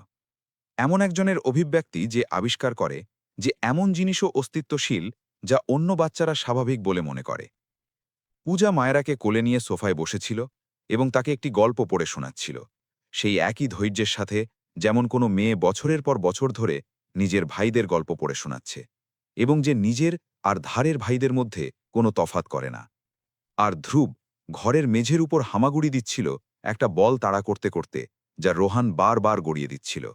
Speaker 8: এমন একজনের অভিব্যক্তি যে আবিষ্কার করে যে এমন জিনিসও অস্তিত্বশীল যা অন্য বাচ্চারা স্বাভাবিক বলে মনে করে। পূজা মায়েরাকে কোলে নিয়ে সোফায় বসেছিল এবং তাকে একটি গল্প পড়ে শোনাচ্ছিল, সেই একই ধৈর্যের সাথে যেমন কোনো মেয়ে বছরের পর বছর ধরে নিজের ভাইদের গল্প পড়ে শোনাচ্ছে এবং যে নিজের আর ধারের ভাইদের মধ্যে কোনো তফাৎ করে না। আর ধ্রুব ঘরের মেঝের উপর হামাগুড়ি দিচ্ছিল একটা বল তাড়া করতে করতে, যা রোহান বারবার গড়িয়ে দিচ্ছিল।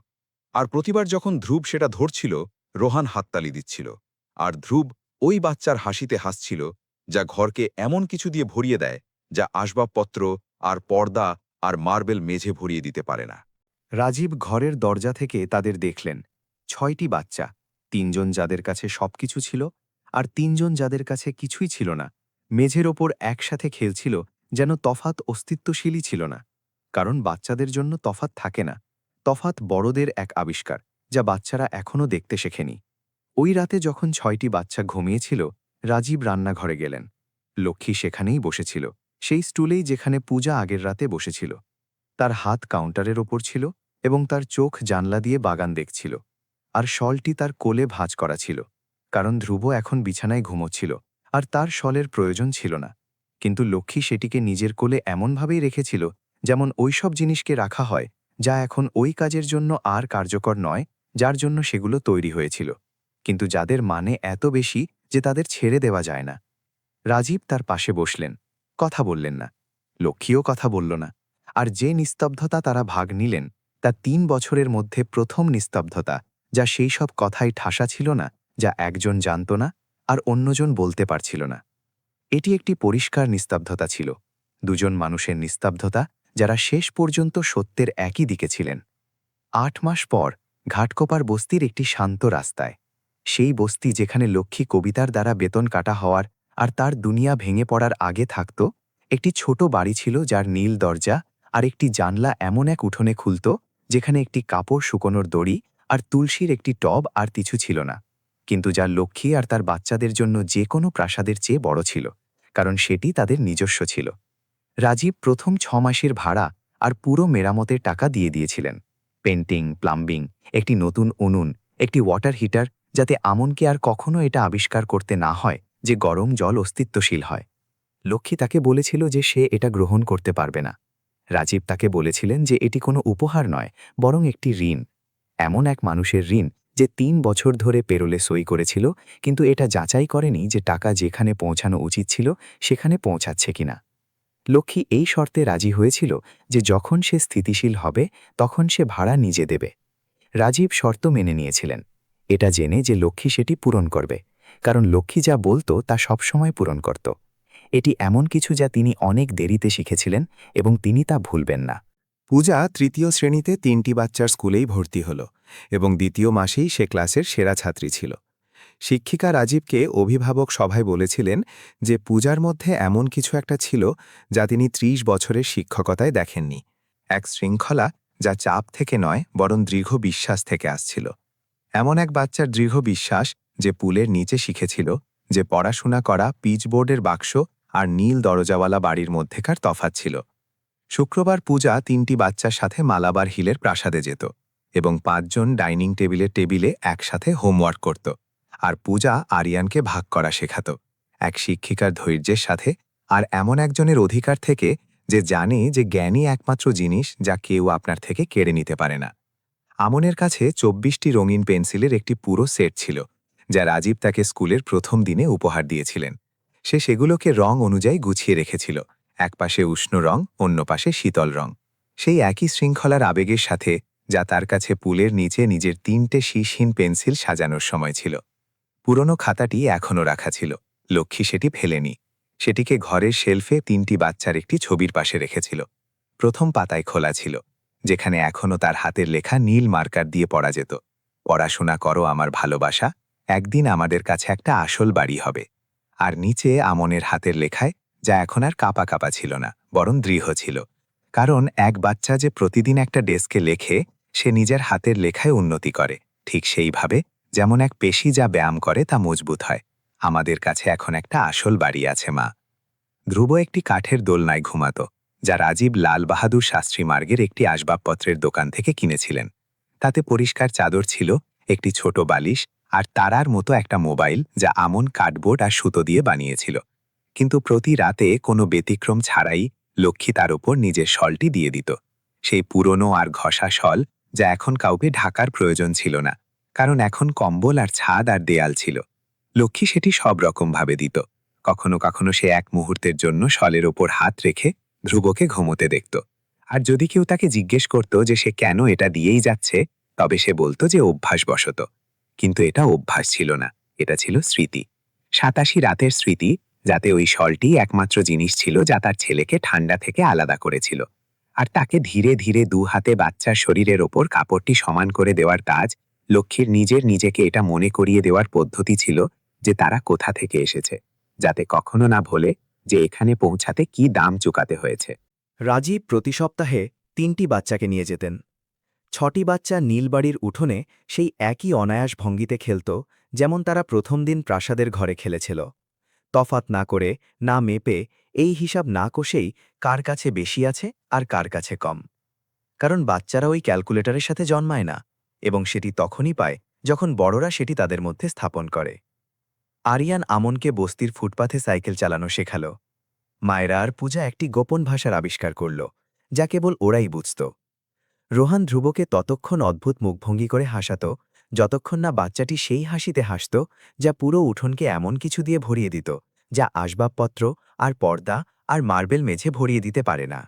Speaker 8: আর প্রতিবার যখন ধ্রুব সেটা ধরছিল, রোহান হাততালি দিচ্ছিল। আর ধ্রুব ওই বাচ্চার হাসিতে হাসছিল যা ঘরকে এমন কিছু দিয়ে ভরিয়ে দেয় যা আসবাবপত্র আর পর্দা আর মার্বেল মেঝে ভরিয়ে দিতে পারে না।
Speaker 3: রাজীব ঘরের দরজা থেকে তাদের দেখলেন। ৬টি বাচ্চা, ৩ জন যাদের কাছে সবকিছু ছিল আর ৩ জন যাদের কাছে কিছুই ছিল না, মেঝের ওপর একসাথে খেলছিল যেন তফাৎ অস্তিত্বশীলই ছিল না। কারণ বাচ্চাদের জন্য তফাৎ থাকে না। তফাৎ বড়দের এক আবিষ্কার যা বাচ্চারা এখনও দেখতে শেখেনি। ওই রাতে যখন ৬টি বাচ্চা ঘুমিয়েছিল, রাজীব রান্নাঘরে গেলেন। লক্ষ্মী সেখানেই বসেছিল, সেই স্টুলেই যেখানে পূজা আগের রাতে বসেছিল।
Speaker 1: তার হাত কাউন্টারের ওপর ছিল এবং তার চোখ জানলা দিয়ে বাগান দেখছিল, আর শলটি তার কোলে ভাঁজ করা ছিল, কারণ ধ্রুব এখন বিছানায় ঘুমোচ্ছিল আর তার শলের প্রয়োজন ছিল না। কিন্তু লক্ষ্মী সেটিকে নিজের কোলে এমনভাবেই রেখেছিল যেমন ওইসব জিনিসকে রাখা হয় যা এখন ওই কাজের জন্য আর কার্যকর নয়, যার জন্য সেগুলো তৈরি হয়েছিল, কিন্তু যাদের মানে এত বেশি যে তাদের ছেড়ে দেওয়া যায় না। রাজীব তার পাশে বসলেন, কথা বললেন না। লক্ষ্মীও কথা বলল না। আর যে নিস্তব্ধতা তারা ভাগ নিলেন তা ৩ বছরের মধ্যে প্রথম নিস্তব্ধতা, যা সেই সব কথাই ঠাসা ছিল না, যা একজন জানত না আর অন্যজন বলতে পারছিল না। এটি একটি পরিষ্কার নিস্তব্ধতা ছিল, দুজন মানুষের নিস্তব্ধতা যারা শেষ পর্যন্ত সত্যের একই দিকে ছিলেন। ৮ মাস পর ঘাটকোপার বস্তির একটি শান্ত রাস্তায়, সেই বস্তি যেখানে লক্ষ্মী কবিতার দ্বারা বেতন কাটা হওয়ার আর তার দুনিয়া ভেঙে পড়ার আগে থাকত, একটি ছোট বাড়ি ছিল যার নীল দরজা আর একটি জানলা এমন এক উঠোনে খুলত যেখানে একটি কাপড় শুকোনোর দড়ি আর তুলসীর একটি টব আর কিছু ছিল না, কিন্তু যা লক্ষ্মী আর তার বাচ্চাদের জন্য যে কোনো প্রাসাদের চেয়ে বড় ছিল, কারণ সেটি তাদের নিজস্ব ছিল। রাজীব প্রথম ৬ মাসের ভাড়া আর পুরো মেরামতের টাকা দিয়ে দিয়েছিলেন। পেন্টিং, প্লাম্বিং, একটি নতুন উনুন, একটি ওয়াটার হিটার, যাতে আমনকে আর কখনো এটা আবিষ্কার করতে না হয় যে গরম জল অস্তিত্বশীল হয়। লক্ষ্মী তাকে বলেছিল যে সে এটা গ্রহণ করতে পারবে না। রাজীব তাকে বলেছিলেন যে এটি কোনো উপহার নয়, বরং একটি ঋণ, এমন এক মানুষের ঋণ যে ৩ বছর ধরে পেরোলে সই করেছিল, কিন্তু এটা যাচাই করেনি যে টাকা যেখানে পৌঁছানো উচিত ছিল সেখানে পৌঁছাচ্ছে কিনা। লক্ষ্মী এই শর্তে রাজি হয়েছিল যে যখন সে স্থিতিশীল হবে তখন সে ভাড়া নিজে দেবে। রাজীব শর্ত মেনে নিয়েছিলেন, এটা জেনে যে লক্ষ্মী সেটি পূরণ করবে, কারণ লক্ষ্মী যা বলতো তা সবসময় পূরণ করত। এটি এমন কিছু যা তিনি অনেক দেরিতে শিখেছিলেন এবং তিনি তা ভুলবেন না।
Speaker 2: পূজা ৩য় শ্রেণীতে ৩টি বাচ্চার স্কুলেই ভর্তি হল এবং ২য় মাসেই সে ক্লাসের সেরা ছাত্রী ছিল। শিক্ষিকা রাজীবকে অভিভাবক সভায় বলেছিলেন যে পূজার মধ্যে এমন কিছু একটা ছিল যা তিনি ৩০ বছরের শিক্ষকতায় দেখেননি।
Speaker 1: এক শৃঙ্খলা যা চাপ থেকে নয় বরং দৃঢ় বিশ্বাস থেকে আসছিল। এমন এক বাচ্চার দৃঢ় বিশ্বাস যে পুলের নিচে শিখেছিল যে পড়াশোনা করা পিচবোর্ডের বাক্স আর নীল দরজাওয়ালা বাড়ির মধ্যেকার তফাৎ ছিল। শুক্রবার পূজা ৩টি বাচ্চার সাথে মালাবার হিলের প্রাসাদে যেত এবং ৫ জন ডাইনিং টেবিলে একসাথে হোমওয়ার্ক করত, আর পূজা আরিয়ানকে ভাগ করা শেখাত, এক শিক্ষিকার ধৈর্যের সাথে আর এমন একজনের অধিকার থেকে যে জানে যে জ্ঞানই একমাত্র জিনিস যা কেউ আপনার থেকে কেড়ে নিতে পারে না। আমনের কাছে ২৪টি রঙিন পেন্সিলের একটি পুরো সেট ছিল, যা রাজীব তাকে স্কুলের প্রথম দিনে উপহার দিয়েছিলেন। সে সেগুলোকে রং অনুযায়ী গুছিয়ে রেখেছিল, এক পাশে উষ্ণ রং, অন্য পাশে শীতল রং, সেই একই শৃঙ্খলার আবেগের সাথে যা তার কাছে পুলের নিচে নিজের ৩টে শীষহীন পেন্সিল সাজানোর সময় ছিল। পুরনো খাতাটি এখনও রাখা ছিল, লক্ষ্মী সেটি ফেলেনি। সেটিকে ঘরের শেলফে ৩টি বাচ্চার একটি ছবির পাশে রেখেছিল। প্রথম পাতায় খোলা ছিল, যেখানে এখনও তার হাতের লেখা নীল মার্কার দিয়ে পড়া যেত, পড়াশোনা করো আমার ভালোবাসা, একদিন আমাদের কাছে একটা আসল বাড়ি হবে। আর নিচে আমনের হাতের লেখায়, যা এখন আর কাঁপা কাঁপা ছিল না বরং দৃঢ় ছিল, কারণ এক বাচ্চা যে প্রতিদিন একটা ডেস্কে লেখে সে নিজের হাতের লেখায় উন্নতি করে, ঠিক সেইভাবে যেমন এক পেশি যা ব্যায়াম করে তা মজবুত হয়। আমাদের কাছে এখন একটা আসল বাড়ি আছে মা। ধ্রুব একটি কাঠের দোলনায় ঘুমাত, যা রাজীব লাল বাহাদুর শাস্ত্রী মার্গের একটি আসবাবপত্রের দোকান থেকে কিনেছিলেন। তাতে পরিষ্কার চাদর ছিল, একটি ছোট বালিশ আর তারার মতো একটা মোবাইল যা আমন কার্ডবোর্ড আর সুতো দিয়ে বানিয়েছিল। কিন্তু প্রতি রাতে কোনো ব্যতিক্রম ছাড়াই লক্ষ্মী তার ওপর নিজের শলটি দিয়ে দিত, সেই পুরনো আর ঘষা শল যা এখন কাউকে ঢাকার প্রয়োজন ছিল না, কারণ এখন কম্বল আর ছাদ আর দেয়াল ছিল। লক্ষ্মী সেটি সব রকমভাবে দিত। কখনো কখনো সে এক মুহূর্তের জন্য শলের ওপর হাত রেখে ধ্রুবকে ঘুমোতে দেখত, আর যদি কেউ তাকে জিজ্ঞেস করত যে সে কেন এটা দিয়েই যাচ্ছে, তবে সে বলতো যে অভ্যাসবশত। কিন্তু এটা অভ্যাস ছিল না, এটা ছিল স্মৃতি, ৮৭ রাতের স্মৃতি, যাতে ওই শলটি একমাত্র জিনিস ছিল যা তার ছেলেকে ঠান্ডা থেকে আলাদা করেছিল। আর তাকে ধীরে ধীরে ২ হাতে বাচ্চার শরীরের ওপর কাপড়টি সমান করে দেওয়ার কাজ লক্ষ্মীর নিজেকে এটা মনে করিয়ে দেওয়ার পদ্ধতি ছিল যে তারা কোথা থেকে এসেছে, যাতে কখনো না ভোলে যে এখানে পৌঁছাতে কি দাম চুকাতে হয়েছে।
Speaker 3: রাজীব প্রতি সপ্তাহে ৩টি বাচ্চাকে নিয়ে যেতেন। ৬টি বাচ্চা নীলবাড়ির উঠোনে সেই একই অনায়াস ভঙ্গিতে খেলত যেমন তারা প্রথম দিন প্রাসাদের ঘরে খেলেছিল, তফাত না করে, না মেপে, এই হিসাব না কষেই কার কাছে বেশি আছে আর কার কাছে কম। কারণ বাচ্চারা ওই ক্যালকুলেটরের সাথে জন্মায় না এবং সেটি তখনই পায় যখন বড়রা সেটি তাদের মধ্যে স্থাপন করে। আরিয়ান আমনকে বস্তির ফুটপাথে সাইকেল চালানো শেখাল। মায়েরা আর পূজা একটি গোপন ভাষার আবিষ্কার করল, যা কেবল ওরাই বুঝত। রোহান ধ্রুবকে ততক্ষণ অদ্ভুত মুখভঙ্গি করে হাসাত যতক্ষণ না বাচ্চাটি সেই হাসিতে হাসত যা পুরো উঠোনকে এমন কিছু দিয়ে ভরিয়ে দিত যা আসবাবপত্র আর পর্দা আর মার্বেল মেঝে ভরিয়ে দিতে পারে না।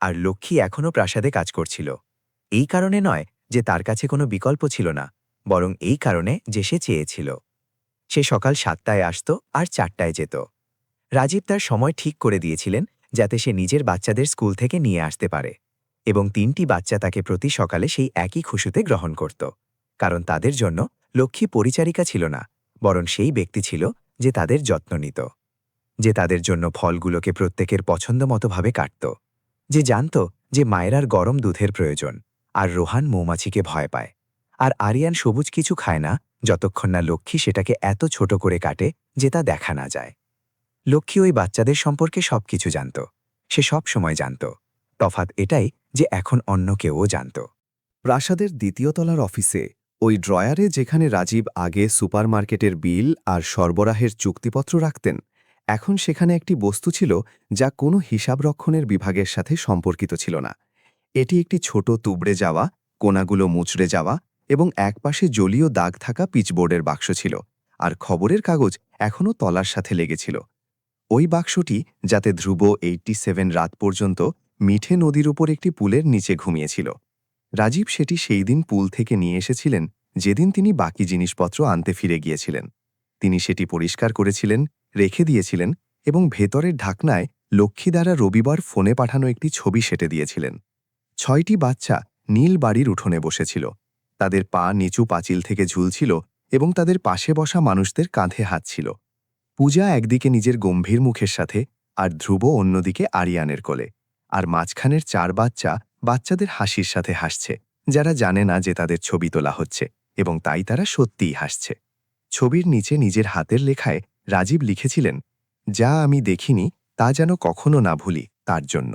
Speaker 3: আর লক্ষ্মী এখনও প্রাসাদে কাজ করছিল, এই কারণে নয় যে তার কাছে কোনো বিকল্প ছিল না, বরং এই কারণে যে সে চেয়েছিল। সে সকাল 7টায় আসত আর 4টায় যেত। রাজীব তার সময় ঠিক করে দিয়েছিলেন যাতে সে নিজের বাচ্চাদের স্কুল থেকে নিয়ে আসতে পারে, এবং 3টি বাচ্চা তাকে প্রতি সকালে সেই একই খুশুতে গ্রহণ করত, কারণ তাদের জন্য লক্ষ্মী পরিচারিকা ছিল না, বরং সেই ব্যক্তি ছিল যে তাদের যত্ন নিত, যে তাদের জন্য ফলগুলোকে প্রত্যেকের পছন্দমতোভাবে কাটত, যে জানত যে মায়েরার গরম দুধের প্রয়োজন, আর রোহান মৌমাছিকে ভয় পায়, আর আরিয়ান সবুজ কিছু খায় না যতক্ষণ না লক্ষ্মী সেটাকে এত ছোট করে কাটে যে তা দেখা না যায়। লক্ষ্মী ওই বাচ্চাদের সম্পর্কে সবকিছু জানত, সে সব সময় জানত। তফাৎ এটাই যে এখন অন্য কেউও জানত।
Speaker 7: প্রাসাদের 2য় তলার অফিসে ওই ড্রয়ারে যেখানে রাজীব আগে সুপারমার্কেটের বিল আর সরবরাহের চুক্তিপত্র রাখতেন, এখন সেখানে একটি বস্তু ছিল যা কোনো হিসাবরক্ষণের বিভাগের সাথে সম্পর্কিত ছিল না। এটি একটি ছোট তুবড়ে যাওয়া, কোণাগুলো মুচড়ে যাওয়া এবং একপাশে জলীয় দাগ থাকা পিচবোর্ডের বাক্স ছিল, আর খবরের কাগজ এখনও তলার সাথে লেগেছিল। ওই বাক্সটি যাতে ধ্রুব 87 রাত পর্যন্ত মিঠে নদীর উপর একটি পুলের নিচে ঘুমিয়েছিল। রাজীব সেটি সেই দিন পুল থেকে নিয়ে এসেছিলেন যেদিন তিনি বাকি জিনিসপত্র আনতে ফিরে গিয়েছিলেন। তিনি সেটি পরিষ্কার করেছিলেন, রেখে দিয়েছিলেন এবং ভেতরের ঢাকনায় লক্ষ্মী দ্বারা রবিবার ফোনে পাঠানো একটি ছবি সেটে দিয়েছিলেন। 6টি বাচ্চা নীল বাড়ির উঠোনে বসেছিল, তাদের পা নিচু পাঁচিল থেকে ঝুলছিল এবং তাদের পাশে বসা মানুষদের কাঁধে হাত ছিল। পূজা একদিকে নিজের গম্ভীর মুখের সাথে, আর ধ্রুব অন্যদিকে আরিয়ানের কোলে, আর মাঝখানের 4 বাচ্চা বাচ্চাদের হাসির সাথে হাসছে, যারা জানে না যে তাদের ছবি তোলা হচ্ছে, এবং তাই তারা সত্যিই হাসছে। ছবির নিচে নিজের হাতের লেখায় রাজীব লিখেছিলেন, যা আমি দেখিনি তা যেন কখনো না ভুলি তার জন্য।